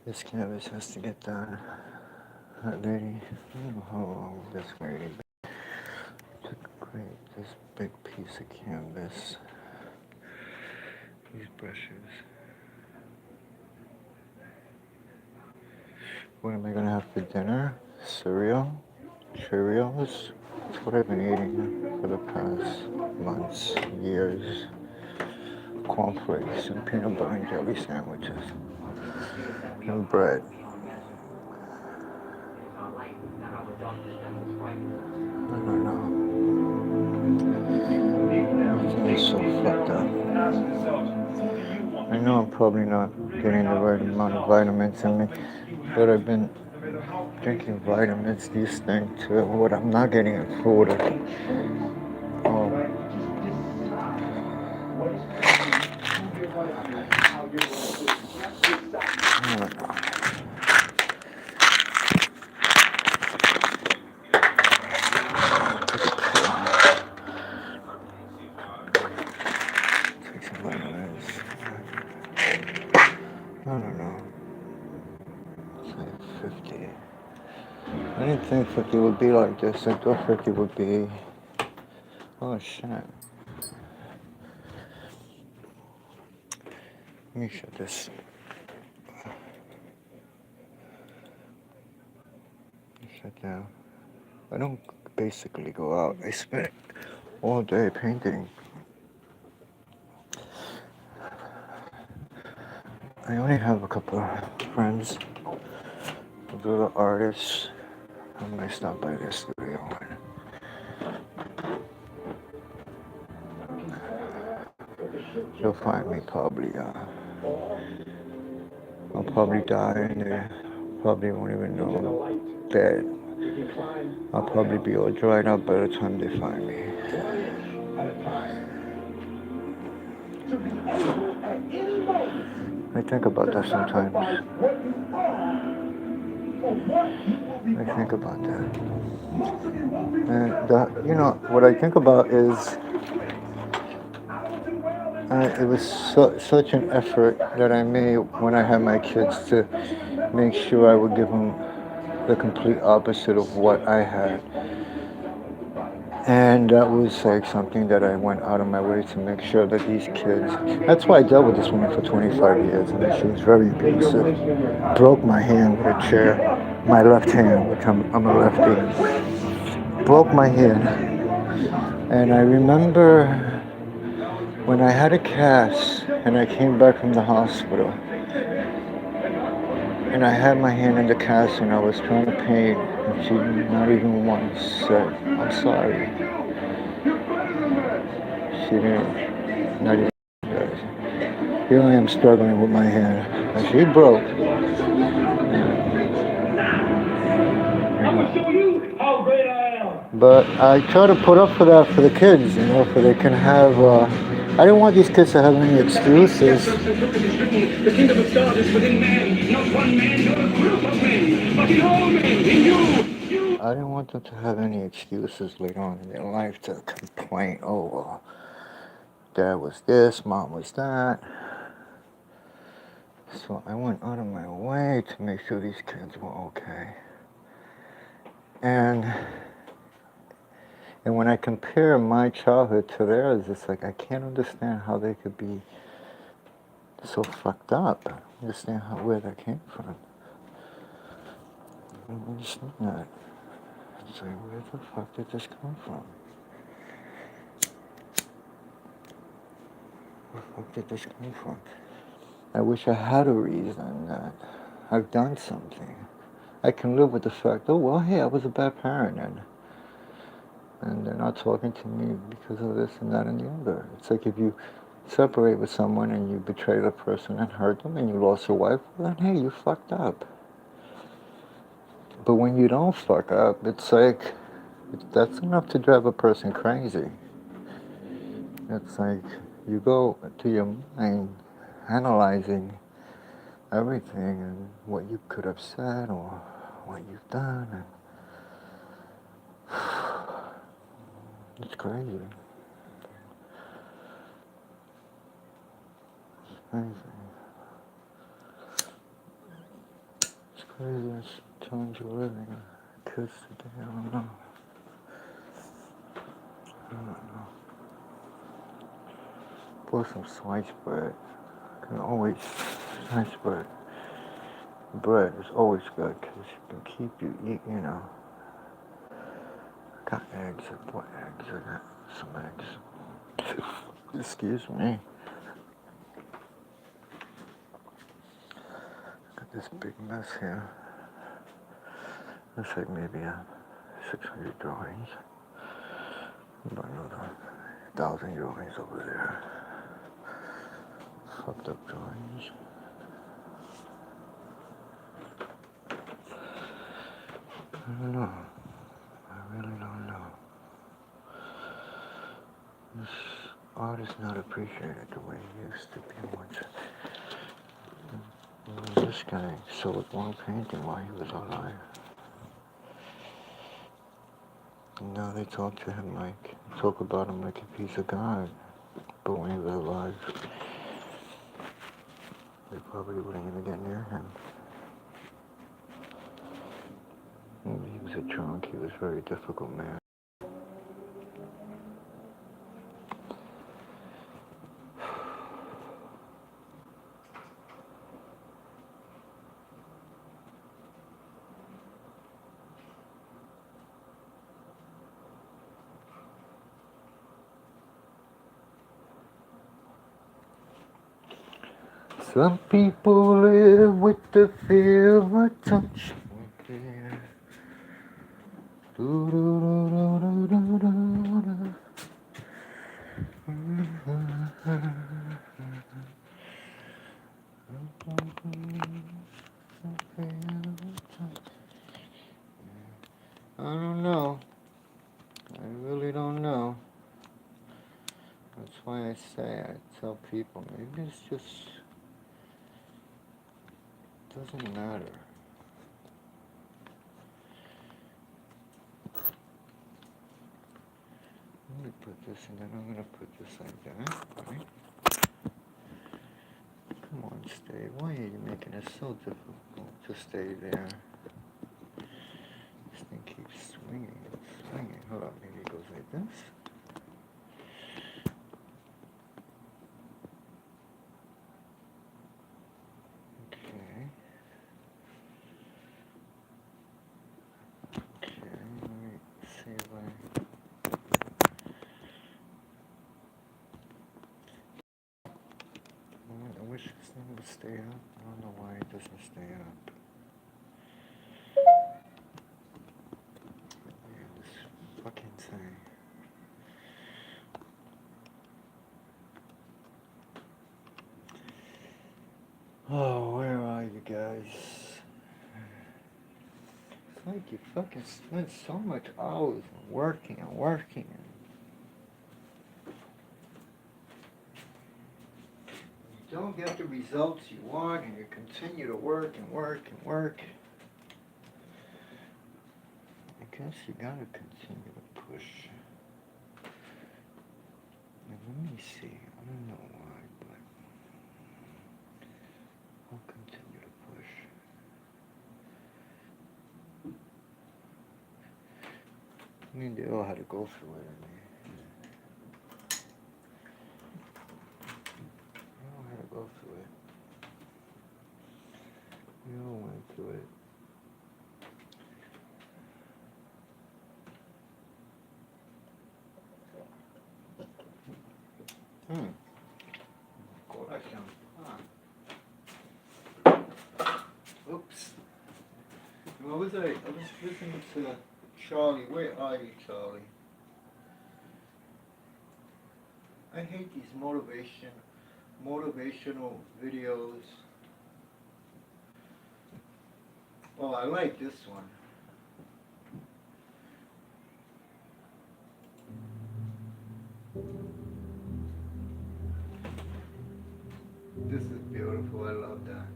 This canvas has to get done. That lady, I don't know how long this lady to create this big piece of canvas. These brushes. What am I gonna have for dinner? Cereal? Cheerios? That's what I've been eating for the past months, years. Cornflakes and peanut butter and jelly sandwiches. And bread. I don't know. Everything is so fucked up. I know I'm probably not getting the right amount of vitamins in me, but I've been drinking vitamins, these things, to what I'm not getting in food. I don't know. Take some vitamins. I don't know. It's like 50. I didn't think 50 would be like this. I thought 50 would be... Oh shit. Let me shut this. Shut down. I don't basically go out. I spend all day painting. I only have a couple of friends, little artists. I'm gonna stop by their studio. You'll find me probably, I'll probably die and they probably won't even know I'm dead. I'll probably be all dried up by the time they find me. I think about that sometimes. I think about that. And that, you know, what I think about is it was such an effort that I made when I had my kids to make sure I would give them the complete opposite of what I had. And that was like something that I went out of my way to make sure that these kids... That's why I dealt with this woman for 25 years. I mean, she was very abusive. Broke my hand with a chair. My left hand, which I'm a lefty. Broke my hand. And I remember when I had a cast and I came back from the hospital and I had my hand in the cast and I was trying to paint and she not even once said, I'm sorry. She didn't, not even. Here I am struggling with my hand. And she broke. I'm gonna show you how great I am. But I try to put up for that for the kids, you know, for they can have. I didn't want these kids to have any excuses. The kingdom of God is within man, not one man, nor a group of men, but in all men, in you. I didn't want them to have any excuses later on in their life to complain. Oh, well, dad was this, mom was that. So I went out of my way to make sure these kids were okay. And when I compare my childhood to theirs, it's like I can't understand how they could be so fucked up. I don't understand where that came from. I don't understand that. It's like, where the fuck did this come from? Where the fuck did this come from? I wish I had a reason that I've done something. I can live with the fact, oh, well, hey, I was a bad parent, and they're not talking to me because of this and that and the other. It's like if you separate with someone and you betray the person and hurt them and you lost your wife, well, then, hey, you fucked up. But when you don't fuck up, it's like, that's enough to drive a person crazy. It's like you go to your mind analyzing everything and what you could have said or what you've done. And it's crazy. It's crazy. It's crazy. It's times you're living. Kids today, I don't know. I don't know. Pour some sliced bread. Can always sliced bread. Bread is always good because it can keep you eat. You know. I got eggs. I bought eggs. I got some eggs. Excuse me. Got this big mess here. Looks like maybe 600 drawings. About another 1,000 drawings over there. Fucked up drawings. I don't know. I really don't know. This art is not appreciated the way it used to be once. This guy sold one painting while he was alive. And now they talk about him like if he's a god. But when he was alive, they probably wouldn't even get near him. He was a drunk, he was a very difficult man. Some people live with the fear of a touch. I don't know. I really don't know. That's why I tell people, maybe it's just doesn't matter. I'm gonna put this and then I'm gonna put this like that, right? Come on, stay. Why are you making it so difficult to stay there? This thing keeps swinging and swinging. Hold on, maybe it goes like this. Okay. Okay, let me see if I wish this thing would stay up. I don't know why it doesn't stay up. Yeah, this fucking thing. Oh, where are you guys? like you fucking spend so much hours working and working. You don't get the results you want, and you continue to work and work and work. I guess you gotta continue to push. Now, let me see. I don't know why, but I'll continue to push. I mean, they all had to go through it. They all had to go through it. We all went through it. Oops. What was I was listening to Charlie. Where are you, Charlie? I hate these motivational videos. Oh, I like this one. This is beautiful. I love that.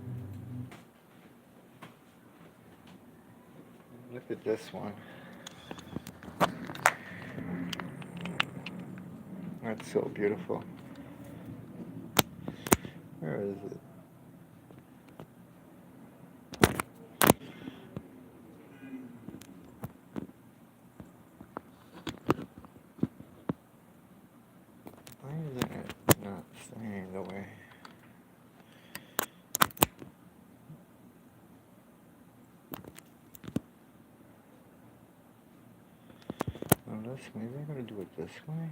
Look at this one. That's so beautiful. Where is it? Why isn't it not staying the way? Well, maybe I'm gonna do it this way.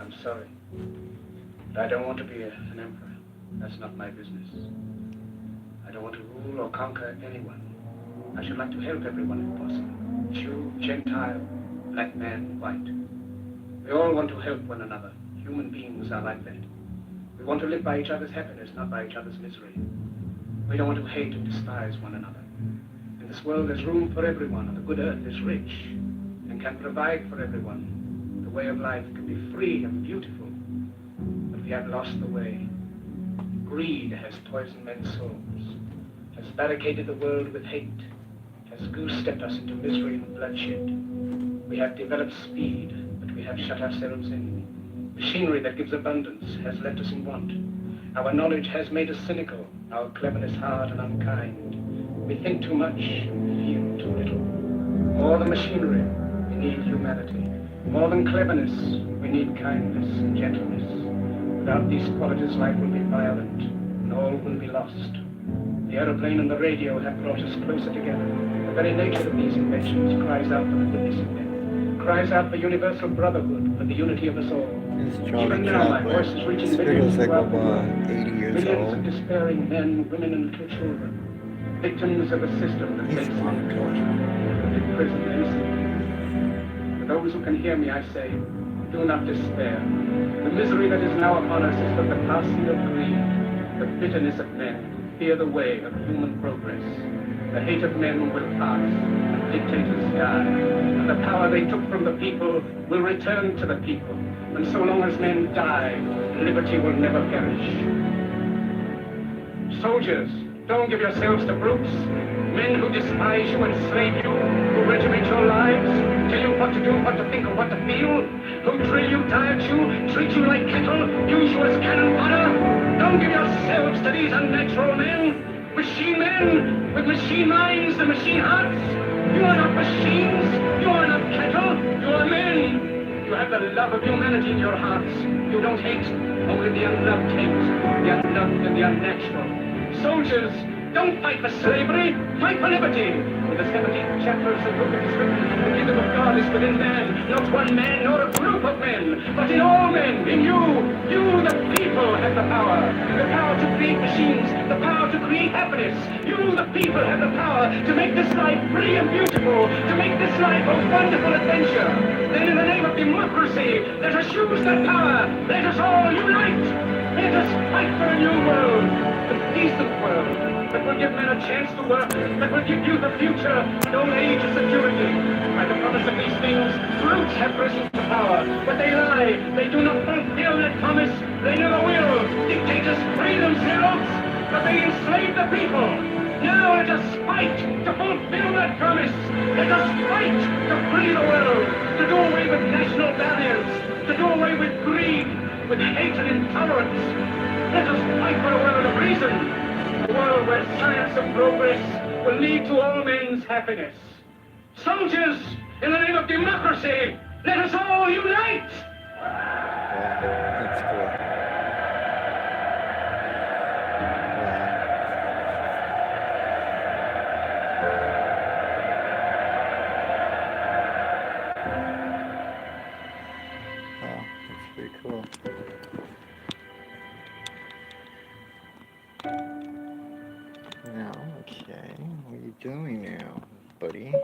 I'm sorry, but I don't want to be an emperor. That's not my business. I don't want to rule or conquer anyone. I should like to help everyone if possible. Jew, Gentile, black man, white. We all want to help one another. Human beings are like that. We want to live by each other's happiness, not by each other's misery. We don't want to hate and despise one another. In this world there's room for everyone, and the good earth is rich and can provide for everyone. The way of life can be free and beautiful, but we have lost the way. Greed has poisoned men's souls, has barricaded the world with hate, has goose-stepped us into misery and bloodshed. We have developed speed, but we have shut ourselves in. Machinery that gives abundance has left us in want. Our knowledge has made us cynical, our cleverness hard and unkind. We think too much and feel too little. More than machinery, we need humanity. More than cleverness, we need kindness and gentleness. Without these qualities, life will be violent, and all will be lost. The aeroplane and the radio have brought us closer together. The very nature of these inventions cries out for the goodness of men, cries out for universal brotherhood, for the unity of us all. Even now, my voice is reaching millions throughout the world. 80 years Millions old. of despairing men, women, and little children, victims of a system that makes them torture, and imprison innocent. For those who can hear me, I say, do not despair. The misery that is now upon us is but the passing of greed. The bitterness of men who fear the way of human progress. The hate of men will pass, and dictators die. And the power they took from the people will return to the people. And so long as men die, liberty will never perish. Soldiers, don't give yourselves to brutes. Men who despise you, enslave you, who regiment your lives, tell you what to do, what to think, or what to feel, who drill you, diet you, treat you like cattle, use you as cannon fodder. Don't give yourselves to these unnatural men, machine men, with machine minds and machine hearts. You are not machines, you are not cattle, you are men. You have the love of humanity in your hearts. You don't hate, only the unloved hate, the unloved and the unnatural. Soldiers, don't fight for slavery, fight for liberty. With the 17th chapters of the book is written, the kingdom of God is within man, not one man nor a group of men, but in all men, in you. You, the people, have the power to create machines, the power to create happiness. You, the people, have the power to make this life free and beautiful, to make this life a wonderful adventure. Then in the name of democracy, let us use that power. Let us all unite. Let us fight for a new world, a decent world, that will give men a chance to work, that will give youth a future, and old age a security. By the promise of these things, brutes have risen to power, but they lie. They do not fulfill that promise. They never will. Dictators free themselves, but they enslave the people. Now let us fight to fulfill that promise. Let us fight to free the world, to do away with national barriers, to do away with greed, with hate and intolerance. Let us fight for a world of reason, a world where science and progress will lead to all men's happiness. Soldiers, in the name of democracy, let us all unite! That's cool. Wow, that's pretty cool. Now, okay, what are you doing now, buddy?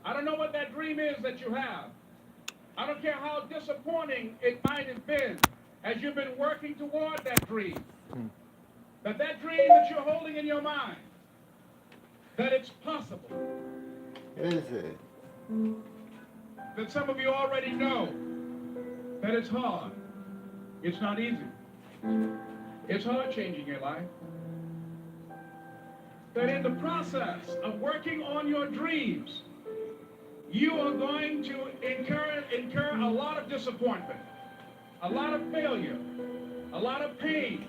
I don't know what that dream is that you have. I don't care how disappointing it might have been as you've been working toward that dream. But that dream that you're holding in your mind, that it's possible. Is it? That some of you already know that it's hard. It's not easy. It's hard changing your life. That in the process of working on your dreams, you are going to incur a lot of disappointment, a lot of failure, a lot of pain.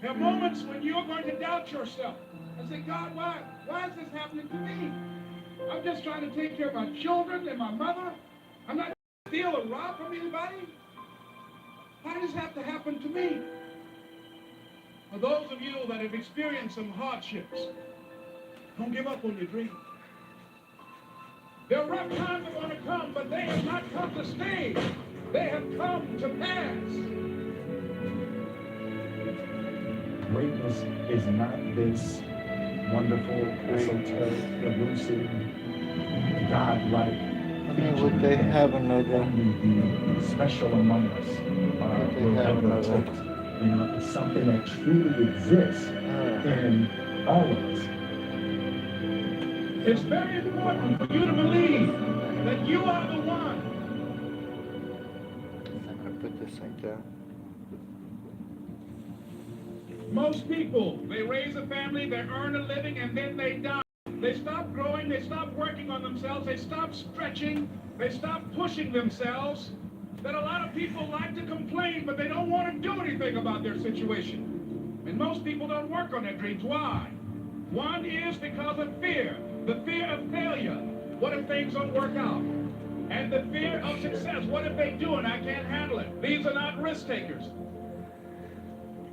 There are moments when you're going to doubt yourself and say, God, why is this happening to me? I'm just trying to take care of my children and my mother. I'm not steal or rob from anybody. Why does this have to happen to me? For those of you that have experienced some hardships, don't give up on your dreams. There are rough times are going to come, but they have not come to stay. They have come to pass. Greatness is not this wonderful, esoteric, elusive, God-like. I mean, would they have another? Only the special among us will ever take. You know, it's something that truly exists in all of us. It's very important for you to believe that you are the one. I'm going to put this thing down. Most people, they raise a family, they earn a living, and then they die. They stop growing, they stop working on themselves, they stop stretching, they stop pushing themselves. That a lot of people like to complain, but they don't want to do anything about their situation. And most people don't work on their dreams. Why? One is because of fear. The fear of failure. What if things don't work out? And the fear of success. What if they do and I can't handle it? These are not risk takers.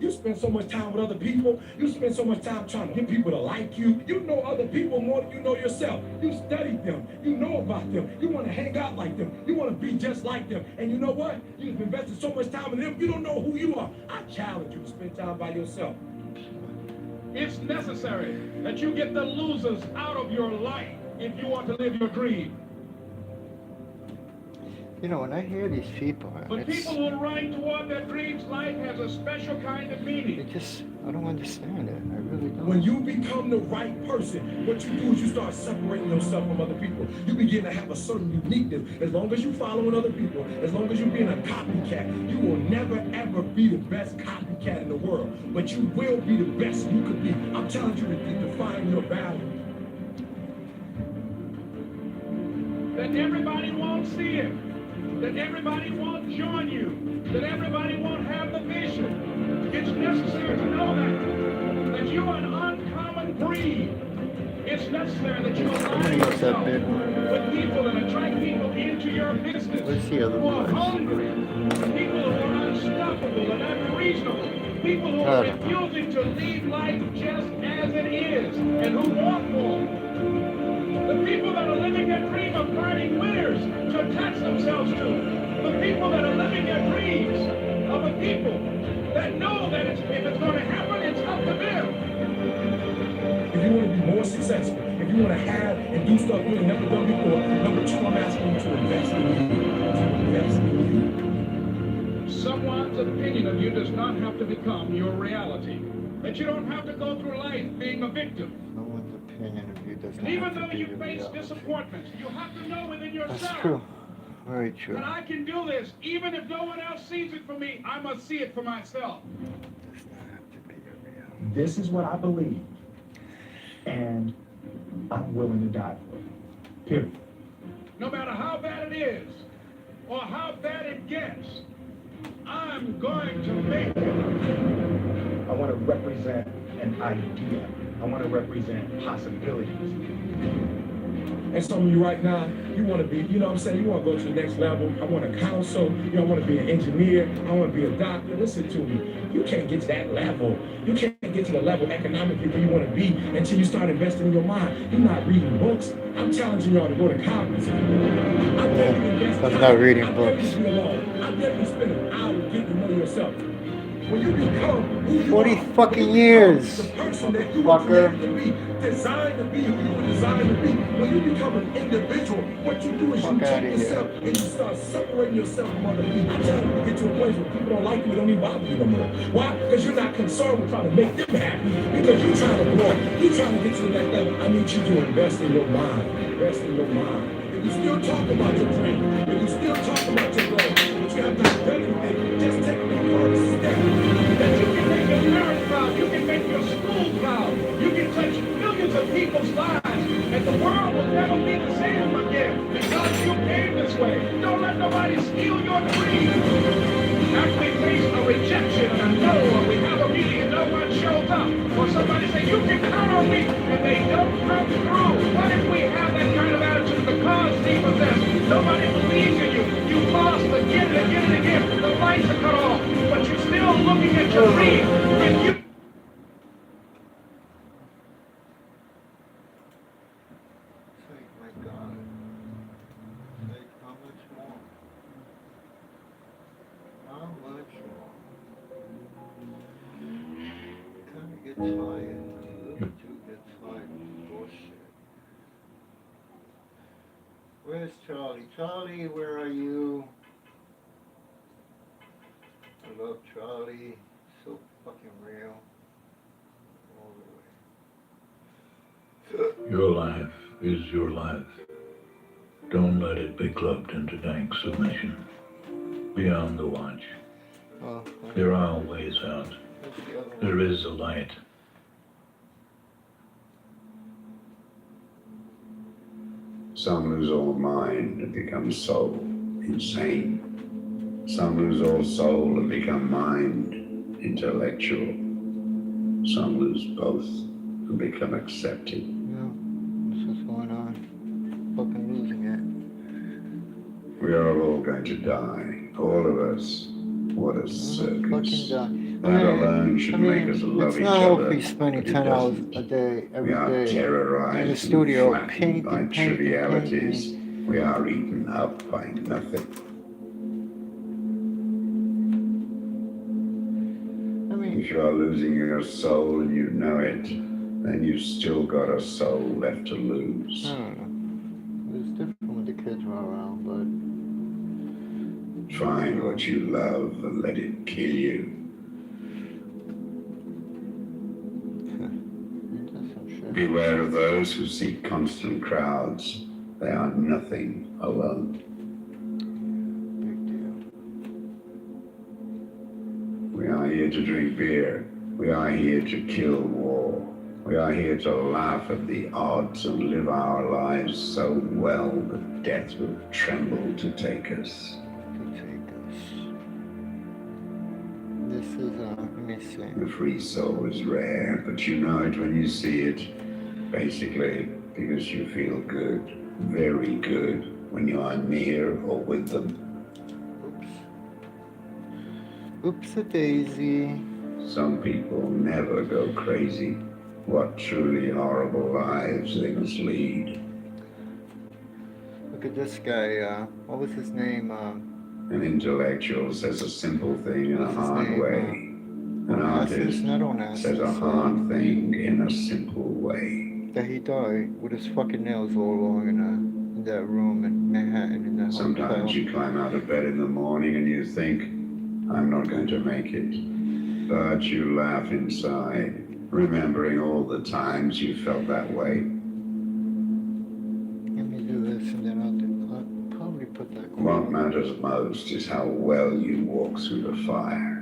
You spend so much time with other people. You spend so much time trying to get people to like you. You know other people more than you know yourself. You study them. You know about them. You want to hang out like them. You want to be just like them. And you know what? You've invested so much time in them, you don't know who you are. I challenge you to spend time by yourself. It's necessary that you get the losers out of your life if you want to live your dream. You know, when I hear these people, But people who are running toward their dreams, life has a special kind of meaning. I don't understand it. I really don't. When you become the right person, what you do is you start separating yourself from other people. You begin to have a certain uniqueness. As long as you're following other people, as long as you're being a copycat, you will never ever be the best copycat in the world. But you will be the best you could be. I'm telling you to define your value. That everybody won't see it. That everybody won't join you. That everybody won't have the vision. It's necessary to know that you are an uncommon breed. It's necessary that you align yourself with people that attract people into your business. What's the other who are one? hungry, people who are unstoppable and unreasonable, people who are refusing to leave life just as it is and who want more. The people that are living their dream of finding winners to attach themselves to. The people that are living their dreams of a people that know that if it's going to happen, it's up to them. If you want to be more successful, if you want to have and do stuff you ain't never done before, number two, I'm asking you to invest in you. To invest in you. Someone's opinion of you does not have to become your reality. That you don't have to go through life being a victim. Someone's opinion of you does not And even have to though be you your face reality. disappointments, you have to know within yourself. That's true. Very true. That I can do this, even if no one else sees it for me, I must see it for myself. Does not have to be your reality. This is what I believe, and I'm willing to die for it. Period. No matter how bad it is, or how bad it gets, I'm going to make it. I want to represent an idea. I want to represent possibilities. And some of you right now, you want to be, you know what I'm saying, you want to go to the next level. I want to counsel, you know, I want to be an engineer, I want to be a doctor. Listen to me. You can't get to that level. You can't get to the level economically where you want to be until you start investing in your mind. You're not reading books. I'm challenging y'all to go to college. I'm not reading books. I dare you spend an hour getting to know yourself. When you become who you 40 are, fucking years. the person that you were created to be, designed to be, who you were designed to be. When you become an individual, what you do is you take yourself and you start separating yourself from other people. I'm telling you, you get to a place where people don't like you, don't even bother you no more. Why? Because you're not concerned with trying to make them happy. Because you're trying to grow. You're trying to get to the next level. I need you to invest in your mind. Invest in your mind. If you still talk about your dream, if you still talk about your goal, but you have not done anything, just take the first step. That you can make your parents proud, you can make your school proud, you can touch millions of people's lives, and the world will never be the same again because you came this way. Don't let nobody steal your dream. After we face a rejection and a no, or we have a meeting and no one shows up, or somebody say, you can count on me, and they don't come through. What if we have that kind of attitude? The cause deep of this. Nobody believes in you. You lost again and again and again. The lights are cut off, but you're still looking at your dream. If you My God. Like, how much more? How much more? Kind of get tired. A little too get tired of bullshit. Where's Charlie? Charlie, where are you? I love Charlie. So fucking real. All the way. Your life is your life. Don't let it be clubbed into dank submission. Beyond the watch, Oh, there are ways out. There is a light. Some lose all mind and become soul, insane. Some lose all soul and become mind, intellectual. Some lose both and become accepted. Yeah, this is going on. Fucking losing it. We are all going to die, all of us. What a circus. Fucking die. That alone should make us love it's each not other. healthy spending but it 10 hours doesn't. a day, every We are day, terrorized in the studio, and flattened painting, by painting, trivialities. painting. We are eaten up by nothing. I mean, If you are losing your soul and you know it, then you've still got a soul left to lose. I don't know. It's different when the kids were around, but Find what you love and let it kill you. that's some shit. Beware of those who seek constant crowds. They are nothing alone. Big deal. We are here to drink beer. We are here to kill war. We are here to laugh at the odds and live our lives so well that death will tremble to take us. This is, let me see. The free soul is rare, but you know it when you see it. Basically, because you feel good, very good, when you are near or with them. Oops. Oops-a-daisy. Some people never go crazy. What truly horrible lives they must lead. Look at this guy, what was his name? An intellectual says a simple thing in a What's his hard name? way. An artist Not says a hard thing in a simple way. That he died with his fucking nails all along in that room in Manhattan in that Sometimes hotel. you climb out of bed in the morning and you think, I'm not going to make it. But you laugh inside, remembering all the times you felt that way. Let me do this and then I'll probably put that quote. What matters most is how well you walk through the fire.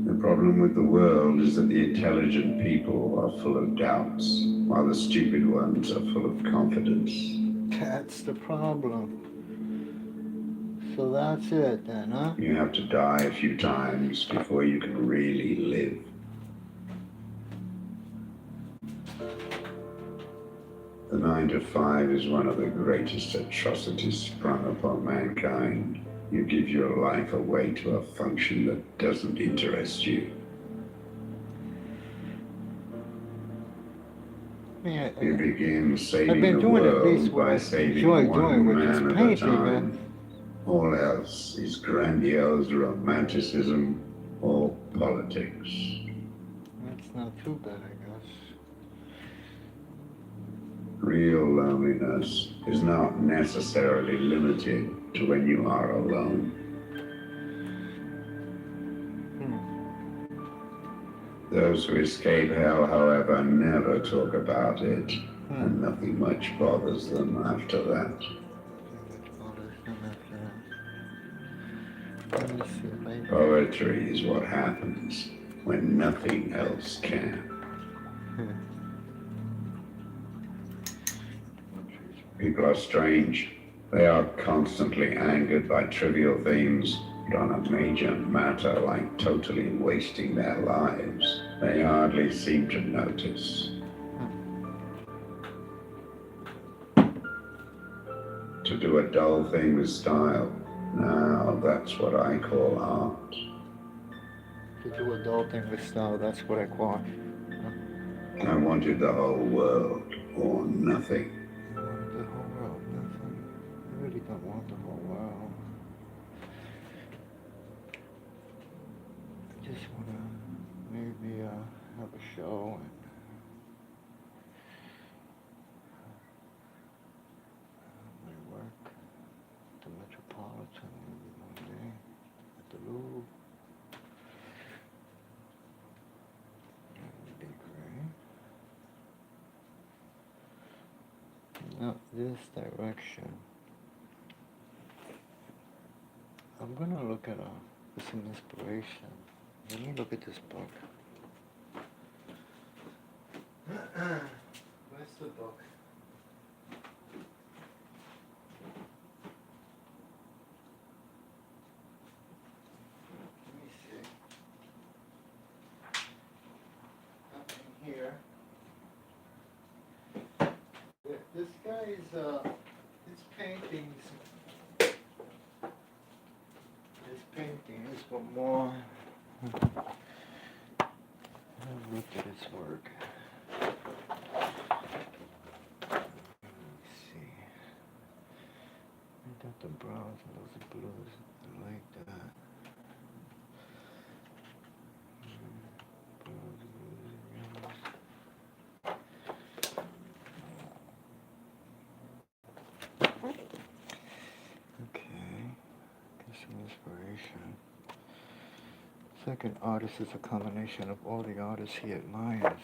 The problem with the world is that the intelligent people are full of doubts, while the stupid ones are full of confidence. That's the problem. So that's it then, huh? You have to die a few times before you can really live. The 9 to 5 is one of the greatest atrocities sprung upon mankind. You give your life away to a function that doesn't interest you. You begin saving the world by saving one man at a time. All else is grandiose romanticism or politics. That's not too bad, I guess. Real loneliness is not necessarily limited to when you are alone. Those who escape hell, however, never talk about it, and nothing much bothers them after that. Poetry is what happens when nothing else can. People are strange. They are constantly angered by trivial things, but on a major matter like totally wasting their lives, they hardly seem to notice. To do a dull thing with style, now that's what I call art. To do a dull thing with style, that's what I call it. I wanted the whole world or nothing. I wanted the whole world, nothing. I really don't want the whole world. I just want to maybe have a show and my work at the Metropolitan maybe one day, at the Louvre. That would be great. Now this direction. I'm gonna look at for some inspiration. Let me look at this book. Where's the book? Let me see. Up in here. This guy's his paintings. His paintings were more. I've looked at his work. Let me see. I got the browns and those blues. I like that. Browns, blues, and yellows. Okay. Get some inspiration. Second artist is a combination of all the artists he admires.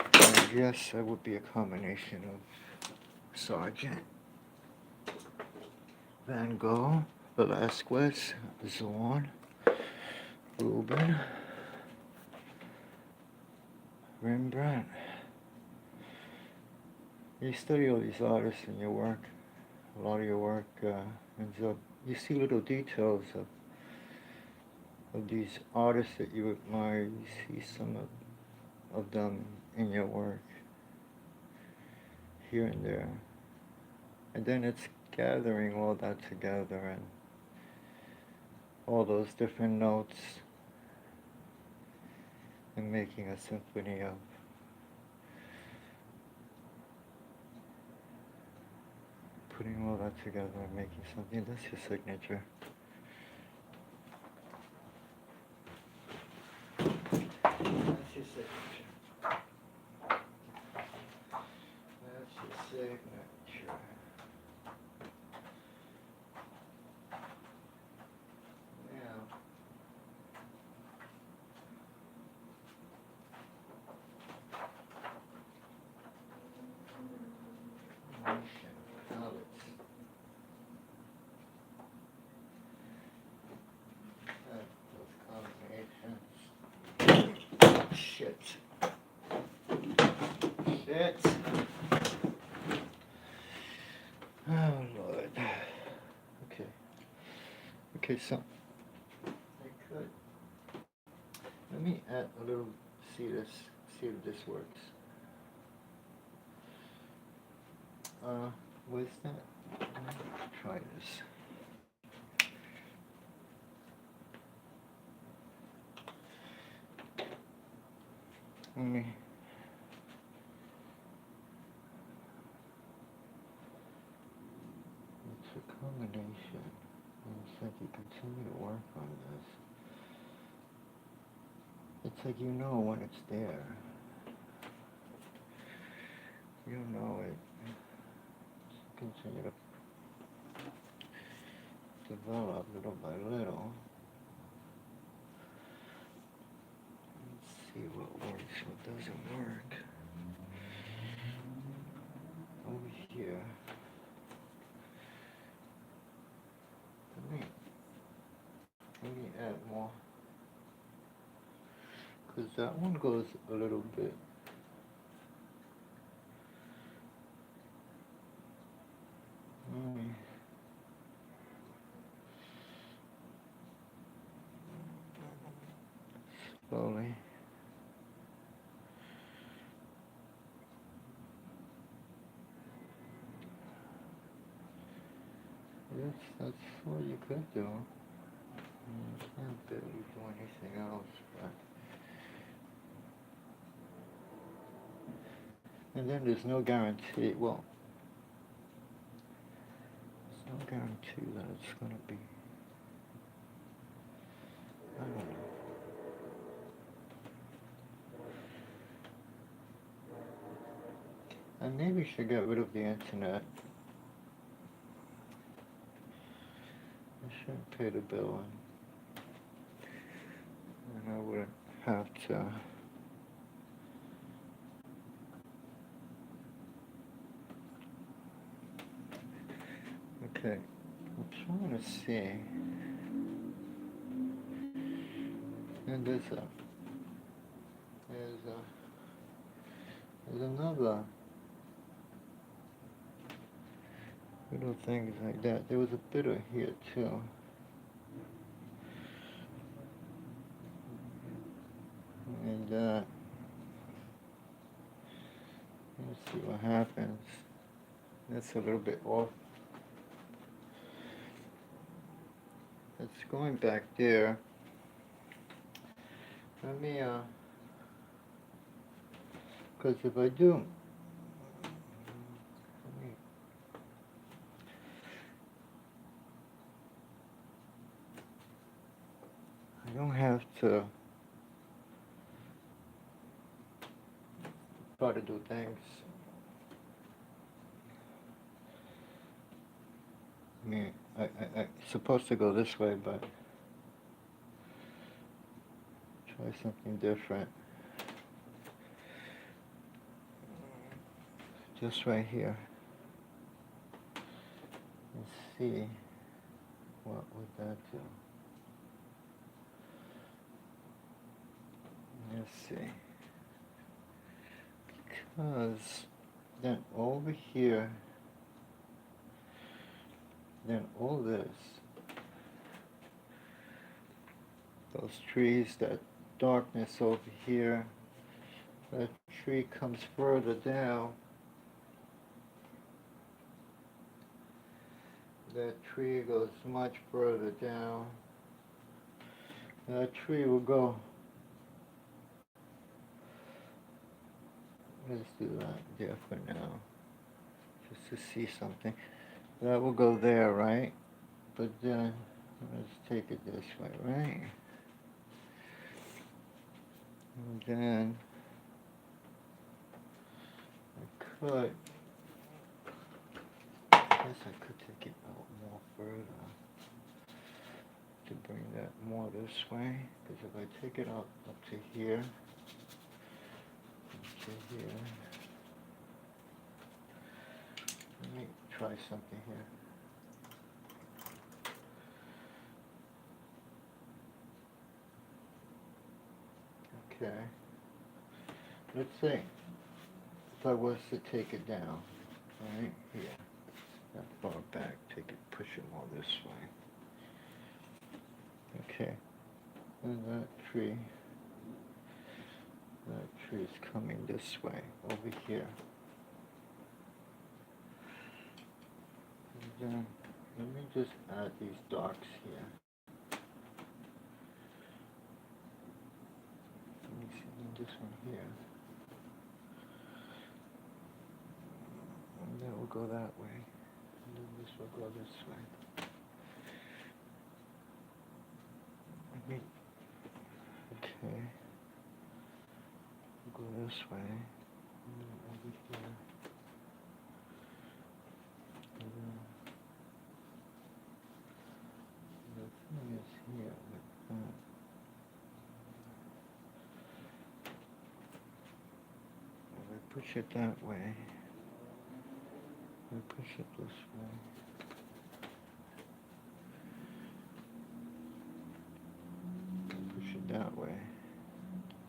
I guess that would be a combination of Sargent, Van Gogh, Velasquez, Zorn, Rubin, Rembrandt. You study all these artists in your work. A lot of your work ends up, you see little details of these artists that you admire. You see some of them in your work, here and there. And then it's gathering all that together and all those different notes and making a symphony of putting all that together and making something. That's your signature. That's your signature. That's your signature. Now, shit. Shit. Oh, Lord. Okay. Okay, so I could. Let me add a little, see if this works. Where's that? Let's try this. Let me. It's a combination. It's like you continue to work on this. It's like you know when it's there. You know it. Continue to develop little by little. Let's see what works, what doesn't work. Over here. Let me add more. Because that one goes a little bit. Slowly. That's what you could do. You can't barely do anything else, but. And then there's no guarantee, well, there's no guarantee that it's going to be, I don't know. I maybe should get rid of the internet. I shouldn't pay the bill and I wouldn't have to. Okay, I'm trying to see. And there's another little things like that. There was a bit of here too. And let's see what happens. That's a little bit off. It's going back there. Let me, because if I do, I don't have to try to do things. I mean, I'm supposed to go this way, but try something different. Just right here. Let's see, what would that do? Let's see. Because then over here, then all this, those trees, that darkness over here, that tree comes further down. That tree goes much further down. That tree will go. Let's do that there for now, just to see something. That will go there, right? But then, let's take it this way, right? And then, I could, I guess I could take it out more further to bring that more this way, because if I take it out up to here, let me try something here. Okay. Let's see. If I was to take it down, right here, that far back, take it, push it more this way. Okay. And that tree is coming this way, over here. And then, let me just add these darks here. Let me see this one here. And then we'll go that way. And then this will go this way. Okay. We'll go this way. And then over here. And then the thing is here like that. If I push it that way, I push it this way. Push it that way.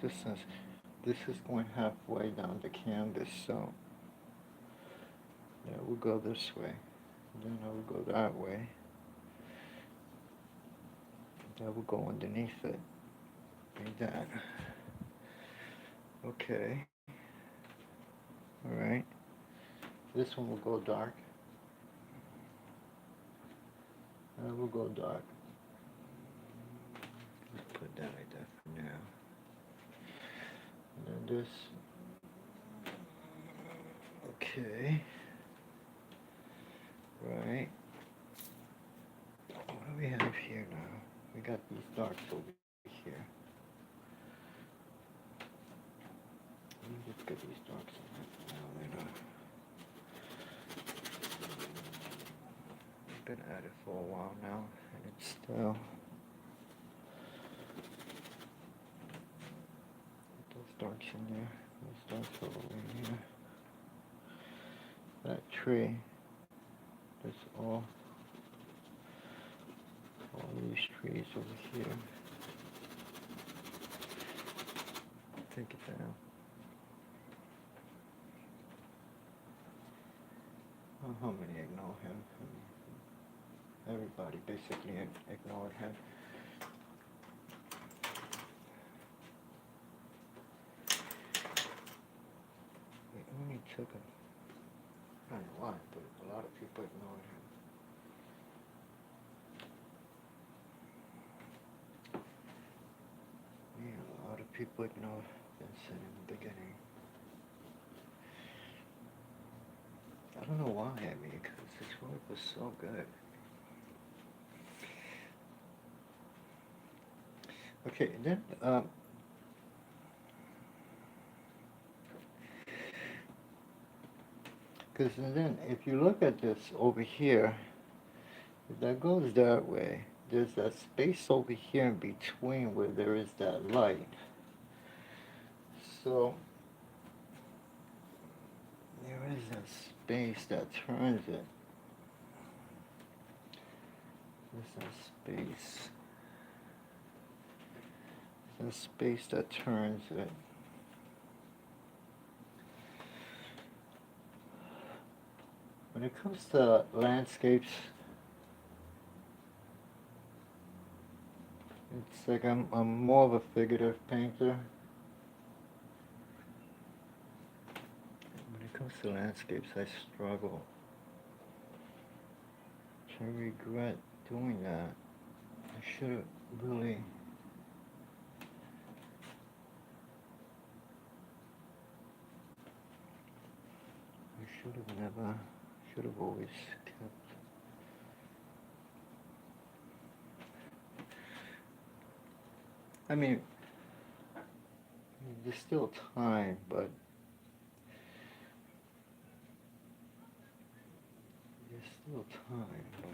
This is going halfway down the canvas, so yeah, we'll go this way. Then I will go that way. That will go underneath it. Like that. Okay. Alright. This one will go dark. That will go dark. Let's put that like that for now. And then this. Okay. Right. What do we have here now? We got these darks over here. Let me just get these darks on now later. I've been at it for a while now, and it's still. Those darks in there. Those darks over in here. That tree. That's all these trees over here. Take it down. How many ignore him? Everybody basically ignored him. It only took him. I don't know why, but a lot of people ignored him. Yeah, a lot of people ignored Vincent in the beginning. I don't know why, I mean, because this work was so good. Okay, then, because then if you look at this over here, if that goes that way, there's that space over here in between where there is that light. So, there is that space that turns it. There's that space. There's that space that turns it. When it comes to landscapes, it's like I'm more of a figurative painter. When it comes to landscapes, I struggle. I regret doing that. I should have really never should have always kept. I mean, there's still time, but there's still time, but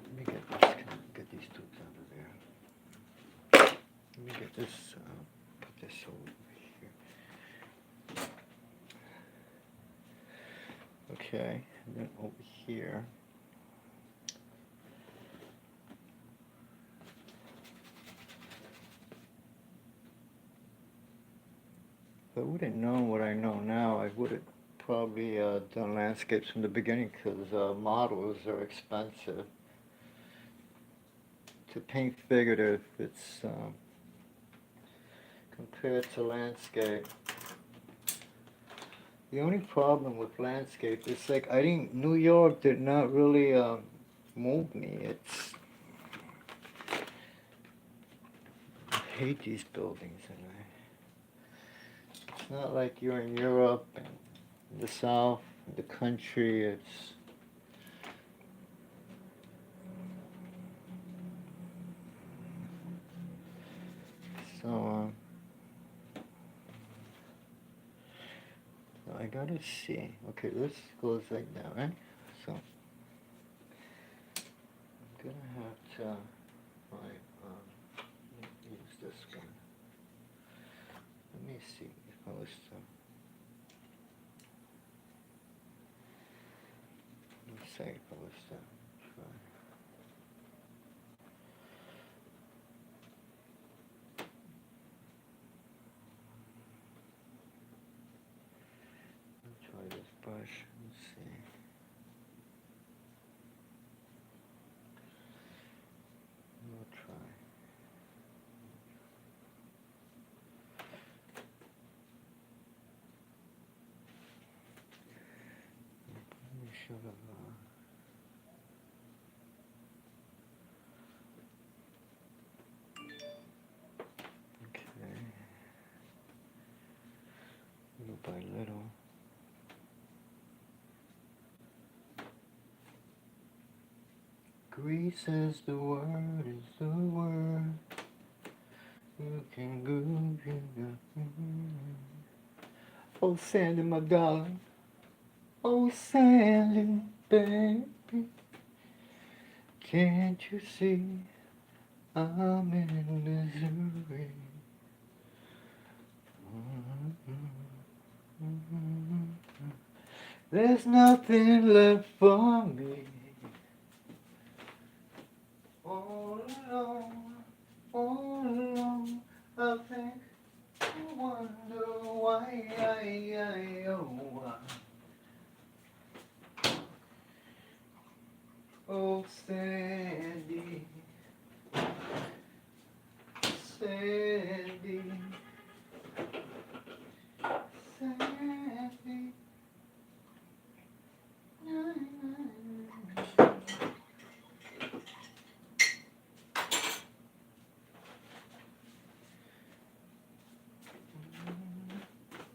let me get these tubes out of there. Let me get this, put this over here. Okay, and then over here. If I wouldn't know what I know now, I would have probably done landscapes from the beginning, because models are expensive. To paint figurative, it's compared to landscape. The only problem with landscape is like New York did not really move me. I hate these buildings, and it's not like you're in Europe and the South, the country. It's so I gotta see. Okay, this goes like that, right? So I'm gonna have to use this one. Let me see if I was to. Let's say if I was to try. Try this brush and see. We'll try. We should have. Okay. Little by little. Grease is the word, is the word. You can go. Oh, Sandy, my darling. Oh, Sandy, baby. Can't you see I'm in misery? There's nothing left for me. All alone, I think, I wonder why, oh, Sandy, Sandy, Sandy.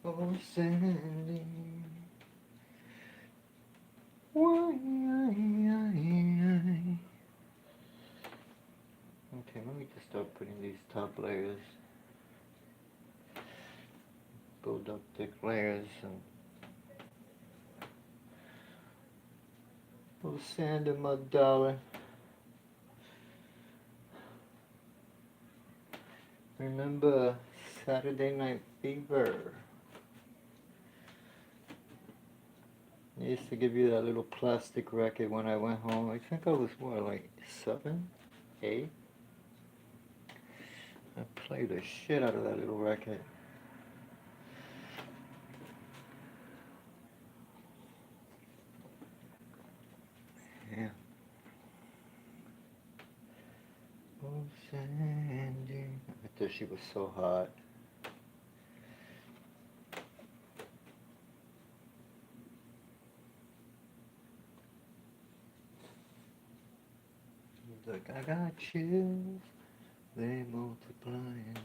Oh, Sandy, why? Okay, let me just start putting these top layers. Build up thick layers and oh, Sandy, my darling. Remember Saturday Night Fever? They used to give you that little plastic record when I went home. I think I was, what, like 7, 8? I played the shit out of that little record. Yeah. Oh, Sandy. I thought she was so hot. Like, I got chills they multiplying,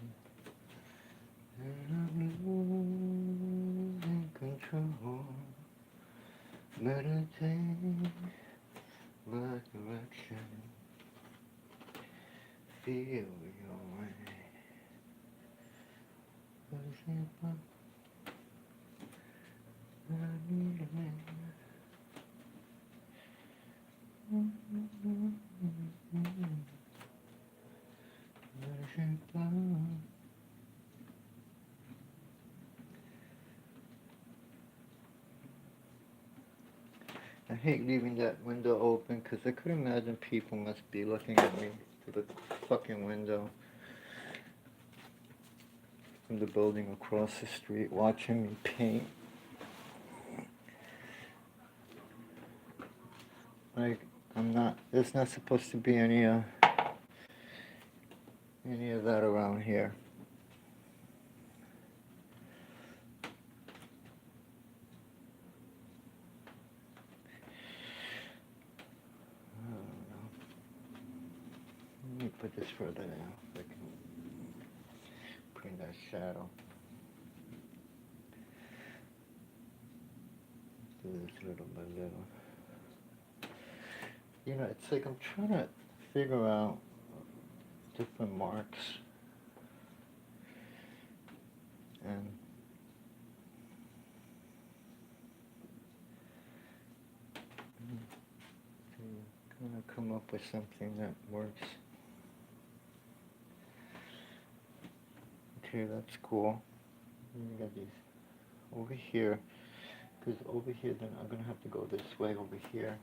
and I'm losing control. Meditate my direction, feel your way. I need a man. I hate leaving that window open because I could imagine people must be looking at me through the fucking window from the building across the street watching me paint. Like, there's not supposed to be any of that around here. I don't know. Let me put this further down so I can bring that shadow. Do this little by little. You know, it's like I'm trying to figure out different marks. And kind of come up with something that works. Okay, that's cool. And you got these over here, because over here then I'm gonna have to go this way over here.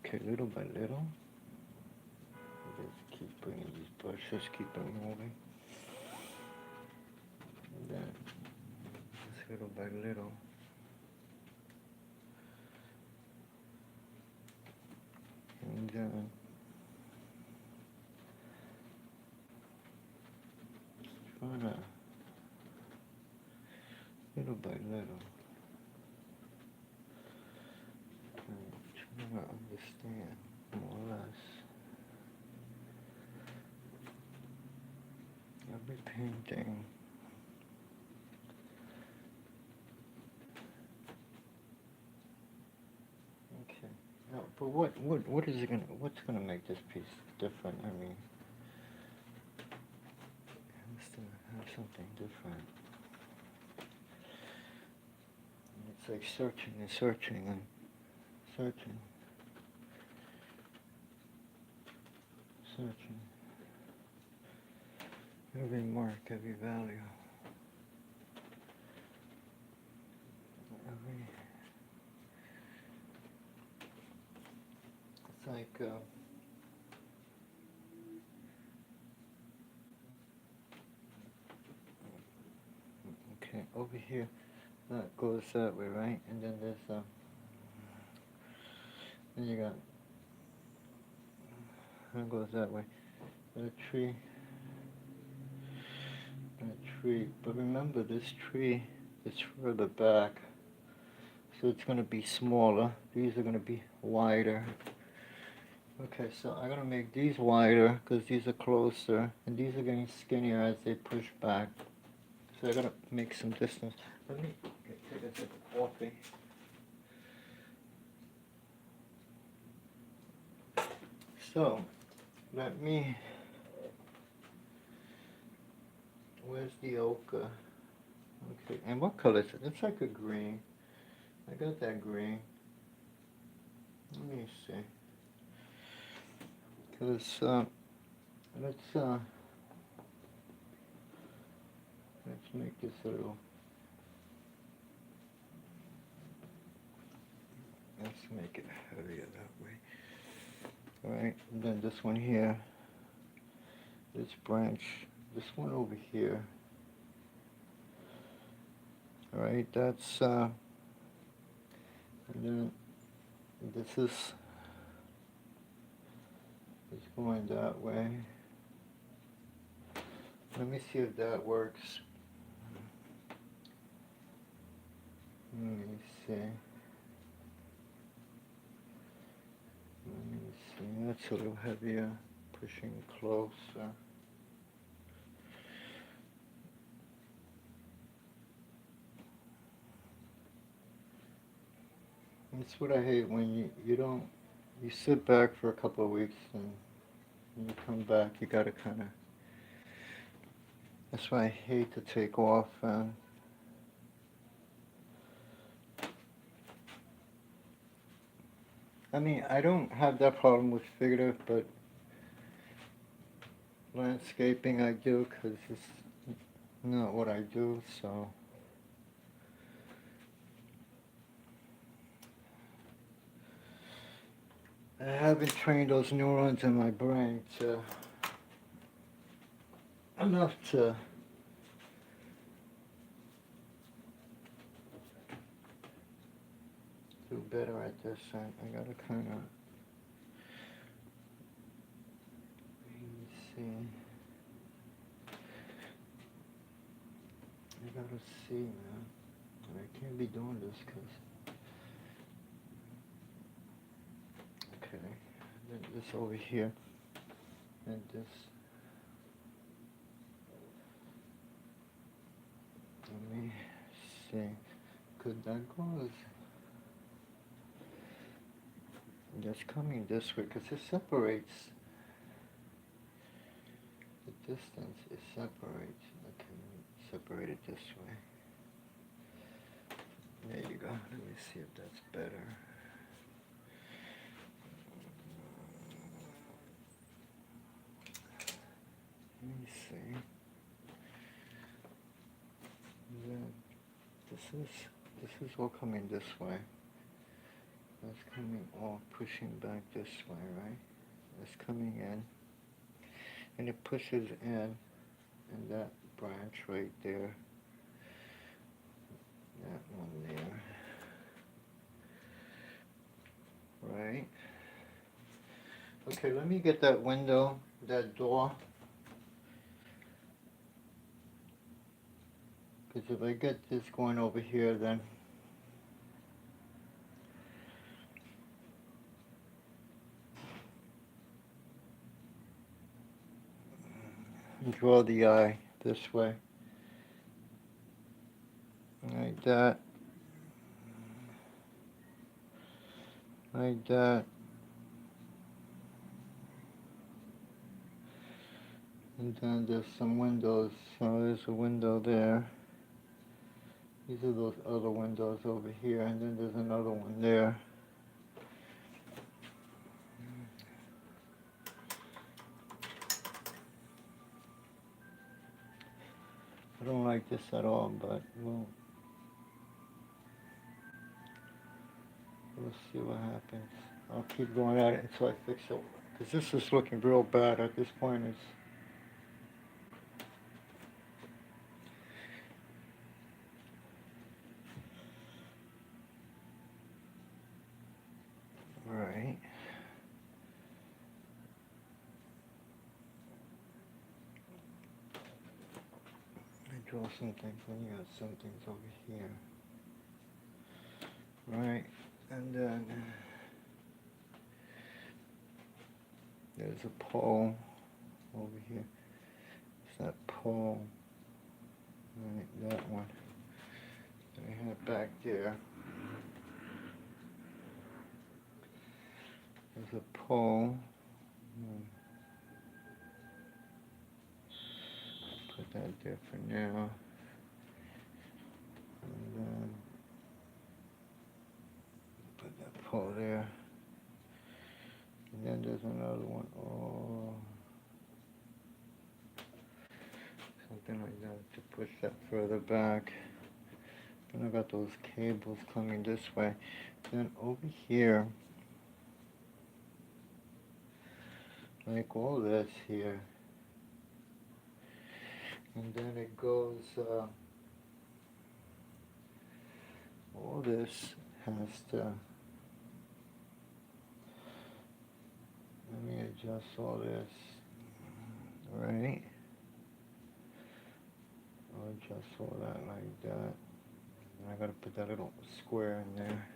Okay, little by little, just keep bringing these brushes, keep them moving, and then just little by little. And then trying to little by little. I'm trying to understand more or less every painting. Okay. Now, but what is it gonna? What's gonna make this piece different? I mean, it has to have something different. And it's like searching and searching and searching. Searching. Every mark, every value. It's like, okay, over here, that goes that way, right? And then there's, then you got, that goes that way. That tree, but remember this tree is further back, so it's going to be smaller. These are going to be wider. Okay, so I'm going to make these wider because these are closer, and these are getting skinnier as they push back. So I got to make some distance. Let me take a sip of coffee. So, let me, where's the ochre? Okay, and what color is it? It's like a green. I got that green. Let me see. Because, let's make this a little, Let's make it heavier that way. Alright, and then this one here, this branch, this one over here. Alright, that's, and then this is going that way. Let me see if that works. Let me see. Let me see. That's a little heavier. Pushing closer. That's what I hate when you sit back for a couple of weeks and when you come back, you gotta kind of. That's why I hate to take off. I mean, I don't have that problem with figurative, but landscaping I do because it's not what I do, so. I haven't trained those neurons in my brain to enough to do better at this. I gotta kind of see. I gotta see, man. I can't be doing this because. Okay, then this over here, and this. Let me see. Could that go? That's coming this way because it separates. The distance it separates. Okay, separate it this way. There you go. Let me see if that's better. Let me see. Then this is all coming this way. That's coming all pushing back this way, right? It's coming in. And it pushes in that branch right there. That one there. Right? Okay, let me get that window, that door. Because if I get this going over here, then draw the eye this way. Like that. Like that. And then there's some windows. So there's a window there. These are those other windows over here, and then there's another one there. I don't like this at all, but we'll see what happens. I'll keep going at it until I fix it. Because this is looking real bad at this point. It's right. I draw some things, and you got some things over here. Right, and then there's a pole over here. It's that pole. Right, that one. I have back there. There's a pole. Put that there for now. And then put that pole there. And then there's another one. Oh, something like that to push that further back. And I got those cables coming this way. Then over here, like all this here, and then it goes, all this has to, let me adjust all this, right? I'll adjust all that like that. And I gotta put that little square in there.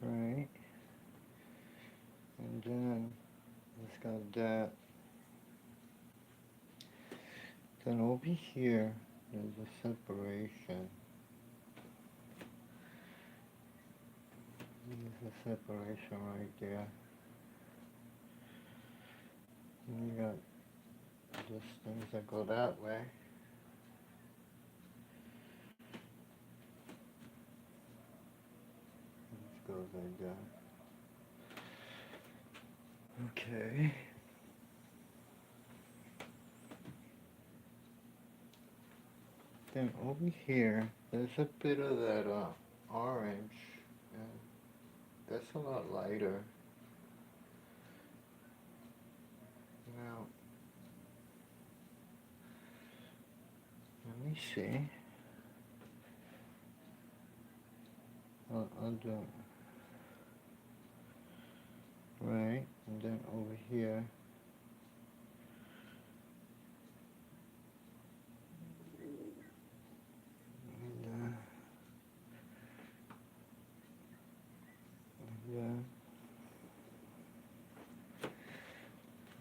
Right? And then it's got that. Then over here, there's a separation. There's a separation right there. And you got just things that go that way. This goes like that. Okay. Then over here, there's a bit of that orange, and that's a lot lighter. Now, let me see. I'll do right, and then over here. And, yeah.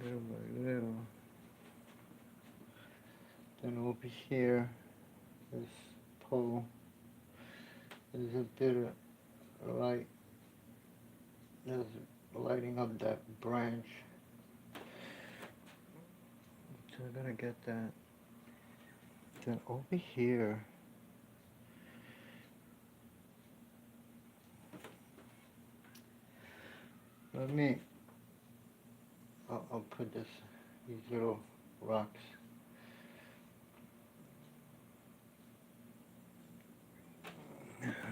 Little by little. Then over here, this pole, there's a bit of light. There's lighting up that branch. So I gotta get that. Then over here, let me, I'll put these little rocks.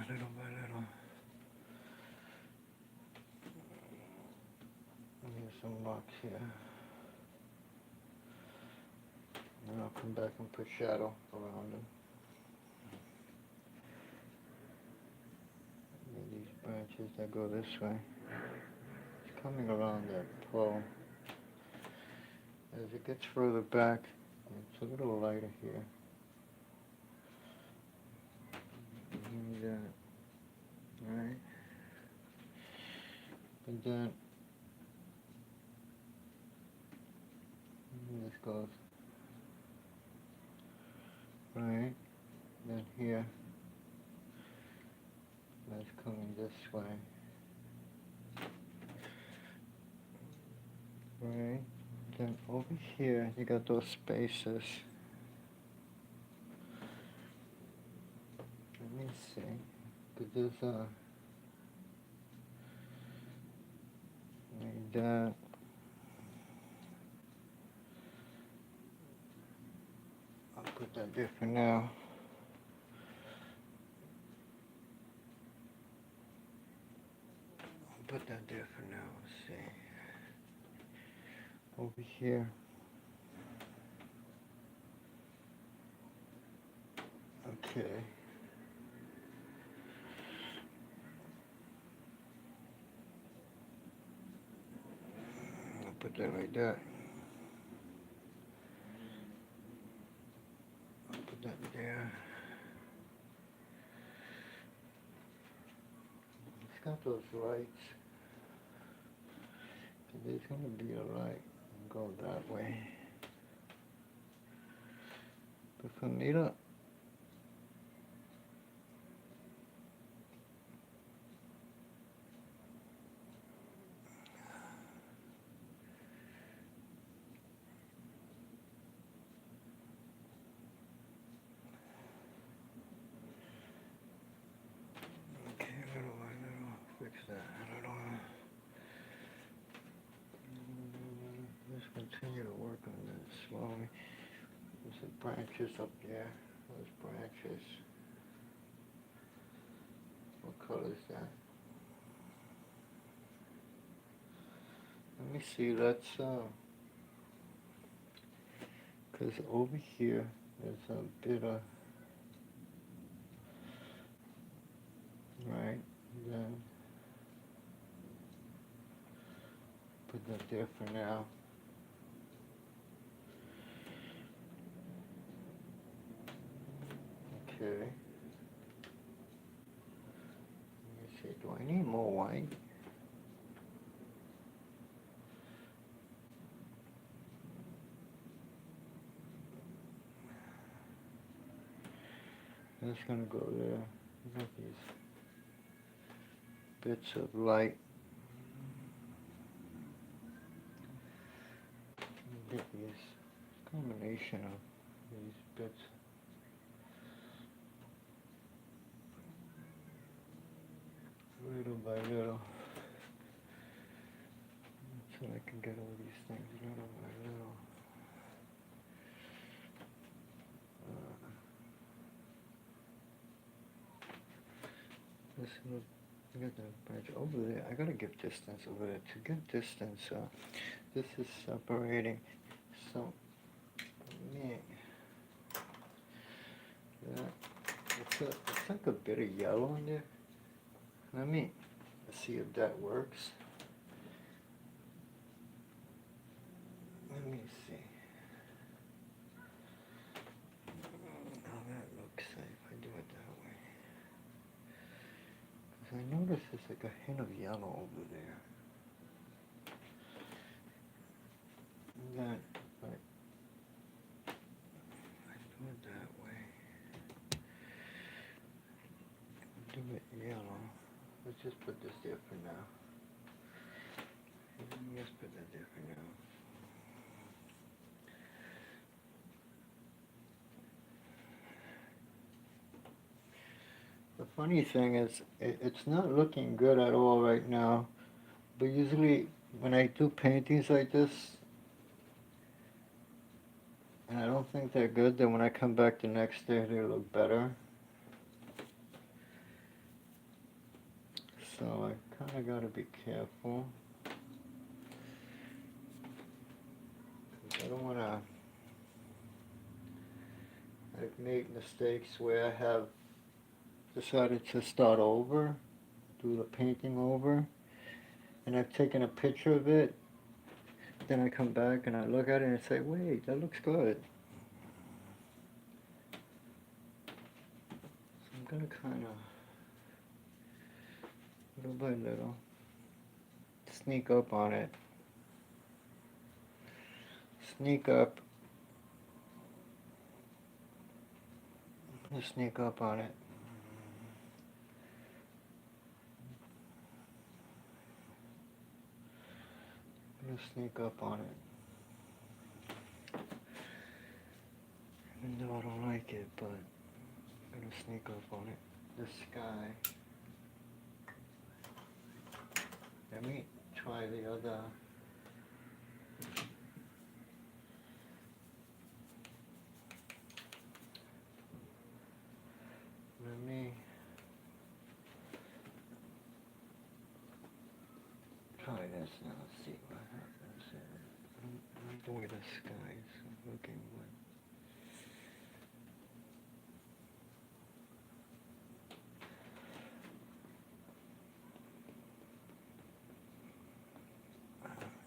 Little by little. There's some rocks here. And I'll come back and put shadow around them. And these branches that go this way. It's coming around that pole. As it gets further back, it's a little lighter here. Give me that. Alright. And then this goes right. Then here, that's coming this way. Right. Then over here, you got those spaces. Let me see. But there's like that. I'll put that there for now. I'll put that there for now. Let's see. Over here. Okay. I'll put that like that. I'll put that there. It's got those lights. There's gonna be a light and go that way. But for me to little by little, fix that. I don't know. Just continue to work on that slowly. some branches up there. Those branches. What color is that? Let me see, let's, because over here, there's a bit of, right, then, put that there for now. Okay. Let me see, do I need more white? That's gonna go there. Look at these bits of light. Get these combination of these bits. Little by little. So I can get all these things little by little. This little, I got the branch over there. I gotta give distance over there. To give distance, this is separating. So, man, it's like a bit of yellow in there. Let me see if that works. Let me see. How that looks if I do it that way. Because I notice there's like a hint of yellow over there. And then, like, I do it that way. Do it yellow. Let's just put this there for now. Let's put that there for now. The funny thing is, it's not looking good at all right now. But usually, when I do paintings like this, and I don't think they're good, then when I come back the next day, they look better. So I kind of got to be careful. I don't want to. I've made mistakes where I have decided to start over, do the painting over, and I've taken a picture of it. Then I come back and I look at it and I say, wait, that looks good. So I'm going to kind of, little by little, sneak up on it. Sneak up. Just sneak up on it. Just sneak up on it. Even though I don't like it, but I'm gonna sneak up on it. The sky. Let me try the other. Let me try this now. See what happens. The way the sky is looking like.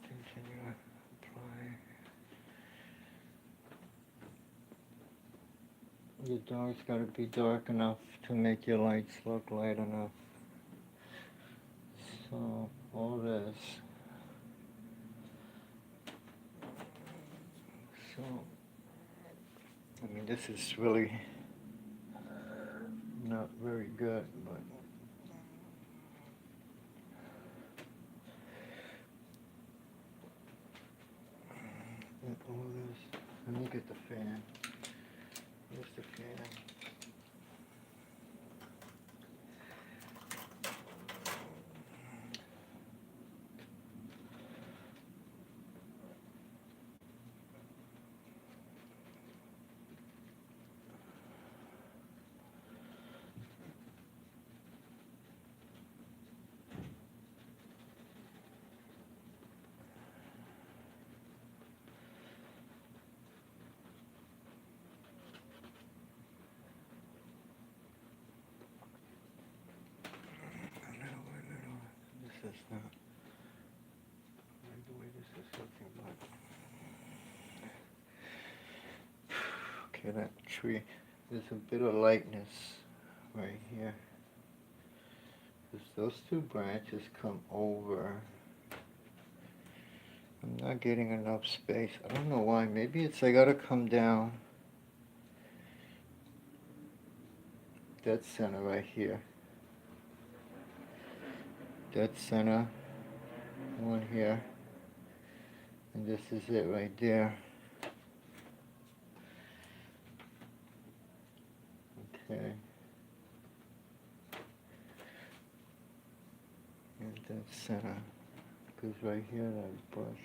Continue to apply. Your dark's got to be dark enough to make your lights look light enough. So all this. So, I mean, this is really not very good, but all this. Let me get the fan. Here's the fan. at that tree. There's a bit of lightness right here. Because those two branches come over. I'm not getting enough space. I don't know why. Maybe it's I gotta come down. Dead center right here. Dead center. One here. And this is it right there. Okay. And dead center. Because right here that bush.